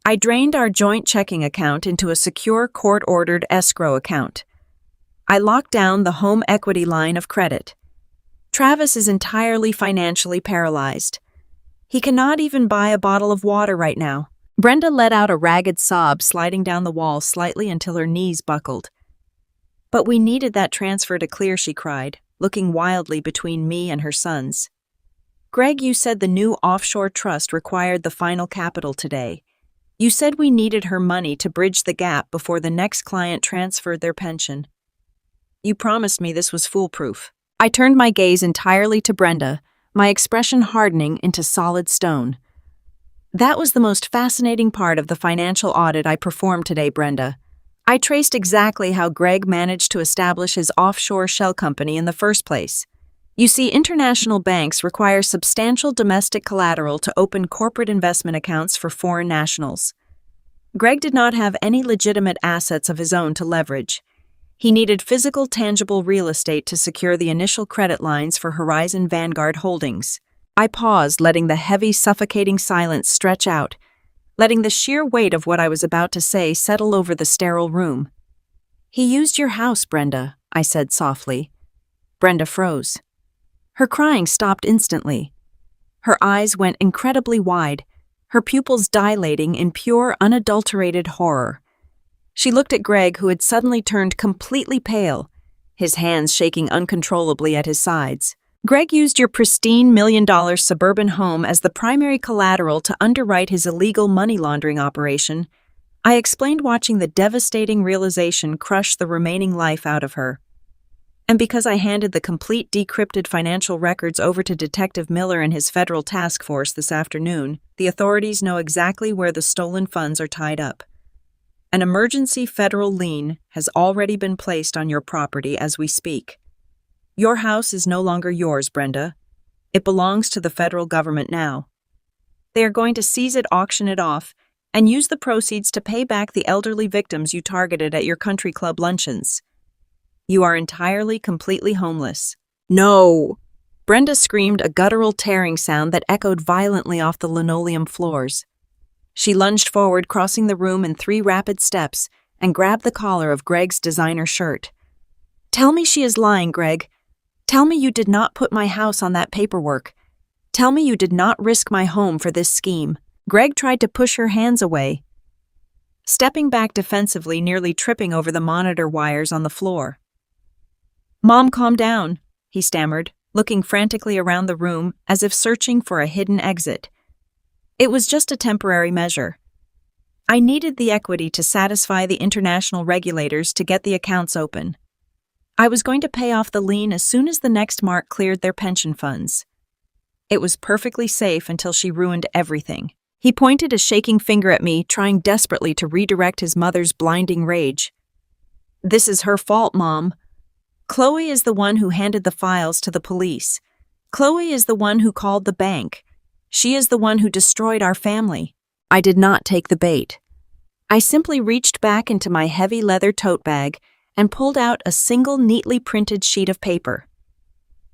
I drained our joint checking account into a secure court-ordered escrow account. I locked down the home equity line of credit. Travis is entirely financially paralyzed. He cannot even buy a bottle of water right now. Brenda let out a ragged sob, sliding down the wall slightly until her knees buckled. "But we needed that transfer to clear," she cried, looking wildly between me and her sons. "Greg, you said the new offshore trust required the final capital today. You said we needed her money to bridge the gap before the next client transferred their pension. You promised me this was foolproof." I turned my gaze entirely to Brenda, my expression hardening into solid stone. "That was the most fascinating part of the financial audit I performed today, Brenda. I traced exactly how Greg managed to establish his offshore shell company in the first place. You see, international banks require substantial domestic collateral to open corporate investment accounts for foreign nationals. Greg did not have any legitimate assets of his own to leverage. He needed physical, tangible real estate to secure the initial credit lines for Horizon Vanguard Holdings. I paused, letting the heavy, suffocating silence stretch out, letting the sheer weight of what I was about to say settle over the sterile room. "He used your house, Brenda," I said softly. Brenda froze. Her crying stopped instantly. Her eyes went incredibly wide, her pupils dilating in pure, unadulterated horror. She looked at Greg, who had suddenly turned completely pale, his hands shaking uncontrollably at his sides. "Greg used your pristine $1 million suburban home as the primary collateral to underwrite his illegal money laundering operation," I explained, watching the devastating realization crush the remaining life out of her. "And because I handed the complete decrypted financial records over to Detective Miller and his federal task force this afternoon, the authorities know exactly where the stolen funds are tied up. An emergency federal lien has already been placed on your property as we speak. Your house is no longer yours, Brenda. It belongs to the federal government now. They are going to seize it, auction it off, and use the proceeds to pay back the elderly victims you targeted at your country club luncheons. You are entirely, completely homeless." "No!" Brenda screamed, a guttural tearing sound that echoed violently off the linoleum floors. She lunged forward, crossing the room in 3 rapid steps, and grabbed the collar of Greg's designer shirt. "Tell me she is lying, Greg. Tell me you did not put my house on that paperwork. Tell me you did not risk my home for this scheme." Greg tried to push her hands away, stepping back defensively, nearly tripping over the monitor wires on the floor. "Mom, calm down," he stammered, looking frantically around the room as if searching for a hidden exit. "It was just a temporary measure. I needed the equity to satisfy the international regulators to get the accounts open. I was going to pay off the lien as soon as the next mark cleared their pension funds. It was perfectly safe until she ruined everything." He pointed a shaking finger at me, trying desperately to redirect his mother's blinding rage. "This is her fault, Mom. Chloe is the one who handed the files to the police. Chloe is the one who called the bank. She is the one who destroyed our family." I did not take the bait. I simply reached back into my heavy leather tote bag and pulled out a single neatly printed sheet of paper.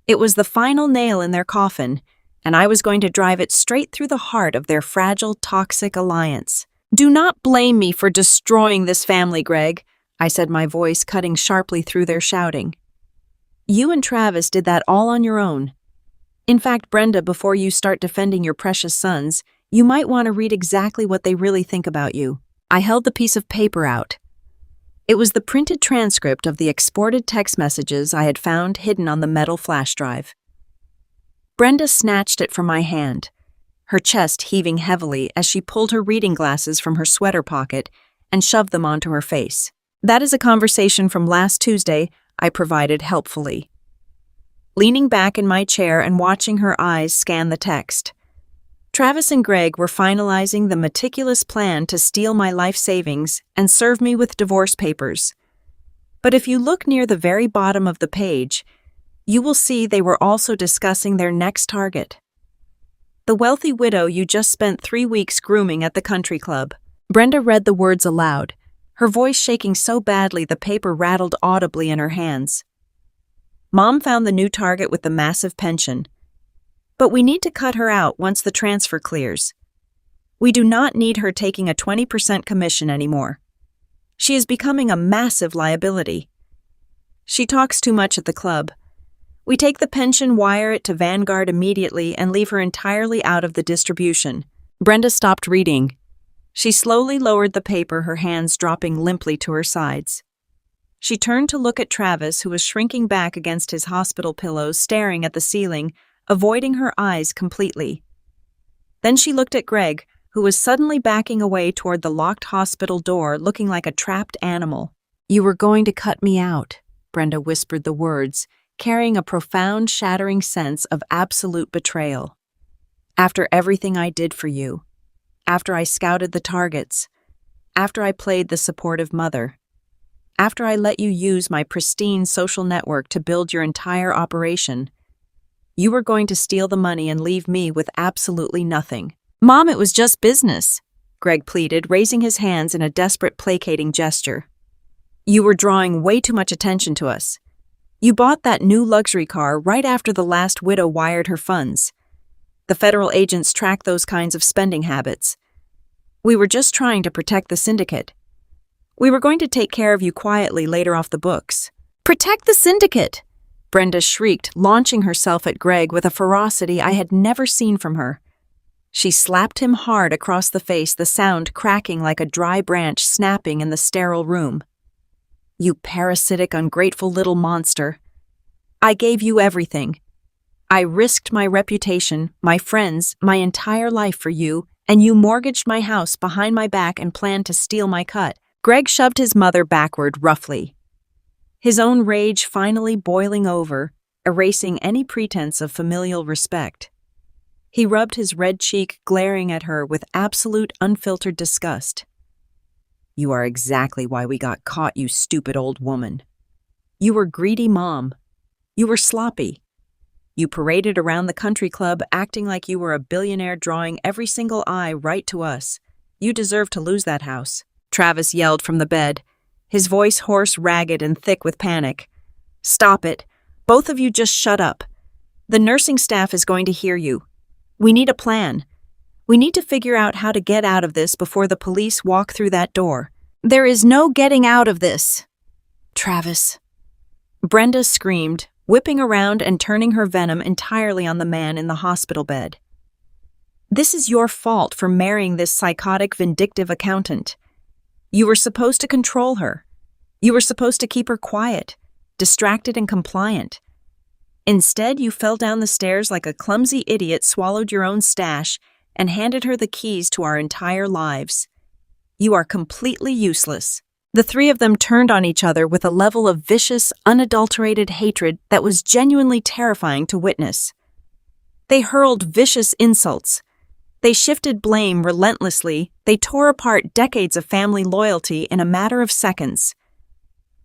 It was the final nail in their coffin, and I was going to drive it straight through the heart of their fragile, toxic alliance. "Do not blame me for destroying this family, Greg," I said, my voice cutting sharply through their shouting. "You and Travis did that all on your own. In fact, Brenda, before you start defending your precious sons, you might want to read exactly what they really think about you." I held the piece of paper out. It was the printed transcript of the exported text messages I had found hidden on the metal flash drive. Brenda snatched it from my hand, her chest heaving heavily as she pulled her reading glasses from her sweater pocket and shoved them onto her face. "That is a conversation from last Tuesday," I provided helpfully, leaning back in my chair and watching her eyes scan the text. Travis and Greg were finalizing the meticulous plan to steal my life savings and serve me with divorce papers. But if you look near the very bottom of the page, you will see they were also discussing their next target. The wealthy widow you just spent 3 weeks grooming at the country club. Brenda read the words aloud, her voice shaking so badly the paper rattled audibly in her hands. "Mom found the new target with the massive pension. But we need to cut her out once the transfer clears. We do not need her taking a 20% commission anymore. She is becoming a massive liability. She talks too much at the club. We take the pension, wire it to Vanguard immediately, and leave her entirely out of the distribution." Brenda stopped reading. She slowly lowered the paper, her hands dropping limply to her sides. She turned to look at Travis, who was shrinking back against his hospital pillows, staring at the ceiling, avoiding her eyes completely. Then she looked at Greg, who was suddenly backing away toward the locked hospital door, looking like a trapped animal. "You were going to cut me out," Brenda whispered the words, carrying a profound, shattering sense of absolute betrayal. "After everything I did for you, after I scouted the targets, after I played the supportive mother, after I let you use my pristine social network to build your entire operation, you were going to steal the money and leave me with absolutely nothing." "Mom, it was just business," Greg pleaded, raising his hands in a desperate, placating gesture. "You were drawing way too much attention to us. You bought that new luxury car right after the last widow wired her funds. The federal agents track those kinds of spending habits. We were just trying to protect the syndicate. We were going to take care of you quietly later off the books." "Protect the syndicate!" Brenda shrieked, launching herself at Greg with a ferocity I had never seen from her. She slapped him hard across the face, the sound cracking like a dry branch snapping in the sterile room. "You parasitic, ungrateful little monster. I gave you everything. I risked my reputation, my friends, my entire life for you, and you mortgaged my house behind my back and planned to steal my cut." Greg shoved his mother backward roughly, his own rage finally boiling over, erasing any pretense of familial respect. He rubbed his red cheek, glaring at her with absolute, unfiltered disgust. "You are exactly why we got caught, you stupid old woman. You were greedy, Mom. You were sloppy. You paraded around the country club acting like you were a billionaire, drawing every single eye right to us. You deserve to lose that house." Travis yelled from the bed, his voice hoarse, ragged, and thick with panic. "Stop it. Both of you just shut up. The nursing staff is going to hear you. We need a plan. We need to figure out how to get out of this before the police walk through that door." "There is no getting out of this." "Travis." Brenda screamed, whipping around and turning her venom entirely on the man in the hospital bed. "This is your fault for marrying this psychotic, vindictive accountant. You were supposed to control her. You were supposed to keep her quiet, distracted and compliant. Instead, you fell down the stairs like a clumsy idiot, swallowed your own stash, and handed her the keys to our entire lives. You are completely useless." The three of them turned on each other with a level of vicious, unadulterated hatred that was genuinely terrifying to witness. They hurled vicious insults. They shifted blame relentlessly. They tore apart decades of family loyalty in a matter of seconds.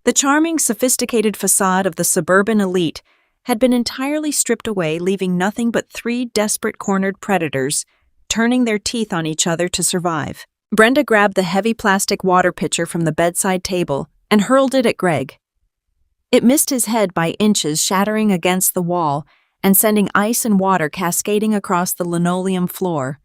The charming, sophisticated facade of the suburban elite had been entirely stripped away, leaving nothing but three desperate cornered predators, turning their teeth on each other to survive. Brenda grabbed the heavy plastic water pitcher from the bedside table and hurled it at Greg. It missed his head by inches, shattering against the wall and sending ice and water cascading across the linoleum floor.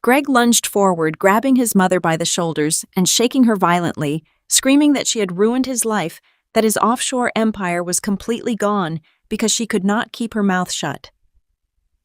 Greg lunged forward, grabbing his mother by the shoulders and shaking her violently, screaming that she had ruined his life, that his offshore empire was completely gone because she could not keep her mouth shut.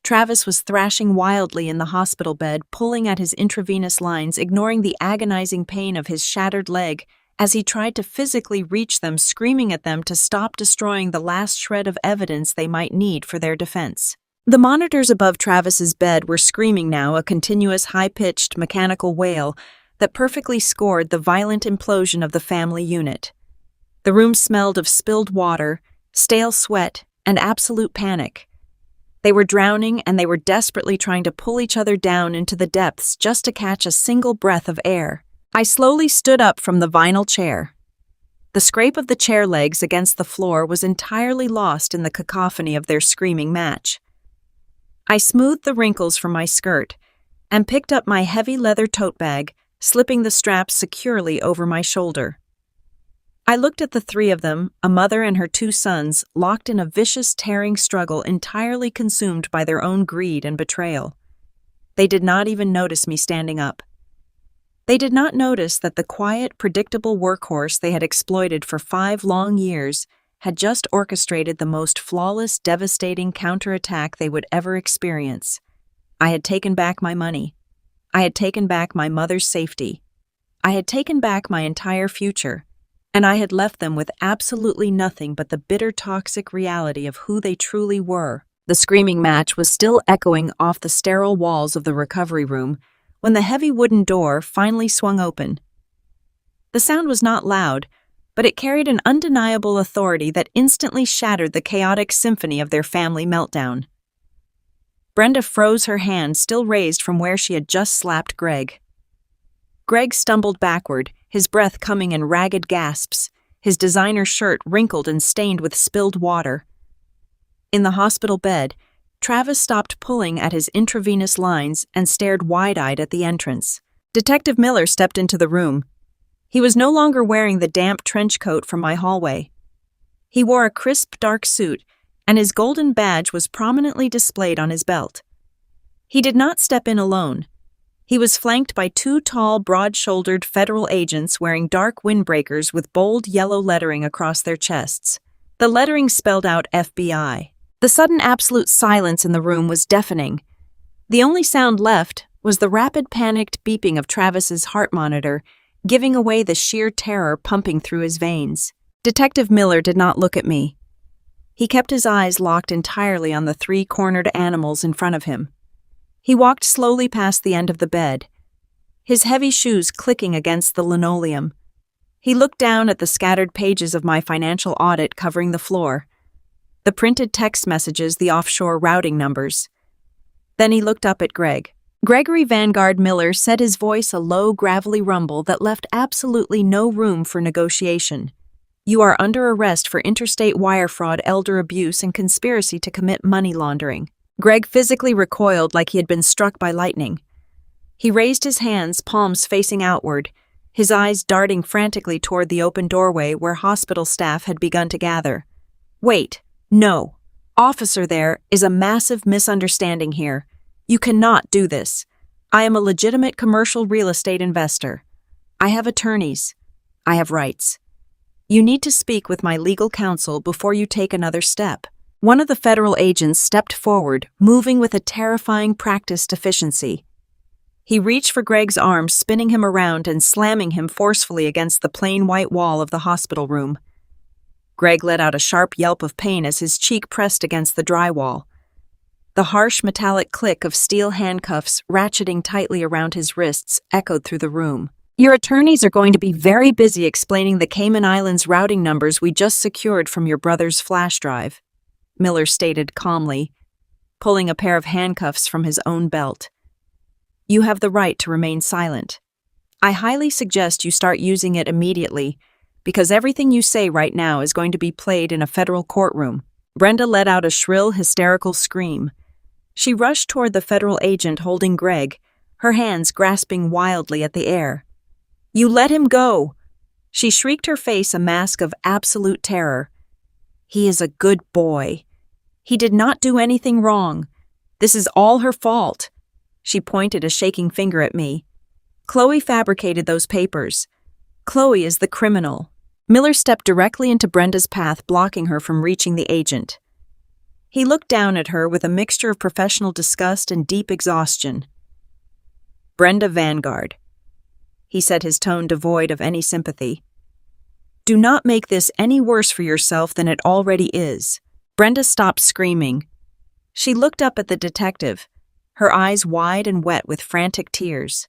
Travis was thrashing wildly in the hospital bed, pulling at his intravenous lines, ignoring the agonizing pain of his shattered leg as he tried to physically reach them, screaming at them to stop destroying the last shred of evidence they might need for their defense. The monitors above Travis's bed were screaming now, a continuous high-pitched mechanical wail that perfectly scored the violent implosion of the family unit. The room smelled of spilled water, stale sweat, and absolute panic. They were drowning, and they were desperately trying to pull each other down into the depths just to catch a single breath of air. I slowly stood up from the vinyl chair. The scrape of the chair legs against the floor was entirely lost in the cacophony of their screaming match. I smoothed the wrinkles from my skirt and picked up my heavy leather tote bag, slipping the straps securely over my shoulder. I looked at the three of them, a mother and her two sons, locked in a vicious, tearing struggle entirely consumed by their own greed and betrayal. They did not even notice me standing up. They did not notice that the quiet, predictable workhorse they had exploited for 5 long years had just orchestrated the most flawless, devastating counterattack they would ever experience. I had taken back my money. I had taken back my mother's safety. I had taken back my entire future. And I had left them with absolutely nothing but the bitter, toxic reality of who they truly were. The screaming match was still echoing off the sterile walls of the recovery room when the heavy wooden door finally swung open. The sound was not loud, but it carried an undeniable authority that instantly shattered the chaotic symphony of their family meltdown. Brenda froze, her hand still raised from where she had just slapped Greg. Greg stumbled backward, his breath coming in ragged gasps, his designer shirt wrinkled and stained with spilled water. In the hospital bed, Travis stopped pulling at his intravenous lines and stared wide-eyed at the entrance. Detective Miller stepped into the room. He was no longer wearing the damp trench coat from my hallway. He wore a crisp, dark suit, and his golden badge was prominently displayed on his belt. He did not step in alone. He was flanked by 2 tall, broad-shouldered federal agents wearing dark windbreakers with bold yellow lettering across their chests. The lettering spelled out FBI. The sudden absolute silence in the room was deafening. The only sound left was the rapid, panicked beeping of Travis's heart monitor, giving away the sheer terror pumping through his veins. Detective Miller did not look at me. He kept his eyes locked entirely on the 3 cornered animals in front of him. He walked slowly past the end of the bed, his heavy shoes clicking against the linoleum. He looked down at the scattered pages of my financial audit covering the floor, the printed text messages, the offshore routing numbers. Then he looked up at Greg. Gregory Vanguard Miller said, his voice a low, gravelly rumble that left absolutely no room for negotiation. "You are under arrest for interstate wire fraud, elder abuse, and conspiracy to commit money laundering." Greg physically recoiled like he had been struck by lightning. He raised his hands, palms facing outward, his eyes darting frantically toward the open doorway where hospital staff had begun to gather. "Wait, no. Officer, there is a massive misunderstanding here. You cannot do this. I am a legitimate commercial real estate investor. I have attorneys. I have rights. You need to speak with my legal counsel before you take another step." One of the federal agents stepped forward, moving with a terrifying practiced efficiency. He reached for Greg's arm, spinning him around and slamming him forcefully against the plain white wall of the hospital room. Greg let out a sharp yelp of pain as his cheek pressed against the drywall. The harsh metallic click of steel handcuffs ratcheting tightly around his wrists echoed through the room. "Your attorneys are going to be very busy explaining the Cayman Islands routing numbers we just secured from your brother's flash drive," Miller stated calmly, pulling a pair of handcuffs from his own belt. "You have the right to remain silent. I highly suggest you start using it immediately, because everything you say right now is going to be played in a federal courtroom." Brenda let out a shrill, hysterical scream. She rushed toward the federal agent holding Greg, her hands grasping wildly at the air. "You let him go! She shrieked, her face a mask of absolute terror. "He is a good boy. He did not do anything wrong. This is all her fault." She pointed a shaking finger at me. "Chloe fabricated those papers. Chloe is the criminal." Miller stepped directly into Brenda's path, blocking her from reaching the agent. He looked down at her with a mixture of professional disgust and deep exhaustion. "Brenda Vanguard," he said, his tone devoid of any sympathy. "Do not make this any worse for yourself than it already is." Brenda stopped screaming. She looked up at the detective, her eyes wide and wet with frantic tears.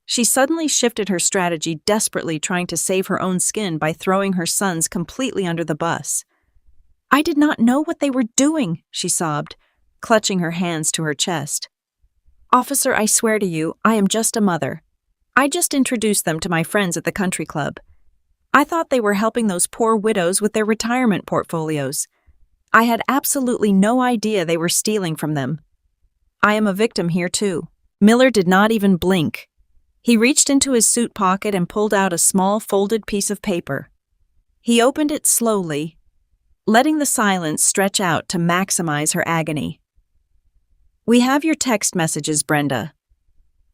She suddenly shifted her strategy, desperately trying to save her own skin by throwing her sons completely under the bus. "I did not know what they were doing," she sobbed, clutching her hands to her chest. "Officer, I swear to you, I am just a mother. I just introduced them to my friends at the country club. I thought they were helping those poor widows with their retirement portfolios. I had absolutely no idea they were stealing from them. I am a victim here too." Miller did not even blink. He reached into his suit pocket and pulled out a small folded piece of paper. He opened it slowly, letting the silence stretch out to maximize her agony. "We have your text messages, Brenda.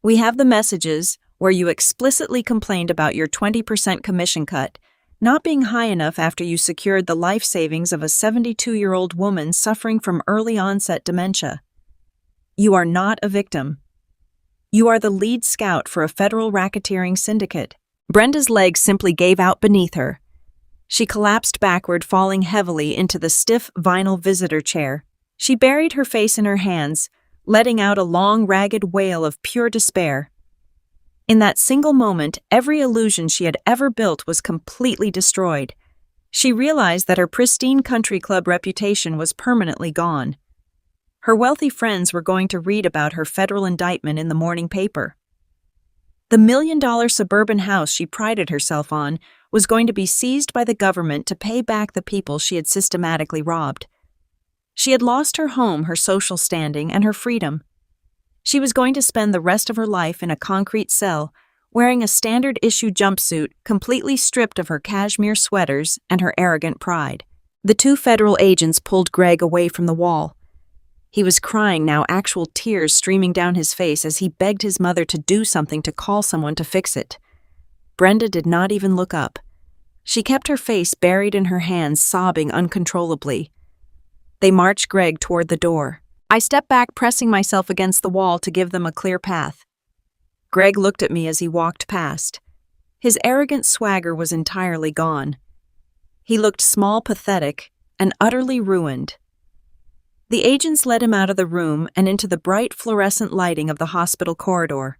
We have the messages where you explicitly complained about your 20% commission cut not being high enough after you secured the life savings of a 72-year-old woman suffering from early onset dementia. You are not a victim. You are the lead scout for a federal racketeering syndicate." Brenda's legs simply gave out beneath her. She collapsed backward, falling heavily into the stiff vinyl visitor chair. She buried her face in her hands, letting out a long, ragged wail of pure despair. In that single moment, every illusion she had ever built was completely destroyed. She realized that her pristine country club reputation was permanently gone. Her wealthy friends were going to read about her federal indictment in the morning paper. The $1 million suburban house she prided herself on was going to be seized by the government to pay back the people she had systematically robbed. She had lost her home, her social standing, and her freedom. She was going to spend the rest of her life in a concrete cell, wearing a standard-issue jumpsuit, completely stripped of her cashmere sweaters and her arrogant pride. The two federal agents pulled Greg away from the wall. He was crying now, actual tears streaming down his face as he begged his mother to do something, to call someone to fix it. Brenda did not even look up. She kept her face buried in her hands, sobbing uncontrollably. They marched Greg toward the door. I stepped back, pressing myself against the wall to give them a clear path. Greg looked at me as he walked past. His arrogant swagger was entirely gone. He looked small, pathetic, and utterly ruined. The agents led him out of the room and into the bright fluorescent lighting of the hospital corridor.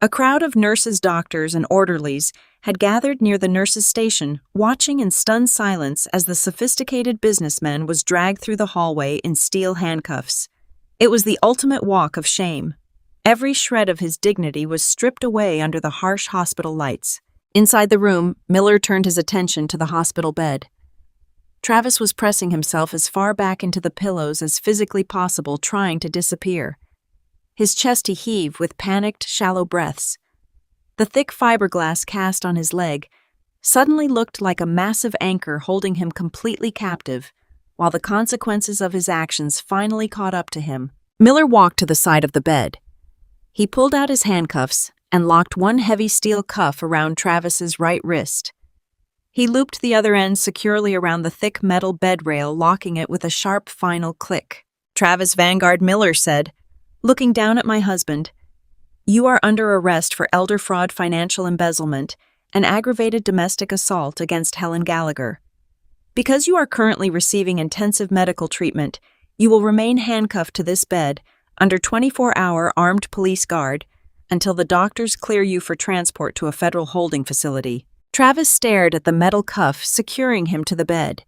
A crowd of nurses, doctors, and orderlies had gathered near the nurses' station, watching in stunned silence as the sophisticated businessman was dragged through the hallway in steel handcuffs. It was the ultimate walk of shame. Every shred of his dignity was stripped away under the harsh hospital lights. Inside the room, Miller turned his attention to the hospital bed. Travis was pressing himself as far back into the pillows as physically possible, trying to disappear. His chest heaved with panicked, shallow breaths. The thick fiberglass cast on his leg suddenly looked like a massive anchor holding him completely captive, while the consequences of his actions finally caught up to him. Miller walked to the side of the bed. He pulled out his handcuffs and locked one heavy steel cuff around Travis's right wrist. He looped the other end securely around the thick metal bed rail, locking it with a sharp final click. "Travis Vanguard," Miller said, looking down at my husband, "you are under arrest for elder fraud, financial embezzlement, and aggravated domestic assault against Helen Gallagher. Because you are currently receiving intensive medical treatment, you will remain handcuffed to this bed under 24-hour armed police guard until the doctors clear you for transport to a federal holding facility." Travis stared at the metal cuff securing him to the bed.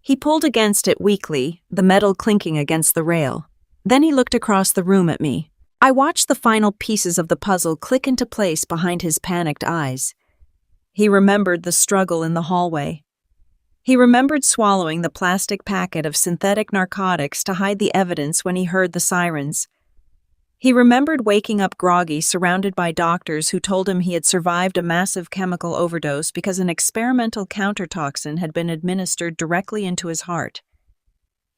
He pulled against it weakly, the metal clinking against the rail. Then he looked across the room at me. I watched the final pieces of the puzzle click into place behind his panicked eyes. He remembered the struggle in the hallway. He remembered swallowing the plastic packet of synthetic narcotics to hide the evidence when he heard the sirens. He remembered waking up groggy, surrounded by doctors who told him he had survived a massive chemical overdose because an experimental countertoxin had been administered directly into his heart.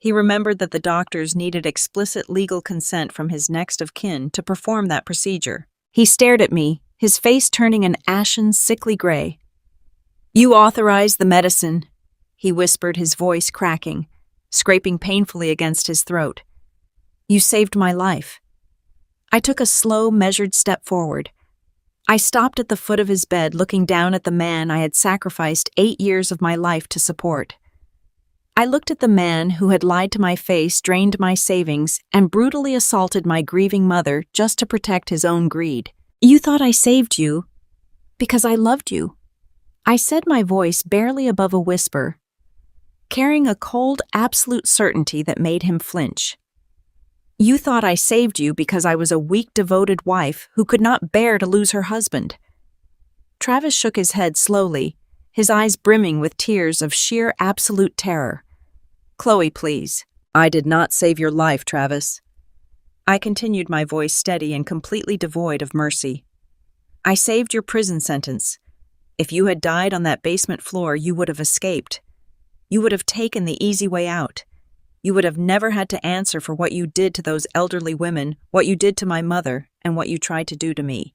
He remembered that the doctors needed explicit legal consent from his next of kin to perform that procedure. He stared at me, his face turning an ashen, sickly gray. "You authorized the medicine," he whispered, his voice cracking, scraping painfully against his throat. "You saved my life." I took a slow, measured step forward. I stopped at the foot of his bed, looking down at the man I had sacrificed 8 years of my life to support. I looked at the man who had lied to my face, drained my savings, and brutally assaulted my grieving mother just to protect his own greed. "You thought I saved you because I loved you," I said, my voice barely above a whisper, carrying a cold, absolute certainty that made him flinch. "You thought I saved you because I was a weak, devoted wife who could not bear to lose her husband." Travis shook his head slowly, his eyes brimming with tears of sheer, absolute terror. "Chloe, please. I did not save your life, Travis." I continued, my voice steady and completely devoid of mercy. "I saved your prison sentence. If you had died on that basement floor, you would have escaped. You would have taken the easy way out. You would have never had to answer for what you did to those elderly women, what you did to my mother, and what you tried to do to me.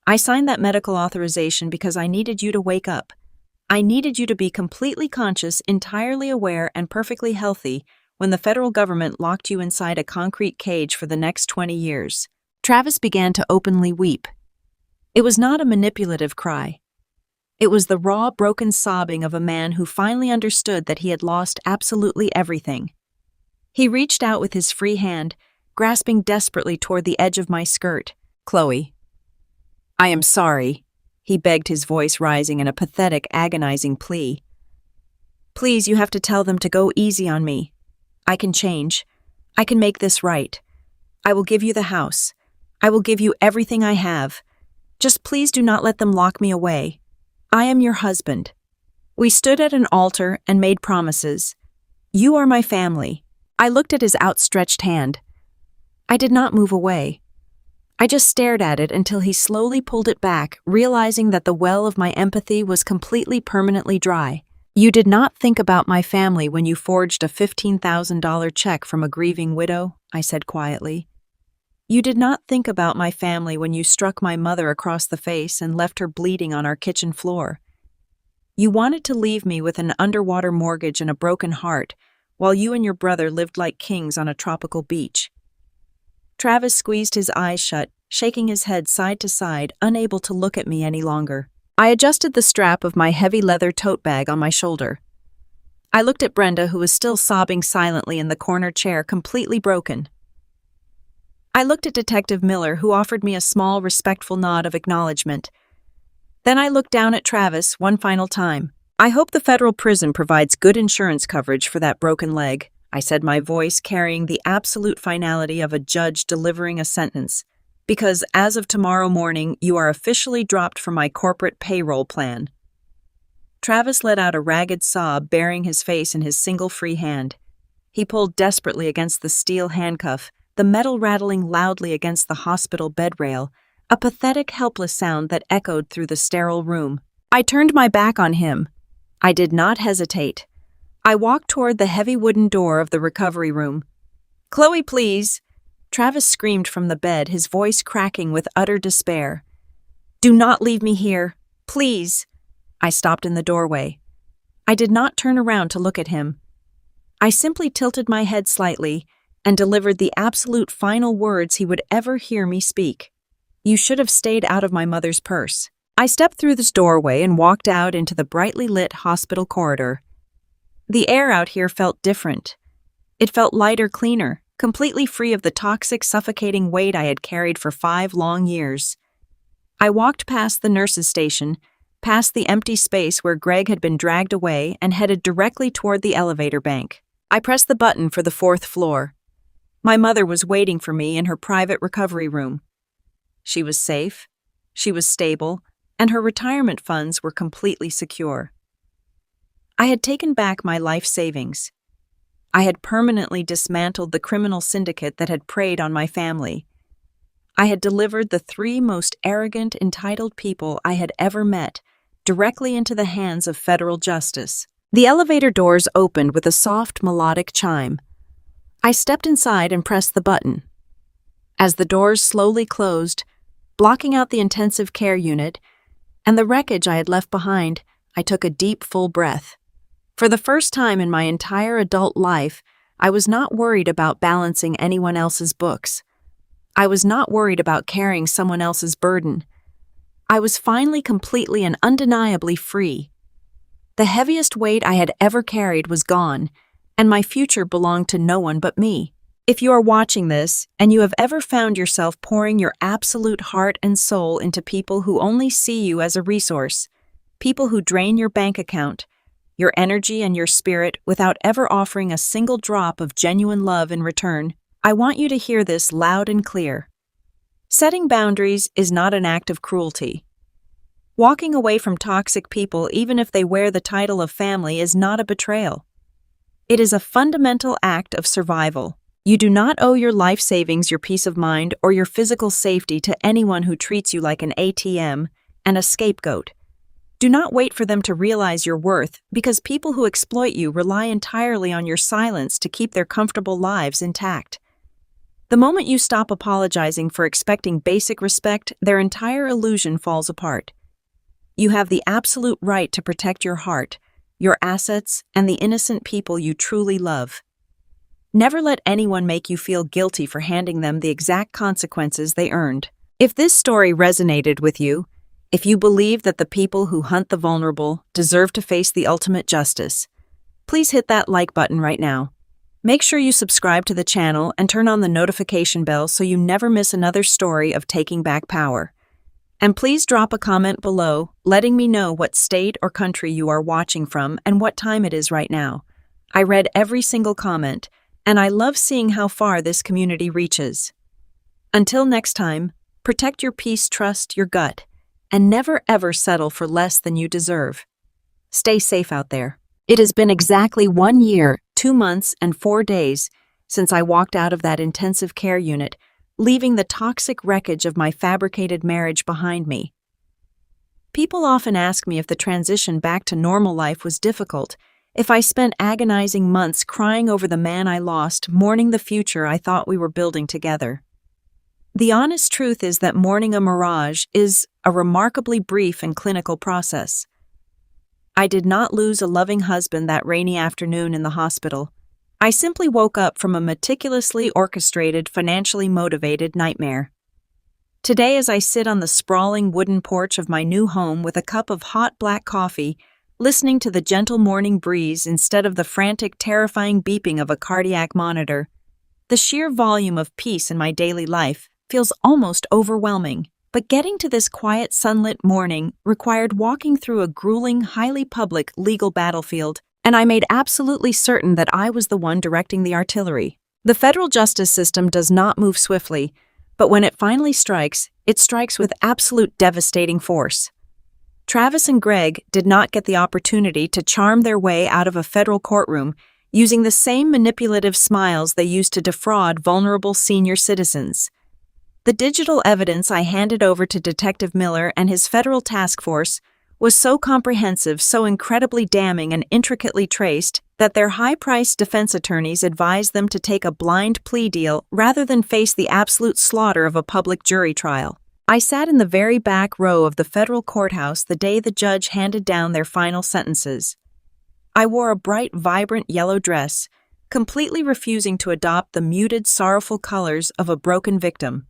I signed that medical authorization because I needed you to wake up. I needed you to be completely conscious, entirely aware, and perfectly healthy when the federal government locked you inside a concrete cage for the next 20 years. Travis began to openly weep. It was not a manipulative cry. It was the raw, broken sobbing of a man who finally understood that he had lost absolutely everything. He reached out with his free hand, grasping desperately toward the edge of my skirt. "Chloe, I am sorry," he begged, his voice rising in a pathetic, agonizing plea. "Please, you have to tell them to go easy on me. I can change. I can make this right. I will give you the house. I will give you everything I have. Just please do not let them lock me away. I am your husband. We stood at an altar and made promises. You are my family." I looked at his outstretched hand. I did not move away. I just stared at it until he slowly pulled it back, realizing that the well of my empathy was completely, permanently dry. "You did not think about my family when you forged a $15,000 check from a grieving widow," I said quietly. "You did not think about my family when you struck my mother across the face and left her bleeding on our kitchen floor. You wanted to leave me with an underwater mortgage and a broken heart, while you and your brother lived like kings on a tropical beach." Travis squeezed his eyes shut, shaking his head side to side, unable to look at me any longer. I adjusted the strap of my heavy leather tote bag on my shoulder. I looked at Brenda, who was still sobbing silently in the corner chair, completely broken. I looked at Detective Miller, who offered me a small, respectful nod of acknowledgement. Then I looked down at Travis one final time. "I hope the federal prison provides good insurance coverage for that broken leg," I said, my voice carrying the absolute finality of a judge delivering a sentence, "because as of tomorrow morning, you are officially dropped from my corporate payroll plan." Travis let out a ragged sob, burying his face in his single free hand. He pulled desperately against the steel handcuff, the metal rattling loudly against the hospital bed rail, a pathetic, helpless sound that echoed through the sterile room. I turned my back on him. I did not hesitate. I walked toward the heavy wooden door of the recovery room. "Chloe, please!" Travis screamed from the bed, his voice cracking with utter despair. "Do not leave me here. Please!" I stopped in the doorway. I did not turn around to look at him. I simply tilted my head slightly and delivered the absolute final words he would ever hear me speak. "You should have stayed out of my mother's purse." I stepped through this doorway and walked out into the brightly lit hospital corridor. The air out here felt different. It felt lighter, cleaner, completely free of the toxic, suffocating weight I had carried for 5 long years. I walked past the nurse's station, past the empty space where Greg had been dragged away, and headed directly toward the elevator bank. I pressed the button for the 4th floor. My mother was waiting for me in her private recovery room. She was safe, she was stable, and her retirement funds were completely secure. I had taken back my life savings. I had permanently dismantled the criminal syndicate that had preyed on my family. I had delivered the three most arrogant, entitled people I had ever met directly into the hands of federal justice. The elevator doors opened with a soft, melodic chime. I stepped inside and pressed the button. As the doors slowly closed, blocking out the intensive care unit and the wreckage I had left behind, I took a deep, full breath. For the first time in my entire adult life, I was not worried about balancing anyone else's books. I was not worried about carrying someone else's burden. I was finally completely and undeniably free. The heaviest weight I had ever carried was gone, and my future belonged to no one but me. If you are watching this, and you have ever found yourself pouring your absolute heart and soul into people who only see you as a resource, people who drain your bank account, your energy and your spirit without ever offering a single drop of genuine love in return, I want you to hear this loud and clear. Setting boundaries is not an act of cruelty. Walking away from toxic people, even if they wear the title of family, is not a betrayal. It is a fundamental act of survival. You do not owe your life savings, your peace of mind, or your physical safety to anyone who treats you like an ATM and a scapegoat. Do not wait for them to realize your worth, because people who exploit you rely entirely on your silence to keep their comfortable lives intact. The moment you stop apologizing for expecting basic respect, their entire illusion falls apart. You have the absolute right to protect your heart, your assets, and the innocent people you truly love. Never let anyone make you feel guilty for handing them the exact consequences they earned. If this story resonated with you, if you believe that the people who hunt the vulnerable deserve to face the ultimate justice, please hit that like button right now. Make sure you subscribe to the channel and turn on the notification bell so you never miss another story of taking back power. And please drop a comment below letting me know what state or country you are watching from and what time it is right now. I read every single comment, and I love seeing how far this community reaches. Until next time, protect your peace, trust your gut, and never ever settle for less than you deserve. Stay safe out there. It has been exactly 1 year, 2 months, and 4 days since I walked out of that intensive care unit, leaving the toxic wreckage of my fabricated marriage behind me. People often ask me if the transition back to normal life was difficult, if I spent agonizing months crying over the man I lost, mourning the future I thought we were building together. The honest truth is that mourning a mirage is a remarkably brief and clinical process. I did not lose a loving husband that rainy afternoon in the hospital. I simply woke up from a meticulously orchestrated, financially motivated nightmare. Today, as I sit on the sprawling wooden porch of my new home with a cup of hot black coffee, listening to the gentle morning breeze instead of the frantic, terrifying beeping of a cardiac monitor, the sheer volume of peace in my daily life feels almost overwhelming. But getting to this quiet, sunlit morning required walking through a grueling, highly public legal battlefield, and I made absolutely certain that I was the one directing the artillery. The federal justice system does not move swiftly, but when it finally strikes, it strikes with absolute devastating force. Travis and Greg did not get the opportunity to charm their way out of a federal courtroom using the same manipulative smiles they used to defraud vulnerable senior citizens. The digital evidence I handed over to Detective Miller and his federal task force was so comprehensive, so incredibly damning and intricately traced that their high-priced defense attorneys advised them to take a blind plea deal rather than face the absolute slaughter of a public jury trial. I sat in the very back row of the federal courthouse the day the judge handed down their final sentences. I wore a bright, vibrant yellow dress, completely refusing to adopt the muted, sorrowful colors of a broken victim.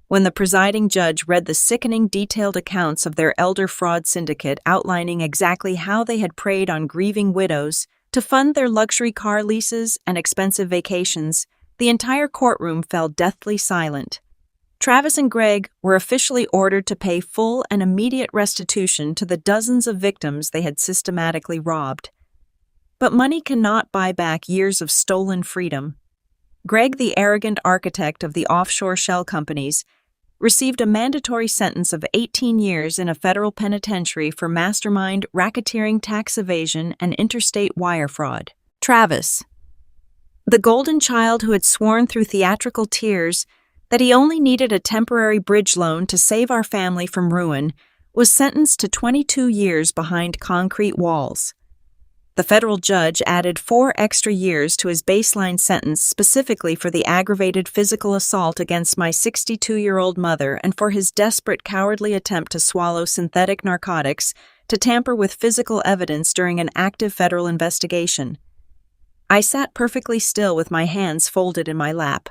When the presiding judge read the sickening, detailed accounts of their elder fraud syndicate outlining exactly how they had preyed on grieving widows to fund their luxury car leases and expensive vacations, the entire courtroom fell deathly silent. Travis and Greg were officially ordered to pay full and immediate restitution to the dozens of victims they had systematically robbed. But money cannot buy back years of stolen freedom. Greg, the arrogant architect of the offshore shell companies, received a mandatory sentence of 18 years in a federal penitentiary for mastermind, racketeering, tax evasion, and interstate wire fraud. Travis, the golden child who had sworn through theatrical tears that he only needed a temporary bridge loan to save our family from ruin, was sentenced to 22 years behind concrete walls. The federal judge added 4 extra years to his baseline sentence specifically for the aggravated physical assault against my 62-year-old mother and for his desperate, cowardly attempt to swallow synthetic narcotics to tamper with physical evidence during an active federal investigation. I sat perfectly still with my hands folded in my lap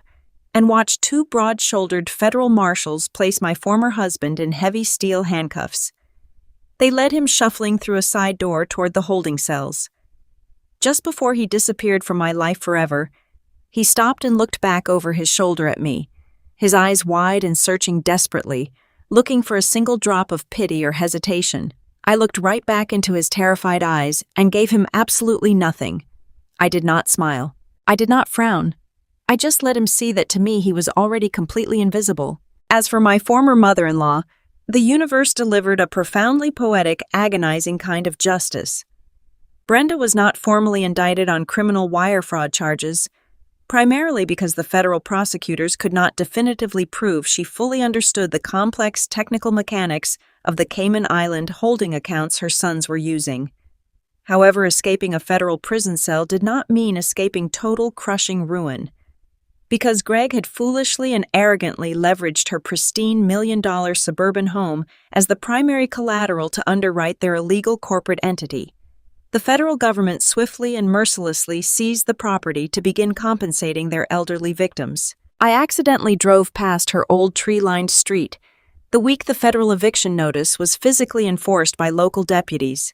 and watched 2 broad-shouldered federal marshals place my former husband in heavy steel handcuffs. They led him shuffling through a side door toward the holding cells. Just before he disappeared from my life forever, he stopped and looked back over his shoulder at me, his eyes wide and searching desperately, looking for a single drop of pity or hesitation. I looked right back into his terrified eyes and gave him absolutely nothing. I did not smile. I did not frown. I just let him see that to me he was already completely invisible. As for my former mother-in-law, the universe delivered a profoundly poetic, agonizing kind of justice. Brenda was not formally indicted on criminal wire fraud charges, primarily because the federal prosecutors could not definitively prove she fully understood the complex technical mechanics of the Cayman Island holding accounts her sons were using. However, escaping a federal prison cell did not mean escaping total, crushing ruin. Because Greg had foolishly and arrogantly leveraged her pristine $1 million suburban home as the primary collateral to underwrite their illegal corporate entity, the federal government swiftly and mercilessly seized the property to begin compensating their elderly victims. I accidentally drove past her old tree-lined street the week the federal eviction notice was physically enforced by local deputies.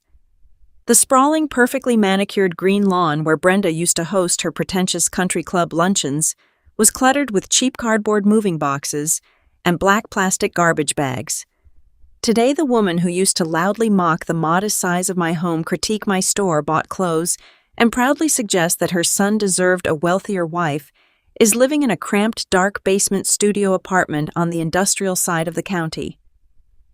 The sprawling, perfectly manicured green lawn where Brenda used to host her pretentious country club luncheons was cluttered with cheap cardboard moving boxes and black plastic garbage bags. Today, the woman who used to loudly mock the modest size of my home, critique my store-bought clothes, and proudly suggest that her son deserved a wealthier wife, is living in a cramped, dark basement studio apartment on the industrial side of the county.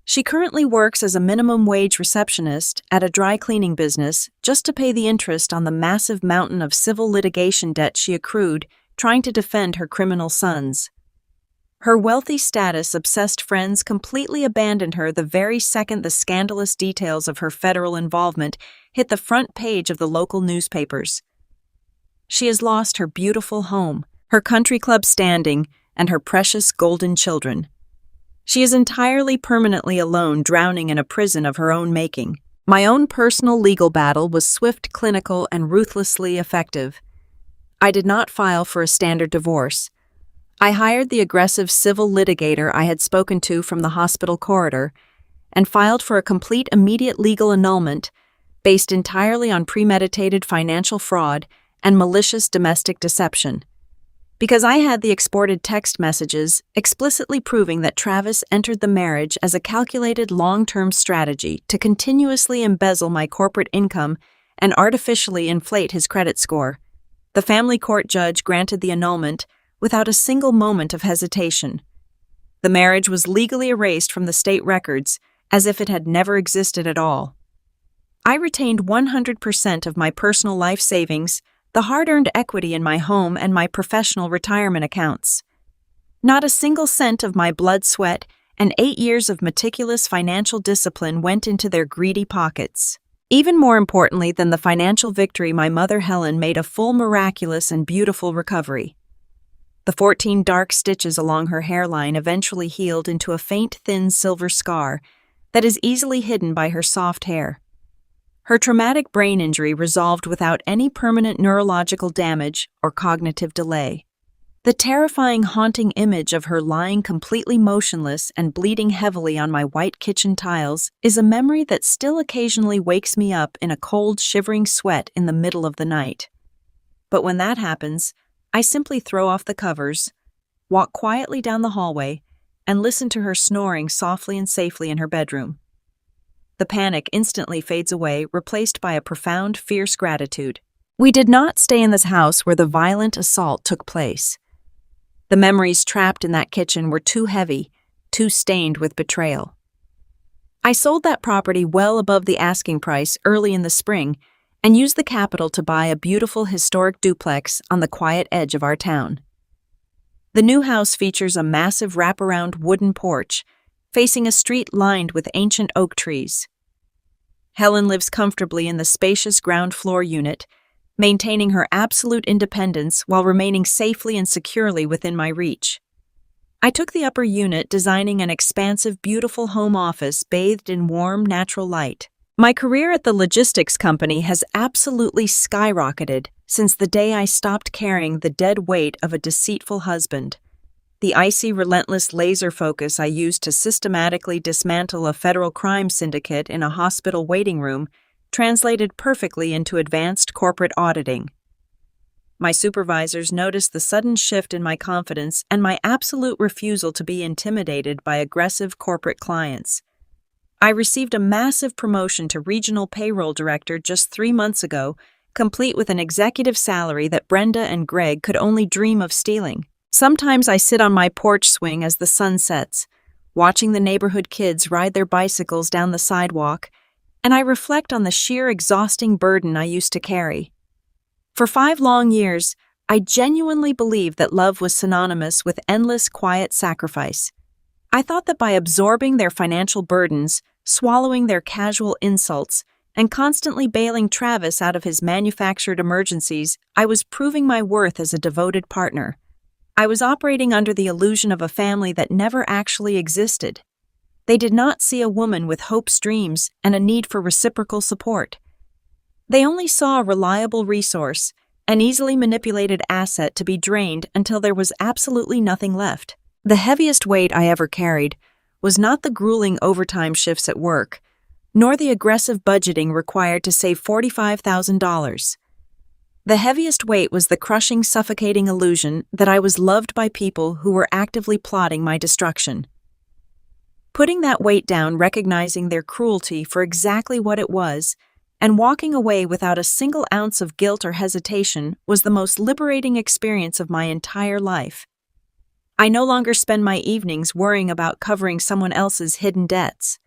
She currently works as a minimum wage receptionist at a dry cleaning business just to pay the interest on the massive mountain of civil litigation debt she accrued trying to defend her criminal sons. Her wealthy status-obsessed friends completely abandoned her the very second the scandalous details of her federal involvement hit the front page of the local newspapers. She has lost her beautiful home, her country club standing, and her precious golden children. She is entirely permanently alone, drowning in a prison of her own making. My own personal legal battle was swift, clinical, and ruthlessly effective. I did not file for a standard divorce. I hired the aggressive civil litigator I had spoken to from the hospital corridor and filed for a complete immediate legal annulment based entirely on premeditated financial fraud and malicious domestic deception. Because I had the exported text messages explicitly proving that Travis entered the marriage as a calculated long-term strategy to continuously embezzle my corporate income and artificially inflate his credit score. The family court judge granted the annulment without a single moment of hesitation. The marriage was legally erased from the state records as if it had never existed at all. I retained 100% of my personal life savings, the hard-earned equity in my home, and my professional retirement accounts. Not a single cent of my blood, sweat, and 8 years of meticulous financial discipline went into their greedy pockets. Even more importantly than the financial victory, my mother Helen made a full, miraculous, and beautiful recovery. The 14 dark stitches along her hairline eventually healed into a faint, thin silver scar that is easily hidden by her soft hair. Her traumatic brain injury resolved without any permanent neurological damage or cognitive delay. The terrifying, haunting image of her lying completely motionless and bleeding heavily on my white kitchen tiles is a memory that still occasionally wakes me up in a cold, shivering sweat in the middle of the night. But when that happens, I simply throw off the covers, walk quietly down the hallway, and listen to her snoring softly and safely in her bedroom. The panic instantly fades away, replaced by a profound, fierce gratitude. We did not stay in this house where the violent assault took place. The memories trapped in that kitchen were too heavy, too stained with betrayal. I sold that property well above the asking price early in the spring and used the capital to buy a beautiful historic duplex on the quiet edge of our town. The new house features a massive wraparound wooden porch, facing a street lined with ancient oak trees. Helen lives comfortably in the spacious ground floor unit, maintaining her absolute independence while remaining safely and securely within my reach. I took the upper unit, designing an expansive, beautiful home office bathed in warm, natural light. My career at the logistics company has absolutely skyrocketed since the day I stopped carrying the dead weight of a deceitful husband. The icy, relentless laser focus I used to systematically dismantle a federal crime syndicate in a hospital waiting room translated perfectly into advanced corporate auditing. My supervisors noticed the sudden shift in my confidence and my absolute refusal to be intimidated by aggressive corporate clients. I received a massive promotion to regional payroll director just 3 months ago, complete with an executive salary that Brenda and Greg could only dream of stealing. Sometimes I sit on my porch swing as the sun sets, watching the neighborhood kids ride their bicycles down the sidewalk, and I reflect on the sheer exhausting burden I used to carry. For 5 long years, I genuinely believed that love was synonymous with endless, quiet sacrifice. I thought that by absorbing their financial burdens, swallowing their casual insults, and constantly bailing Travis out of his manufactured emergencies, I was proving my worth as a devoted partner. I was operating under the illusion of a family that never actually existed. They did not see a woman with hopes, dreams, and a need for reciprocal support. They only saw a reliable resource, an easily manipulated asset to be drained until there was absolutely nothing left. The heaviest weight I ever carried was not the grueling overtime shifts at work, nor the aggressive budgeting required to save $45,000. The heaviest weight was the crushing, suffocating illusion that I was loved by people who were actively plotting my destruction. Putting that weight down, recognizing their cruelty for exactly what it was, and walking away without a single ounce of guilt or hesitation was the most liberating experience of my entire life. I no longer spend my evenings worrying about covering someone else's hidden debts.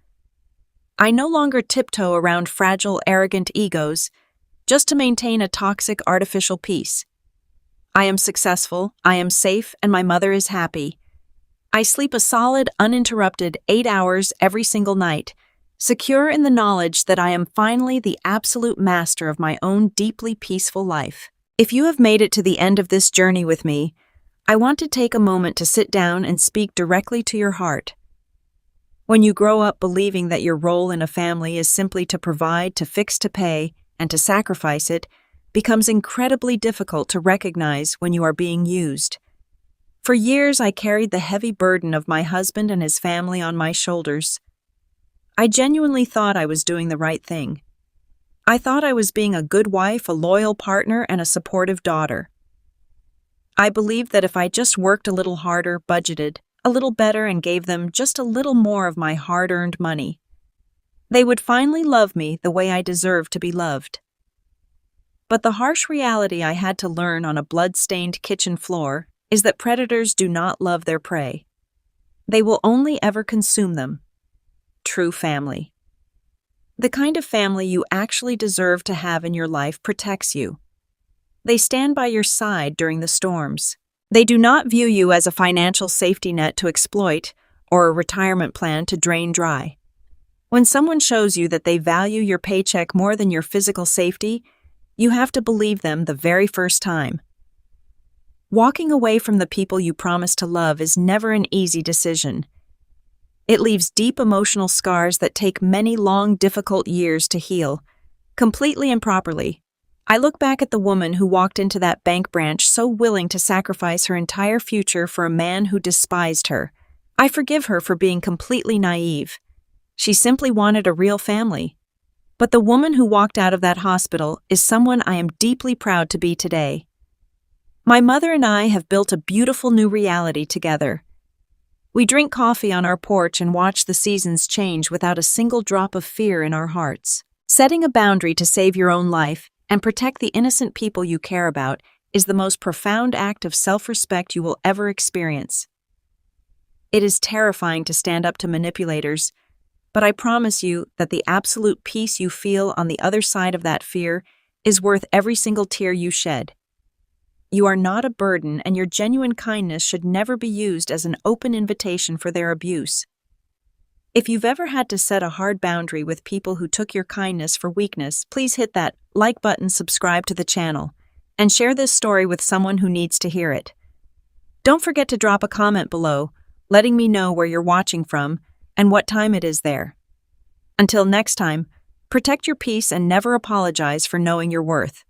I no longer tiptoe around fragile, arrogant egos just to maintain a toxic, artificial peace. I am successful, I am safe, and my mother is happy. I sleep a solid, uninterrupted 8 hours every single night, secure in the knowledge that I am finally the absolute master of my own deeply peaceful life. If you have made it to the end of this journey with me, I want to take a moment to sit down and speak directly to your heart. When you grow up believing that your role in a family is simply to provide, to fix, to pay, and to sacrifice, it becomes incredibly difficult to recognize when you are being used. For years, I carried the heavy burden of my husband and his family on my shoulders. I genuinely thought I was doing the right thing. I thought I was being a good wife, a loyal partner, and a supportive daughter. I believed that if I just worked a little harder, budgeted a little better, and gave them just a little more of my hard-earned money, they would finally love me the way I deserved to be loved. But the harsh reality I had to learn on a blood-stained kitchen floor is that predators do not love their prey. They will only ever consume them. True family. The kind of family you actually deserve to have in your life protects you. They stand by your side during the storms. They do not view you as a financial safety net to exploit or a retirement plan to drain dry. When someone shows you that they value your paycheck more than your physical safety, you have to believe them the very first time. Walking away from the people you promise to love is never an easy decision. It leaves deep emotional scars that take many long, difficult years to heal, completely and properly. I look back at the woman who walked into that bank branch so willing to sacrifice her entire future for a man who despised her. I forgive her for being completely naive. She simply wanted a real family. But the woman who walked out of that hospital is someone I am deeply proud to be today. My mother and I have built a beautiful new reality together. We drink coffee on our porch and watch the seasons change without a single drop of fear in our hearts. Setting a boundary to save your own life and protect the innocent people you care about is the most profound act of self-respect you will ever experience. It is terrifying to stand up to manipulators, but I promise you that the absolute peace you feel on the other side of that fear is worth every single tear you shed. You are not a burden, and your genuine kindness should never be used as an open invitation for their abuse. If you've ever had to set a hard boundary with people who took your kindness for weakness, please hit that like button, subscribe to the channel, and share this story with someone who needs to hear it. Don't forget to drop a comment below, letting me know where you're watching from and what time it is there. Until next time, protect your peace and never apologize for knowing your worth.